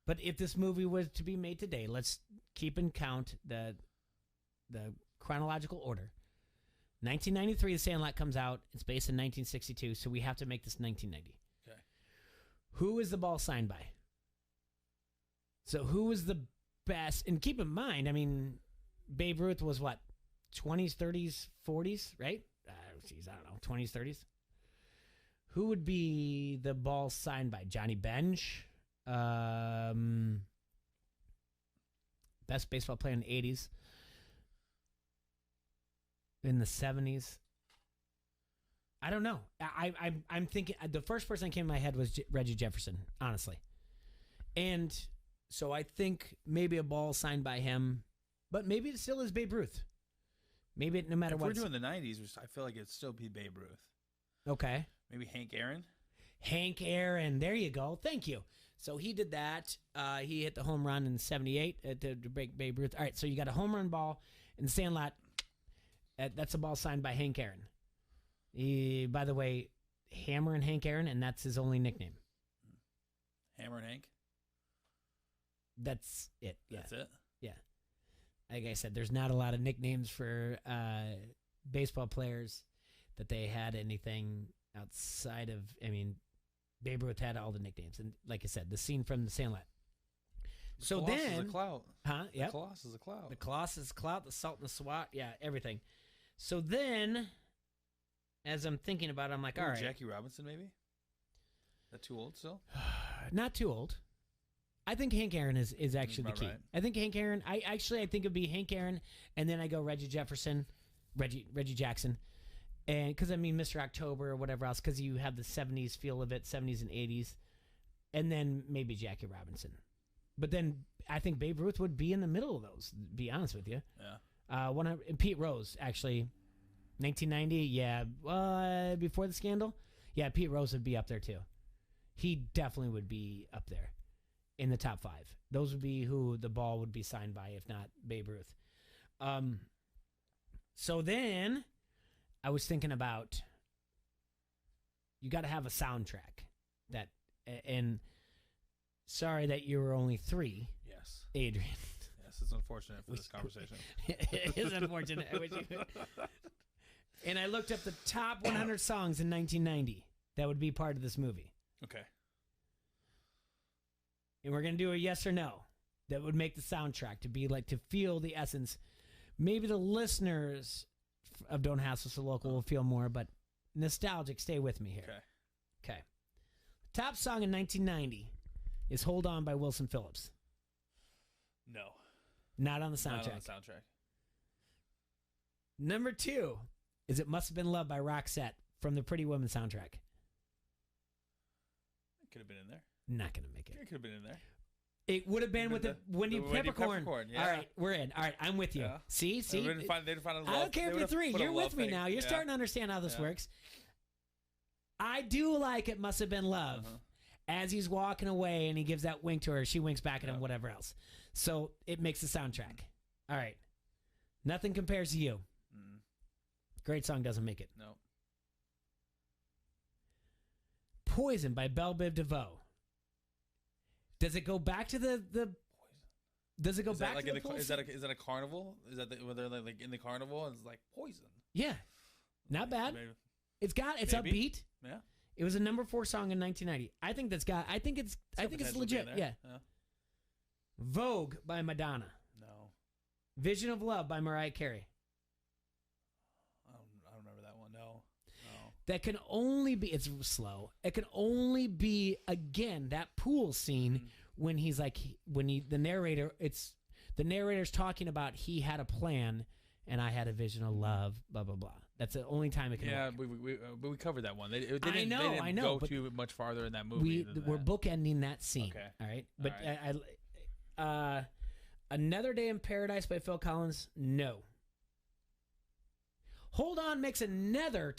But if this movie was to be made today, let's keep in count the chronological order. 1993, The Sandlot comes out. It's based in 1962, so we have to make this 1990.
Okay.
Who is the ball signed by? So who was the best? And keep in mind, I mean, Babe Ruth was what? 20s, 30s, 40s, right? I don't know, 20s, 30s. Who would be the ball signed by? Johnny Bench. Best baseball player in the 80s. In the 70s. I don't know. I'm thinking the first person that came to my head was Reggie Jefferson, honestly. And so I think maybe a ball signed by him, but maybe it still is Babe Ruth. Maybe no matter
if
what.
We're doing the 90s, I feel like it'd still be Babe Ruth.
Okay.
Maybe Hank Aaron?
Hank Aaron. There you go. Thank you. So he did that. He hit the home run in 78 to break Babe Ruth. All right, so you got a home run ball in the Sandlot. That's a ball signed by Hank Aaron. By the way, Hammer and Hank Aaron, and that's his only nickname.
Hammer and Hank?
That's it. Yeah.
That's it?
Yeah. Like I said, there's not a lot of nicknames for baseball players that they had anything outside of, Babe Ruth had all the nicknames. And like I said, the scene from the Sandlot. So
Colossus
then.
Is a clout.
Huh? Yeah.
The Colossus is a clout.
The Colossus is a clout, the Sultan of SWAT. Yeah, everything. So then, as I'm thinking about it, I'm like, all right.
Jackie Robinson, maybe? Is that too old still?
Not too old. I think Hank Aaron is actually the key.
Right.
I think Hank Aaron, I think it'd be Hank Aaron, and then I go Reggie Jefferson, Reggie Jackson. And because Mr. October or whatever else, because you have the 70s feel of it, 70s and 80s, and then maybe Jackie Robinson. But then I think Babe Ruth would be in the middle of those, to be honest with you.
Yeah.
And Pete Rose, actually, 1990, yeah, before the scandal, yeah, Pete Rose would be up there too. He definitely would be up there in the top 5. Those would be who the ball would be signed by, if not Babe Ruth. So then I was thinking about, you got to have a soundtrack that, and sorry that you were only 3.
Yes.
Adrian.
Yes, it's unfortunate for this conversation.
It is unfortunate. And I looked up the top 100 songs in 1990 that would be part of this movie.
Okay.
And we're going to do a yes or no that would make the soundtrack to be like, to feel the essence. Maybe the listeners of Don't Hassle So Local will feel more, but nostalgic. Stay with me here. Okay. Top song in 1990 is Hold On by Wilson Phillips.
No.
Not on the soundtrack.
Not on the soundtrack.
Number 2 is It Must Have Been Love by Roxette from the Pretty Woman soundtrack.
It could have been in there.
Not going to make it.
It could have been in there.
It would have been with the Wendy Peppercorn.
Yeah.
All right, we're in. All right, I'm with you.
Yeah.
See?
They'd find
I don't care if you're 3. You're with me now. You're starting to understand how this works. I do like It Must Have Been Love. As he's walking away and he gives that wink to her, she winks back at him, whatever else. So it makes the soundtrack. All right. Nothing Compares to You. Great song, doesn't make it.
No.
Poison by Belle Biv DeVoe. Does it go back to the Does it go back to the
is that a carnival? Is that when they're like in the carnival and it's like poison?
Yeah. Not bad.
Maybe.
It's
Maybe.
upbeat.
Yeah.
It was a number 4 song in 1990. I think it's legit. Yeah. Vogue by Madonna.
No.
Vision of Love by Mariah Carey.
I don't remember that one. No.
That can only be, it's slow. It can only be, again, that pool scene when he's like, the narrator's talking about he had a plan and I had a vision of love, blah, blah, blah. That's the only time it can work.
We covered that one. They didn't
I know,
go
but
too much farther in that movie.
We're bookending that scene.
Okay.
All right. But Another Day in Paradise by Phil Collins, no. Hold On makes another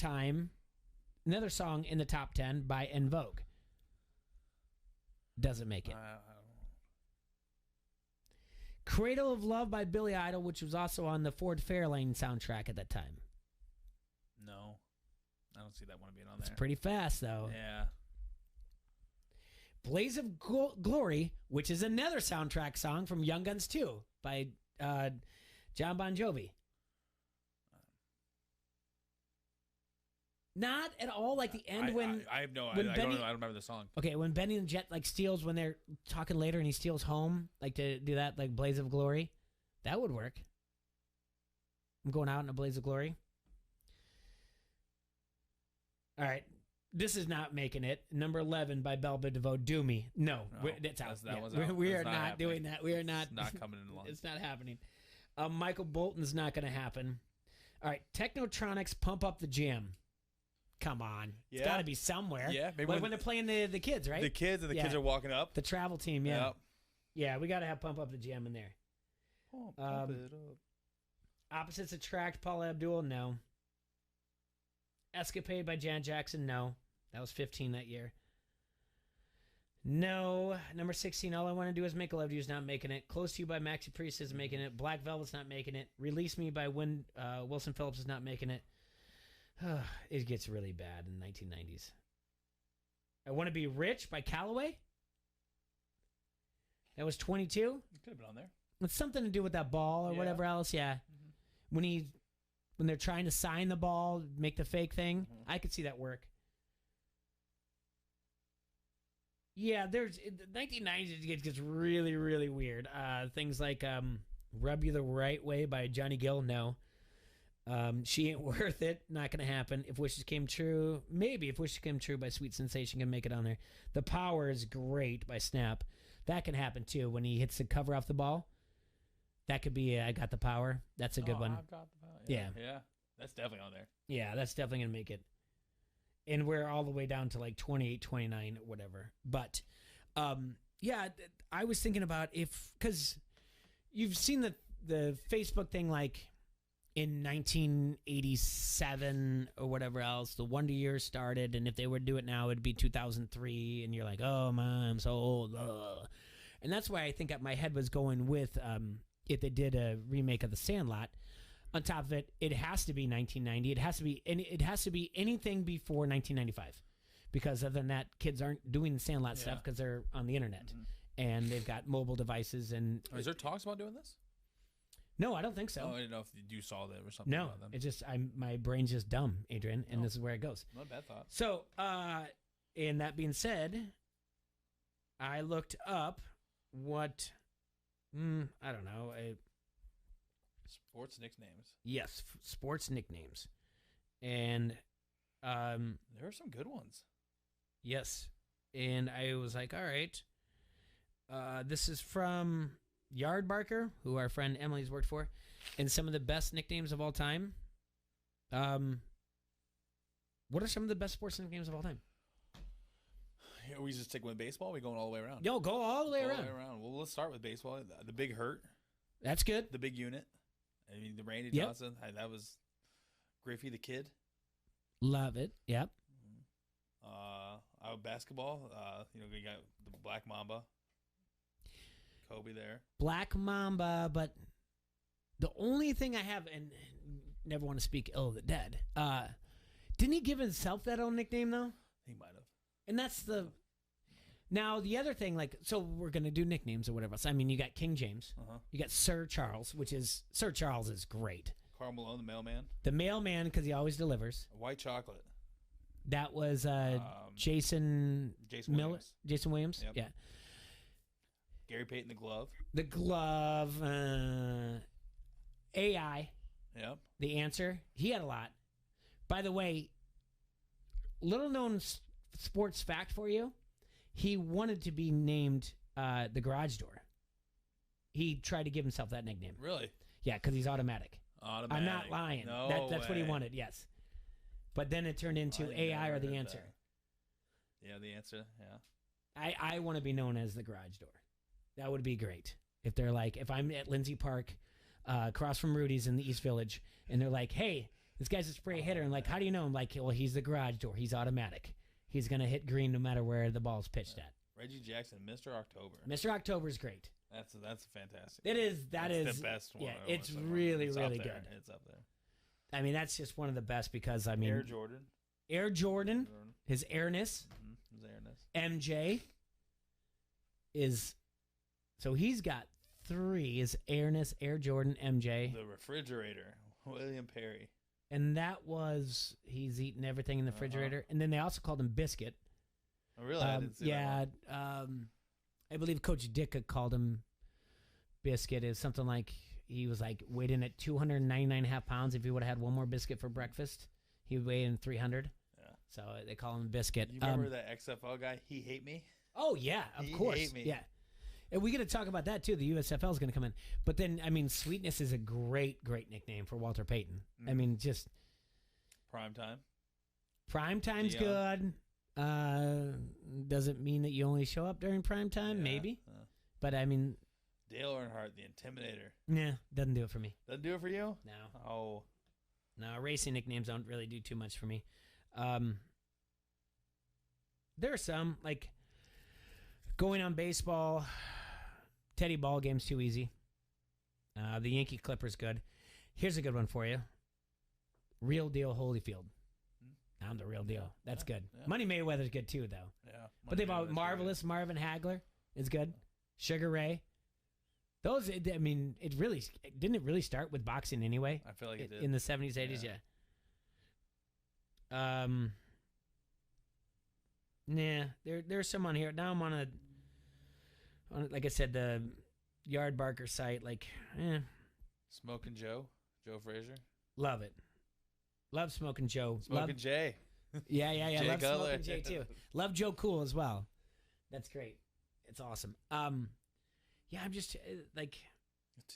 song in the top 10 by En Vogue. Doesn't make it. Cradle of Love by Billy Idol, which was also on the Ford Fairlane soundtrack at that time.
No. I don't see that one being on
It's
there.
pretty fast, though.
Yeah.
Blaze of Glory, which is another soundtrack song from Young Guns 2 by John Bon Jovi. Not at all like the end when
I have no
when
I
Benny,
don't remember the song.
Okay, when Benny and Jet like steals when they're talking later and he steals home, like to do that like Blaze of Glory, that would work. I'm going out in a blaze of glory. All right. This is not making it. Number 11 by Belle Biv DeVoe, Do Me. No, that's out. We are not doing that. We are not.
It's not coming in along.
It's not happening. Michael Bolton's not going to happen. All right. Technotronics, Pump Up the Jam. Come on. It's got to be somewhere.
Yeah. Maybe
when they're playing the kids, right?
The kids and the kids are walking up.
The travel team, yeah.
Yep.
Yeah, we got to have Pump Up the Jam in there.
Pump it up.
Opposites Attract, Paula Abdul, no. Escapade by Janet Jackson, no. That was 15 that year. No. Number 16, All I Want to Do Is Make Love to You is not making it. Close to You by Maxi Priest is making it. Black Velvet's not making it. Release Me by Wilson Phillips is not making it. It gets really bad in the 1990s. I Want to Be Rich by Calloway. That was 22.
It could have been on there.
It's something to do with that ball or whatever else, yeah. Mm-hmm. When they're trying to sign the ball, make the fake thing, I could see that work. Yeah, the 1990s gets really, really weird. Things like Rub You the Right Way by Johnny Gill, no. She Ain't Worth It, not going to happen. If Wishes Came True, maybe If Wishes Came True by Sweet Sensation can make it on there. The Power is Great by Snap. That can happen too when he hits the cover off the ball. That could be I Got the Power. That's a good one.
I've got the power. Yeah. That's definitely on there.
Yeah, that's definitely going to make it. And we're all the way down to like 28, 29, whatever. But, I was thinking about because you've seen the Facebook thing like in 1987 or whatever else, the Wonder Years started. And if they were to do it now, it'd be 2003. And you're like, oh, I'm so old. Ugh. And that's why I think my head was going with if they did a remake of The Sandlot. On top of it, it has to be 1990. It has to be anything before 1995, because other than that, kids aren't doing the Sandlot stuff because they're on the internet and they've got mobile devices. And
is there talks about doing this?
No, I don't think so.
Oh, I didn't know if you saw that or something.
No,
about them.
it's just my brain's just dumb, Adrian, and this is where it goes.
Not a bad thought.
So, and that being said, I looked up what I don't know.
Sports nicknames.
Yes, sports nicknames. And
there are some good ones.
Yes. And I was like, all right. This is from Yardbarker, who our friend Emily's worked for, and some of the best nicknames of all time. What are some of the best sports nicknames of all time?
Yeah, we just stick with baseball. We going all the way around.
Yo, go all the way around.
Well, let's start with baseball. The Big Hurt.
That's good.
The Big Unit. I mean, the Randy
Yep.
Johnson. That was Griffey the Kid.
Love it. Yep.
Basketball. We got the Black Mamba. Kobe there.
Black Mamba, but the only thing I have, and never want to speak ill of the dead, didn't he give himself that own nickname, though?
He might have.
And that's the... Now, the other thing, so we're going to do nicknames or whatever else. I mean, you got King James. You got Sir Charles, Sir Charles is great.
Karl Malone, the mailman.
The mailman, because he always delivers.
White chocolate.
That was Jason Miller.
Williams.
Jason Williams.
Yep.
Yeah.
Gary Payton, the glove.
The glove. AI.
Yep.
The answer. He had a lot. By the way, little known sports fact for you. He wanted to be named the Garage Door. He tried to give himself that nickname.
Really?
Yeah, because he's automatic.
Automatic.
I'm not lying.
No
That's what he
way.
wanted, yes. But then it turned into AI or the answer.
Yeah, the answer. Yeah.
I want to be known as the Garage Door. That would be great. If they're like, if I'm at Lindsay Park, across from Rudy's in the East Village, and they're like, hey, this guy's a spray hitter. And like, how do you know? I'm like, well, he's the Garage Door. He's automatic. He's going to hit green no matter where the ball's pitched at.
Reggie Jackson, Mr. October.
Mr. October is great.
That's fantastic.
It is. That's
the best one.
Yeah, it's really, really good.
It's up there.
I mean, that's just one of the best because, I mean.
Air Jordan.
Air Jordan. His airness.
His airness.
MJ is. So he's got 3. His airness, Air Jordan, MJ.
The refrigerator. William Perry.
And that was, he's eating everything in the refrigerator. And then they also called him Biscuit.
Oh, really? I didn't see that one.
I believe Coach Dick called him Biscuit. Is something like he was like weighed in at 299.5 pounds. If he would have had one more biscuit for breakfast, he would weigh in 300.
Yeah.
So they call him Biscuit.
You remember that XFL guy? He hate me.
Oh yeah, of course.
Hate me.
Yeah. And we got to talk about that too. The USFL is going to come in, but then I mean, Sweetness is a great nickname for Walter Payton. I mean, just
prime time.
Prime time's good. Doesn't mean that you only show up during prime time, maybe. But I mean,
Dale Earnhardt, the Intimidator.
Nah, doesn't do it for me.
Doesn't do it for you?
No.
Oh.
No, racing nicknames don't really do too much for me. There are some, like going on baseball, Teddy Ball Game's too easy. The Yankee Clipper's good. Here's a good one for you. Real Deal Holyfield. I'm the real deal. That's good.
Yeah.
Money Mayweather's good too, though.
Yeah.
But they've all Marvelous Marvin Hagler is good. Sugar Ray. Those, I mean, it didn't it really start with boxing anyway?
I feel like it did.
In the 70s, 80s, yeah. Nah, there's some on here. Now I'm on like I said, the Yard Barker site. Like,
Smoking Joe Frazier.
Love it. Love Smoking Joe.
Smoking Jay.
Yeah.
Jay
Love
Cutler.
Smoking Jay too. Love Joe Cool as well. That's great. It's awesome. Yeah, I'm just like.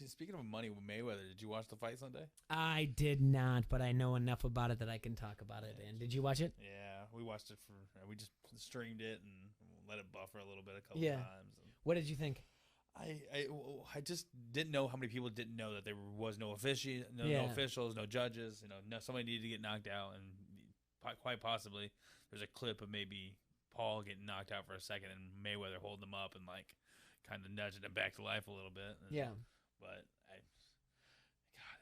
Speaking of money with Mayweather, did you watch the fight Sunday?
I did not, but I know enough about it that I can talk about it. And did you watch it?
Yeah, we watched it we just streamed it and let it buffer a little bit a couple times.
What did you think?
I just didn't know how many people didn't know that there was no officials, no judges. Somebody needed to get knocked out, and quite possibly there's a clip of maybe Paul getting knocked out for a second and Mayweather holding him up and like kind of nudging him back to life a little bit. But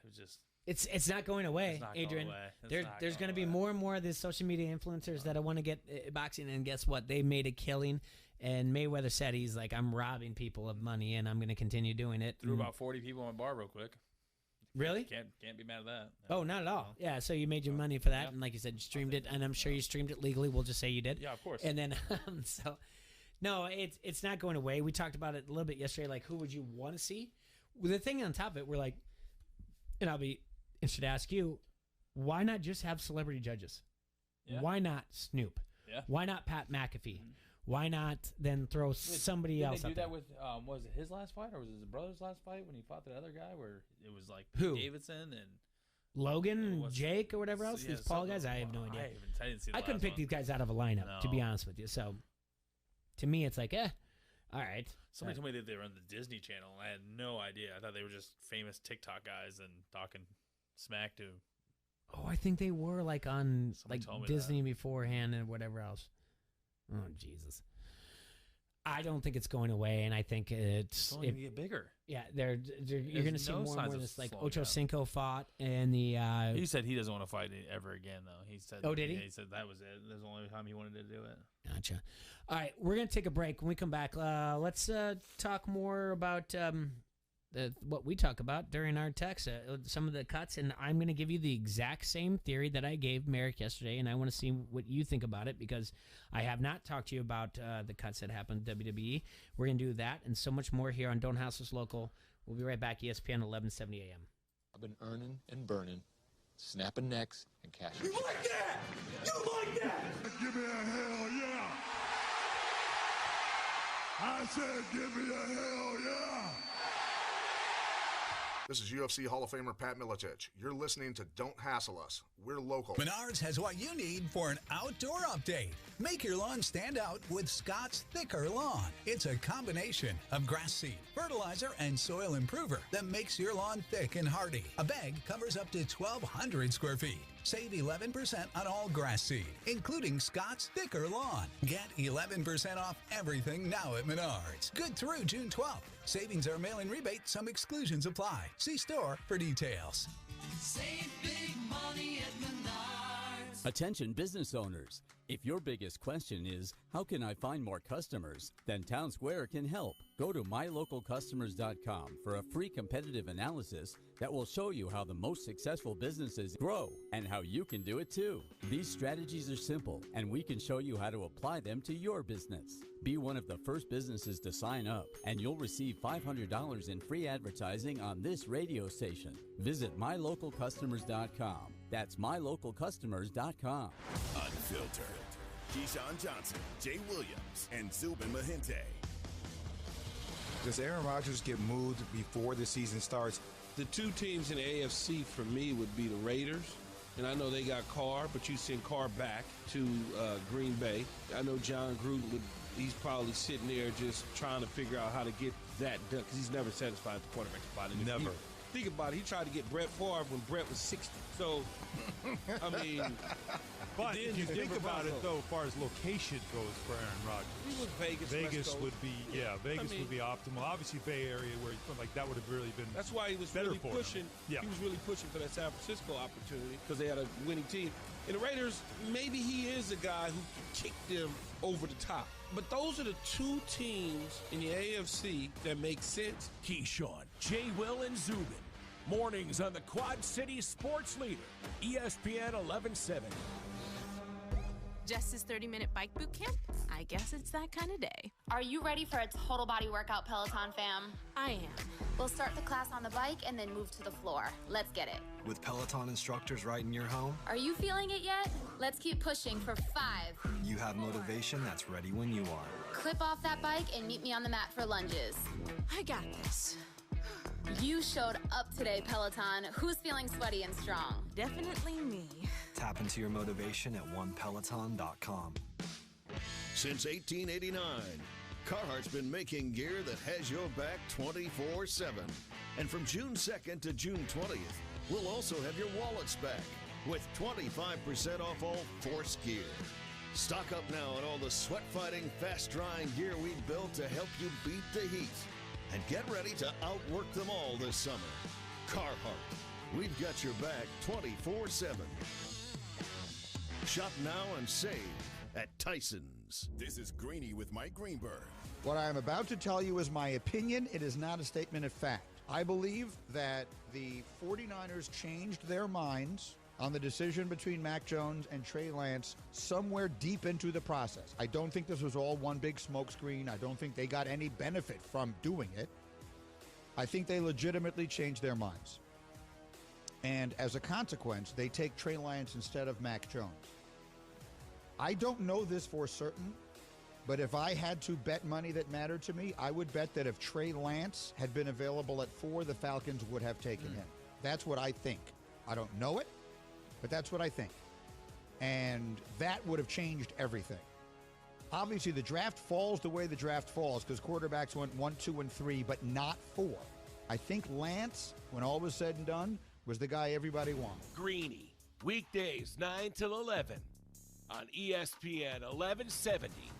it was just.
It's not going away, Adrian. There's going to be more and more of these social media influencers that want to get boxing, and guess what? They made a killing, and Mayweather said he's like, I'm robbing people of money, and I'm going to continue doing it.
Threw about 40 people on bar real quick.
Really?
Can't be mad at that.
Oh, not at all. Yeah, so you made your money for that, and like you said, you streamed it, and I'm sure you streamed it legally. We'll just say you did.
Yeah, of course.
And then, no, it's not going away. We talked about it a little bit yesterday, like who would you want to see? Well, the thing on top of it, we're like, and I'll be interested to ask you, why not just have celebrity judges?
Yeah.
Why not Snoop?
Yeah.
Why not Pat McAfee? Why not then throw somebody else
Did they
out
do
there?
that with, was it his last fight or was it his brother's last fight when he fought that other guy where it was like
Who?
Davidson and
Logan and Jake or whatever else?
Yeah,
These Paul guys? I have no idea.
I didn't see the
I couldn't
last
pick
one.
these guys out of a lineup, to be
No.
honest with you. So, to me, it's like, all right.
Somebody told me that they were on the Disney Channel. I had no idea. I thought they were just famous TikTok guys and talking smack to.
Oh, I think they were like on
Somebody told me
Disney beforehand and whatever else. Oh, Jesus. I don't think it's going away, and I think it's
only going to get bigger.
Yeah, you're going to see
no
more and
signs
more
of
this like
slowing
Ocho
down.
Cinco fought and the.
He said he doesn't want to fight it ever again, though. He said.
Oh, did he?
Yeah, he said that was it. That's the only time he wanted to do it.
Gotcha. All right, we're going to take a break. When we come back, let's talk more about what we talk about during our text, some of the cuts, and I'm going to give you the exact same theory that I gave Merrick yesterday, and I want to see what you think about it, because I have not talked to you about the cuts that happened at WWE. We're going to do that and so much more here on Don't Hassle Us Local. We'll be right back, ESPN 1170 AM.
I've been earning and burning, snapping necks and cashing.
You like that? You like that? Give me a hell yeah! I said give me a hell yeah!
This is UFC Hall of Famer Pat Miletich. You're listening to Don't Hassle Us. We're local.
Menards has what you need for an outdoor update. Make your lawn stand out with Scott's Thicker Lawn. It's a combination of grass seed, fertilizer, and soil improver that makes your lawn thick and hardy. A bag covers up to 1,200 square feet. Save 11% on all grass seed, including Scott's Thicker Lawn. Get 11% off everything now at Menards. Good through June 12th. Savings are mail-in rebate. Some exclusions apply. See store for details.
Save big money at Menards.
Attention business owners. If your biggest question is, how can I find more customers? Then Town Square can help. Go to mylocalcustomers.com for a free competitive analysis that will show you how the most successful businesses grow and how you can do it too. These strategies are simple, and we can show you how to apply them to your business. Be one of the first businesses to sign up, and you'll receive $500 in free advertising on this radio station. Visit mylocalcustomers.com. That's mylocalcustomers.com.
Unfiltered. Keyshawn Johnson, Jay Williams, and Zubin Mahente.
Does Aaron Rodgers get moved before the season starts?
The two teams in the AFC for me would be the Raiders. And I know they got Carr, but you send Carr back to Green Bay. I know John Gruden he's probably sitting there just trying to figure out how to get that done, because he's never satisfied the quarterback spot.
Never.
Think about it. He tried to get Brett Favre when Brett was 60. So, I mean.
But if you think about it, though, as far as location goes for Aaron Rodgers,
he was Vegas.
Vegas would be, Vegas would be optimal. Obviously, Bay Area, where that would have really been.
That's why he was really pushing. Yeah. He was really pushing for that San Francisco opportunity, because they had a winning team. And the Raiders, maybe he is a guy who can kick them over the top. But those are the two teams in the AFC that make sense.
Keyshawn, Jay, Will, and Zubin. Mornings on the Quad City Sports Leader, ESPN 1170.
Just his 30-minute bike boot camp? I guess it's that kind of day.
Are you ready for a total body workout, Peloton fam?
I am.
We'll start the class on the bike and then move to the floor. Let's get it.
With Peloton instructors right in your home?
Are you feeling it yet? Let's keep pushing for 5.
You have motivation that's ready when you are.
Clip off that bike and meet me on the mat for lunges.
I got this.
You showed up today, Peloton. Who's feeling sweaty and strong?
Definitely me.
Tap into your motivation at onepeloton.com.
Since 1889, Carhartt's been making gear that has your back 24/7. And from June 2nd to June 20th, we'll also have your wallets back with 25% off all Force gear. Stock up now on all the sweat-fighting, fast-drying gear we built to help you beat the heat. And get ready to outwork them all this summer. Carhartt, we've got your back 24/7. Shop now and save at Tyson's.
This is Greeny with Mike Greenberg.
What I am about to tell you is my opinion. It is not a statement of fact. I believe that the 49ers changed their minds on the decision between Mac Jones and Trey Lance somewhere deep into the process. I don't think this was all one big smokescreen. I don't think they got any benefit from doing it. I think they legitimately changed their minds. And as a consequence, they take Trey Lance instead of Mac Jones. I don't know this for certain, but if I had to bet money that mattered to me, I would bet that if Trey Lance had been available at 4, the Falcons would have taken him. That's what I think. I don't know it, but that's what I think. And that would have changed everything. Obviously, the draft falls the way the draft falls because quarterbacks went 1, 2, and 3, but not 4. I think Lance, when all was said and done, was the guy everybody wanted.
Greeny, weekdays 9 till 11 on ESPN 1170.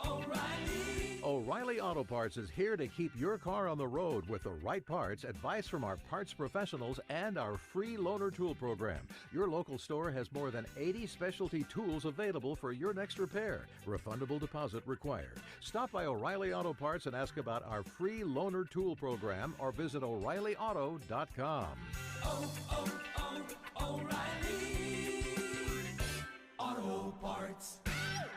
O'Reilly.
O'Reilly
O'Reilly Auto Parts is here to keep your car on the road with the right parts, advice from our parts professionals, and our free loaner tool program. Your local store has more than 80 specialty tools available for your next repair. Refundable deposit required. Stop by O'Reilly Auto Parts and ask about our free loaner tool program or visit O'ReillyAuto.com.
O'Reilly Auto Parts.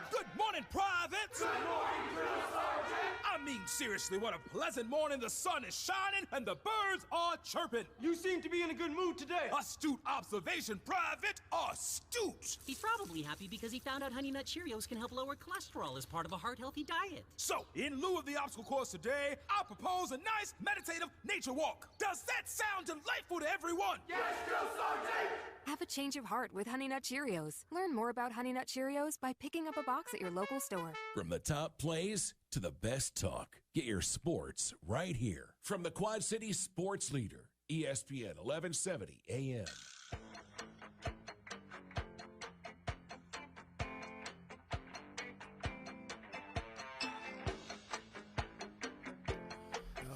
Good morning, privates!
Good morning, Drill Sergeant!
I mean, seriously, what a pleasant morning. The sun is shining and the birds are chirping. You seem to be in a good mood today. Astute observation, Private. Astute.
He's probably happy because he found out Honey Nut Cheerios can help lower cholesterol as part of a heart-healthy diet.
So, in lieu of the obstacle course today, I propose a nice meditative nature walk. Does that sound delightful to everyone?
Yes, Drill Sergeant!
Have a change of heart with Honey Nut Cheerios. Learn more about Honey Nut Cheerios by picking up a box at your local store.
From the top plays to the best talk, get your sports right here. From the Quad City sports leader, ESPN 1170 AM.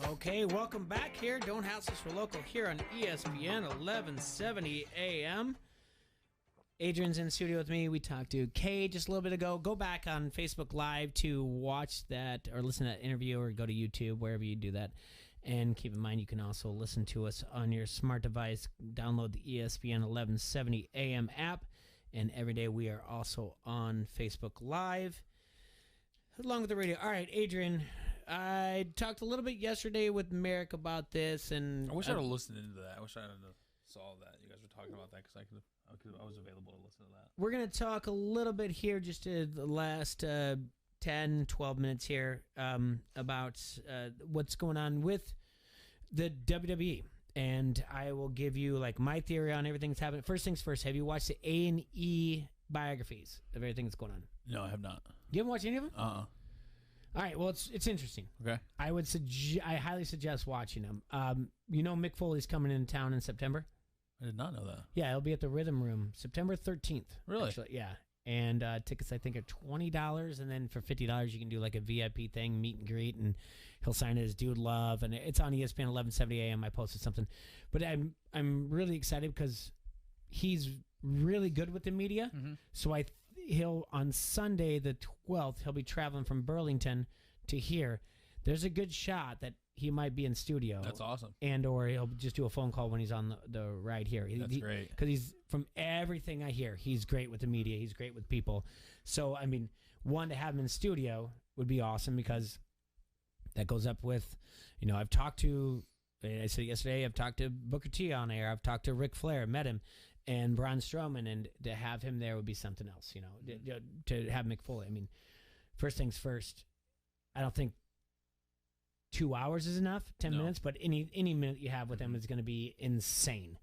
Okay, welcome back here. Don't House Us for Local here on ESPN 1170 AM. Adrian's in the studio with me. We talked to Kay just a little bit ago. Go back on Facebook Live to watch that or listen to that interview, or go to YouTube, wherever you do that. And keep in mind, you can also listen to us on your smart device. Download the ESPN 1170 AM app. And every day we are also on Facebook Live, along with the radio. All right, Adrian, I talked a little bit yesterday with Merrick about this. And
I wish I'd have listened into that. I wish I had saw that. You guys were talking about that because I was available to listen to that.
We're going to talk a little bit here, just to the last 10, 12 minutes here, about what's going on with the WWE. And I will give you like my theory on everything that's happening. First things first, have you watched the A&E biographies of everything that's going on?
No, I have not.
You haven't watched any of them?
Uh-uh.
All right, well, it's interesting.
Okay.
I highly suggest watching them. You know Mick Foley's coming into town in September?
I did not know that.
Yeah, it'll be at the Rhythm Room, September 13th.
Really?
Actually, yeah. And tickets, I think, are $20, and then for $50, you can do like a VIP thing, meet and greet, and he'll sign his Dude Love, and it's on ESPN 1170 AM. I posted something, but I'm really excited because he's really good with the media.
Mm-hmm.
So he'll on Sunday the 12th, he'll be traveling from Burlington to here. There's a good shot that he might be in studio.
That's awesome.
And or he'll just do a phone call when he's on the ride here.
That's great.
Because he's, from everything I hear, he's great with the media. He's great with people. So, I mean, one, to have him in studio would be awesome, because that goes up with, I've talked to, I said yesterday, I've talked to Booker T on air. I've talked to Ric Flair, met him, and Braun Strowman, and to have him there would be something else, to have Mick Foley. I mean, first things first, I don't think 2 hours is enough, 10 minutes, but any minute you have with him is going to be insane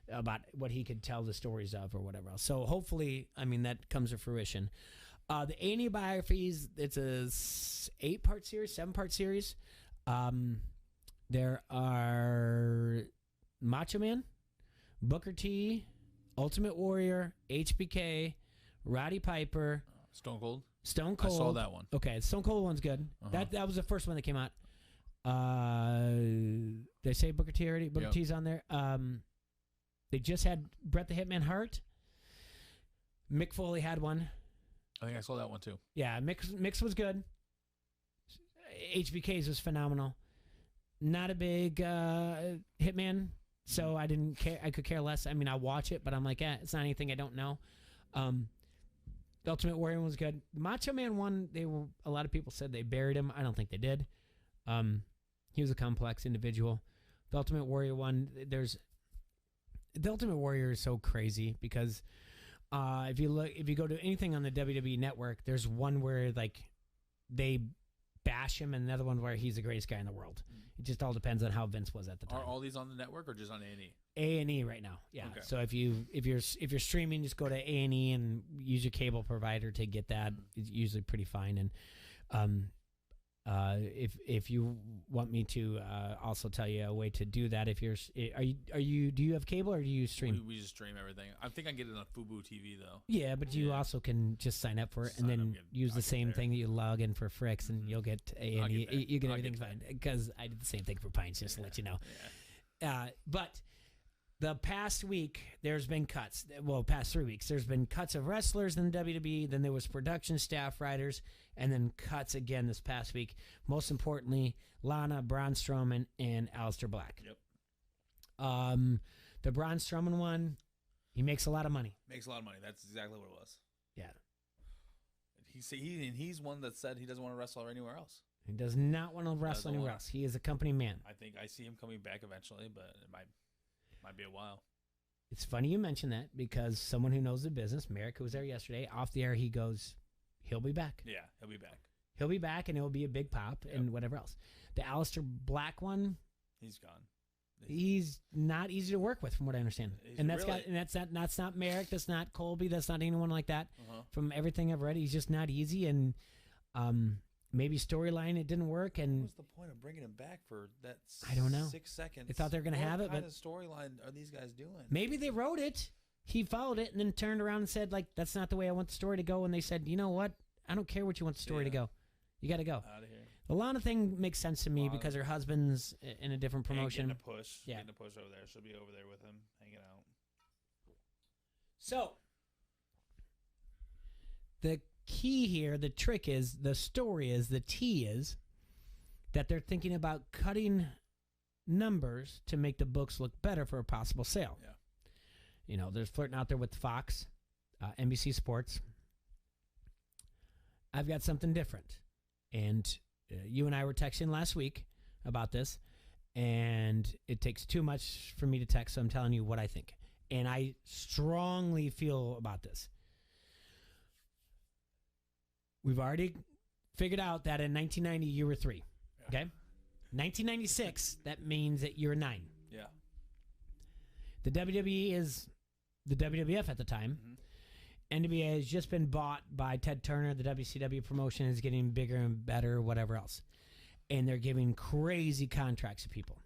about what he could tell the stories of or whatever else. So hopefully, that comes to fruition. The A&E biographies, it's a 8-part series, 7-part series. There are Macho Man, Booker T, Ultimate Warrior, HBK, Roddy Piper,
Stone Cold.
I saw that one. Okay, Stone Cold one's good.
Uh-huh.
That was the first one that came out. They say Booker T already. Booker T's on there. They just had Bret the Hitman Hart. Mick Foley had one.
I think I saw that one too.
Yeah, Mick's was good. HBK's was phenomenal. Not a big Hitman, so I didn't care. I could care less. I'll watch it, but I'm like, it's not anything I don't know. The Ultimate Warrior was good. Macho Man one, a lot of people said they buried him. I don't think they did. He was a complex individual. The Ultimate Warrior one, the Ultimate Warrior is so crazy because if you go to anything on the WWE network, there's one where like they bash him, and another one where he's the greatest guy in the world. It just all depends on how Vince was at the time.
Are all these on the network or just on A&E?
A&E right now, yeah.
Okay.
So if you're streaming, just go to A&E and use your cable provider to get that. It's usually pretty fine. And If you want me to also tell you a way to do that, if you're do you have cable or do you stream?
We just stream everything. I think I get it on Fubo TV though.
Yeah, but you also can just sign up for it and then use the same thing that you log in for Fricks, and you'll get A&E. You get everything fine, because I did the same thing for Pines, just to let you know. But the past week, there's been cuts. Well, past 3 weeks, there's been cuts of wrestlers in the WWE. Then there was production staff, writers, and then cuts again this past week. Most importantly, Lana, Braun Strowman, and Aleister Black.
Yep.
The Braun Strowman one, he makes a lot of money.
Makes a lot of money. That's exactly what it was.
Yeah.
He's one that said he doesn't want to wrestle anywhere else.
He does not want to wrestle anywhere else. He is a company man.
I think I see him coming back eventually, but it might be a while.
It's funny you mention that, because someone who knows the business, Merrick, who was there yesterday, off the air, he goes, he'll be back.
Yeah, he'll be back.
He'll be back, and it'll be a big pop and whatever else. The Aleister Black one,
he's gone.
He's not easy to work with, from what I understand. And that's not Merrick, that's not Colby, that's not anyone like that. From everything I've read, he's just not easy, and maybe storyline it didn't work. And
what was the point of bringing him back for that?
I don't know.
6 seconds.
They thought they were going to have it,
but
but
what kind of storyline are these guys doing?
Maybe they wrote it. He followed it and then turned around and said, like, that's not the way I want the story to go. And they said, you know what? I don't care what you want the story to go. You got to go.
Out of here.
The Lana thing makes sense to me because her husband's in a different promotion.
And getting a push over there. She'll be over there with him, hanging out.
So, the key here, the trick is, the story is, the tea is that they're thinking about cutting numbers to make the books look better for a possible sale.
Yeah.
You know, there's flirting out there with Fox, NBC Sports. I've got something different. And you and I were texting last week about this, and it takes too much for me to text, so I'm telling you what I think. And I strongly feel about this. We've already figured out that in 1990, you were 3. Okay? 1996, that means that you're 9.
Yeah.
The WWE is the WWF at the time. NWA has just been bought by Ted Turner. The WCW promotion is getting bigger and better, whatever else. And they're giving crazy contracts to people.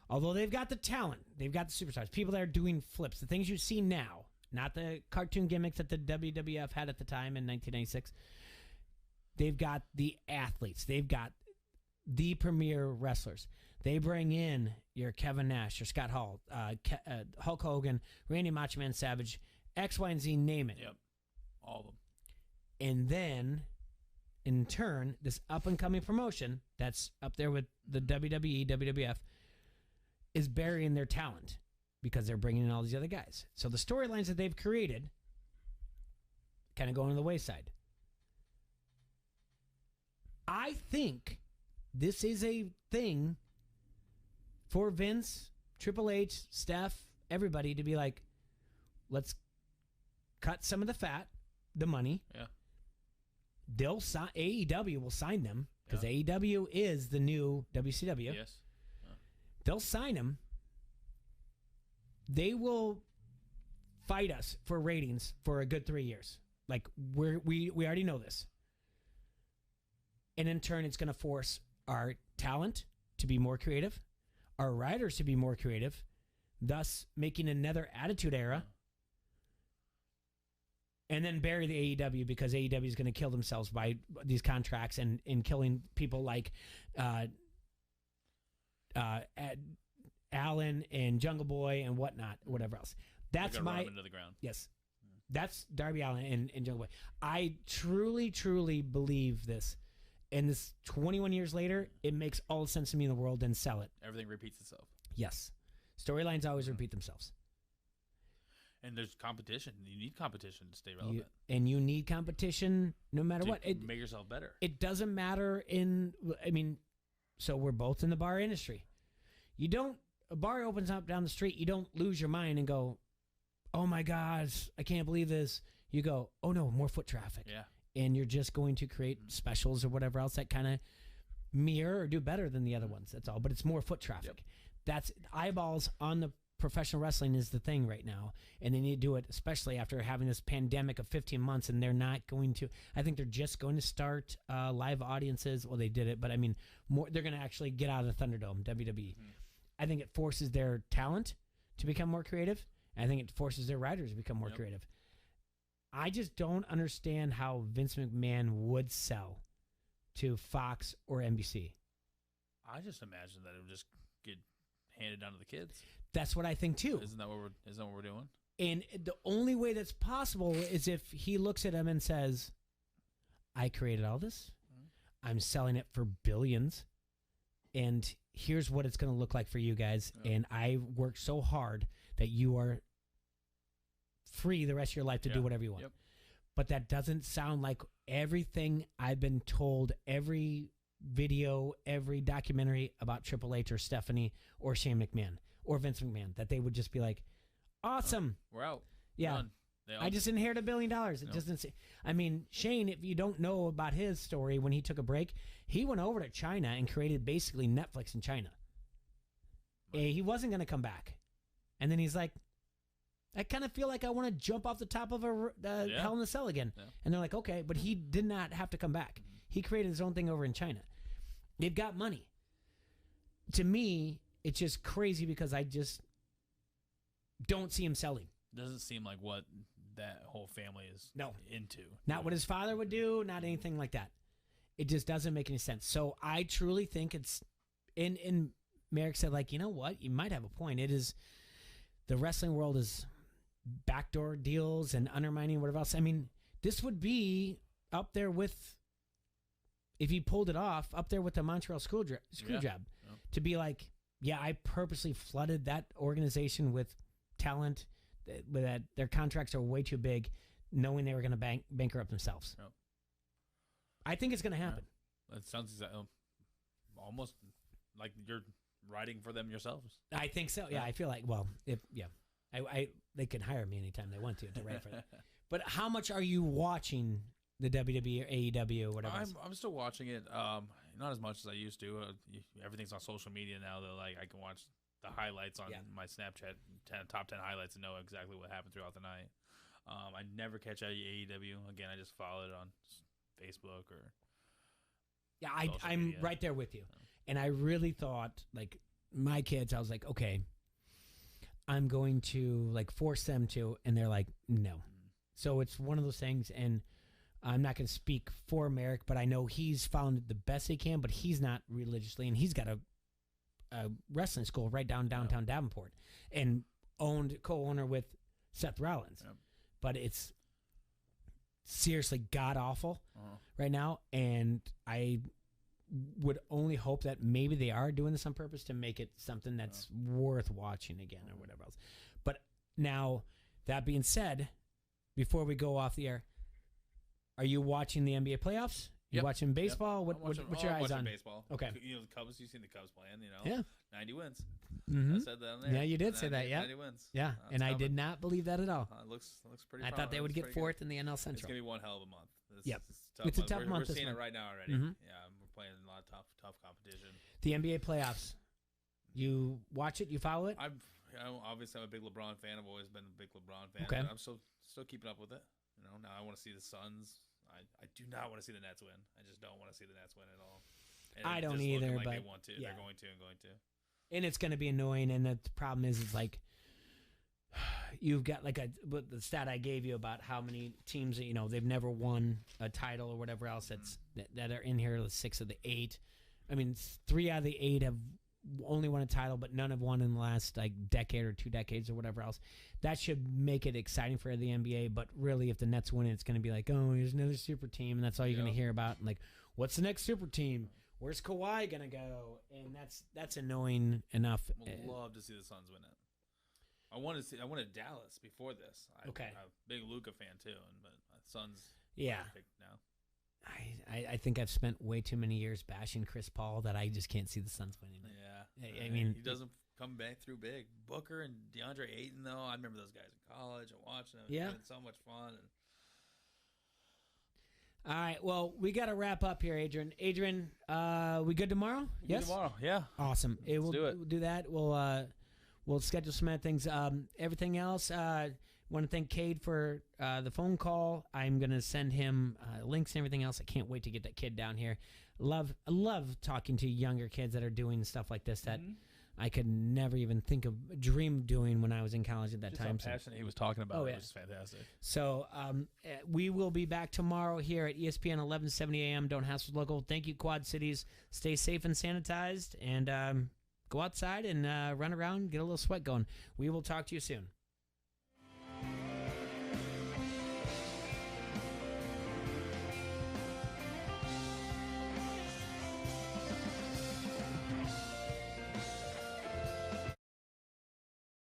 Although they've got the talent, they've got the superstars, people that are doing flips, the things you see now, not the cartoon gimmicks that the WWF had at the time in 1996. They've got the athletes. They've got the premier wrestlers. They bring in your Kevin Nash, your Scott Hall, Hulk Hogan, Randy Macho Man Savage, X, Y, and Z, name it.
Yep. All of them.
And then, in turn, this up-and-coming promotion that's up there with the WWE, WWF, is burying their talent because they're bringing in all these other guys. So the storylines that they've created kind of go to the wayside. I think this is a thing for Vince, Triple H, Steph, everybody to be like, let's cut some of the fat, the money.
Yeah.
They'll sign, AEW will sign them because AEW is the new WCW.
Yes. Yeah.
They'll sign them. They will fight us for ratings for a good 3 years. Like we already know this. And in turn, it's going to force our talent to be more creative, our writers to be more creative, thus making another Attitude Era. And then bury the AEW because AEW is going to kill themselves by these contracts and killing people like Allen and Jungle Boy and whatnot, whatever else. That's my...
Run them into the ground.
Yes. That's Darby Allin and Jungle Boy. I truly, truly believe this. And this 21 years later, it makes all the sense to me in the world, and sell it.
Everything repeats itself.
Yes. Storylines always repeat themselves.
And there's competition. You need competition to stay relevant.
You need competition no matter what.
Make yourself better.
It doesn't matter so we're both in the bar industry. A bar opens up down the street, you don't lose your mind and go, oh my gosh, I can't believe this. You go, oh no, more foot traffic.
Yeah.
And you're just going to create specials or whatever else that kind of mirror or do better than the other ones. That's all. But it's more foot traffic. That's eyeballs on the professional wrestling is the thing right now, and they need to do it, especially after having this pandemic of 15 months, and they're not going to. I think they're just going to start live audiences. Well, they did it, but I mean, they're going to actually get out of the Thunderdome, WWE. I think it forces their talent to become more creative, and I think it forces their writers to become more creative. I just don't understand how Vince McMahon would sell to Fox or NBC.
I just imagine that it would just get handed down to the kids.
That's what I think too.
Isn't that what we're doing?
And the only way that's possible is if he looks at him and says, I created all this. I'm selling it for billions. And here's what it's going to look like for you guys. And I worked so hard that you are free the rest of your life to do whatever you want. But that doesn't sound like everything I've been told, every video, every documentary about Triple H or Stephanie or Shane McMahon or Vince McMahon, that they would just be like, awesome.
We're out.
Yeah.
Done.
I just inherited $1 billion. It doesn't say. I mean, Shane, if you don't know about his story, when he took a break, he went over to China and created basically Netflix in China. He wasn't going to come back. And then he's like, I kind of feel like I want to jump off the top of a Hell in a Cell again. Yeah. And they're like, okay, but he did not have to come back. He created his own thing over in China. They've got money. To me, it's just crazy because I just don't see him selling.
Doesn't seem like what that whole family is into.
Not what his father would do, not anything like that. It just doesn't make any sense. So I truly think it's, and Merrick said, like, you know what? You might have a point. It is, the wrestling world is backdoor deals and undermining whatever else. I mean, this would be up there with, if he pulled it off, up there with the Montreal screw job.
Yeah.
To be like, yeah, I purposely flooded that organization with talent, that their contracts are way too big, knowing they were going to bankrupt themselves.
Yep.
I think it's going to happen.
That sounds almost like you're writing for them yourselves.
I think so. Yeah, I feel like, well, they can hire me anytime they want to write for them. But how much are you watching the WWE or AEW or whatever?
I'm still watching it. Not as much as I used to. Everything's on social media now. That like I can watch the highlights on my Snapchat, top 10 highlights, and know exactly what happened throughout the night. I never catch AEW. Again, I just follow it on Facebook or.
Yeah, I'm right there with you. And I really thought, like, my kids, I was like, okay, I'm going to, like, force them to, and they're like, no. So it's one of those things, and I'm not going to speak for Merrick, but I know he's found it the best he can, but he's not religiously, and he's got a wrestling school right downtown Davenport, and co-owner with Seth Rollins. Yep. But it's seriously god-awful right now, and I would only hope that maybe they are doing this on purpose to make it something that's worth watching again or whatever else. But now, that being said, before we go off the air, are you watching the NBA playoffs? You watching baseball?
Yep.
What's your eyes on?
Baseball.
Okay.
You know the Cubs. You've seen the Cubs playing. You know.
Yeah.
90 wins.
Mm-hmm.
I said that on there.
Yeah, you did say that. Yeah.
90 wins.
Yeah, and I did not believe that at all.
It looks pretty.
I thought they would get fourth in the NL Central.
It's gonna be one hell of a month.
It's a tough month.
We're seeing it right now already.
Mm-hmm.
Yeah, we're playing a lot of tough competition.
The NBA playoffs. You watch it? You follow it?
Obviously, I'm a big LeBron fan. I've always been a big LeBron fan.
Okay.
But I'm still keeping up with it. You know, now I want to see the Suns. I do not want to see the Nets win. I just don't want to see the Nets win at all. And
I don't either,
like
but
they want to. Yeah. They're going to.
And it's going to be annoying. And the problem is, it's like you've got like the stat I gave you about how many teams they've never won a title or whatever else that are in here. The 6 of the 8. I mean, 3 out of the 8 have only won a title, but none have won in the last like decade or 2 decades or whatever else. That should make it exciting for the NBA. But really, if the Nets win, it's going to be like, oh, here's another super team, and that's all you're going to hear about. And like, what's the next super team? Where's Kawhi going to go? And that's annoying enough.
Would love to see the Suns win it. I wanted Dallas before this. I'm a big Luka fan too, but Suns.
Yeah.
Now.
I think I've spent way too many years bashing Chris Paul that I just can't see the Suns winning it.
Yeah.
I mean,
he doesn't come back through big. Booker and DeAndre Ayton, though, I remember those guys in college and watching them.
Yeah.
Having so much fun.
All right. Well, we got to wrap up here, Adrian. We good tomorrow?
Yes. Tomorrow, yeah.
Awesome.
Let's do it.
We'll do that. We'll we'll schedule some other things. Everything else, want to thank Cade for the phone call. I'm going to send him links and everything else. I can't wait to get that kid down here. Love talking to younger kids that are doing stuff like this that I could never even dream doing when I was in college at that
Just
time.
How passionate he was talking about it was fantastic.
So we will be back tomorrow here at ESPN 1170 AM. Don't Hassle Local. Thank you, Quad Cities. Stay safe and sanitized, and go outside and run around, get a little sweat going. We will talk to you soon.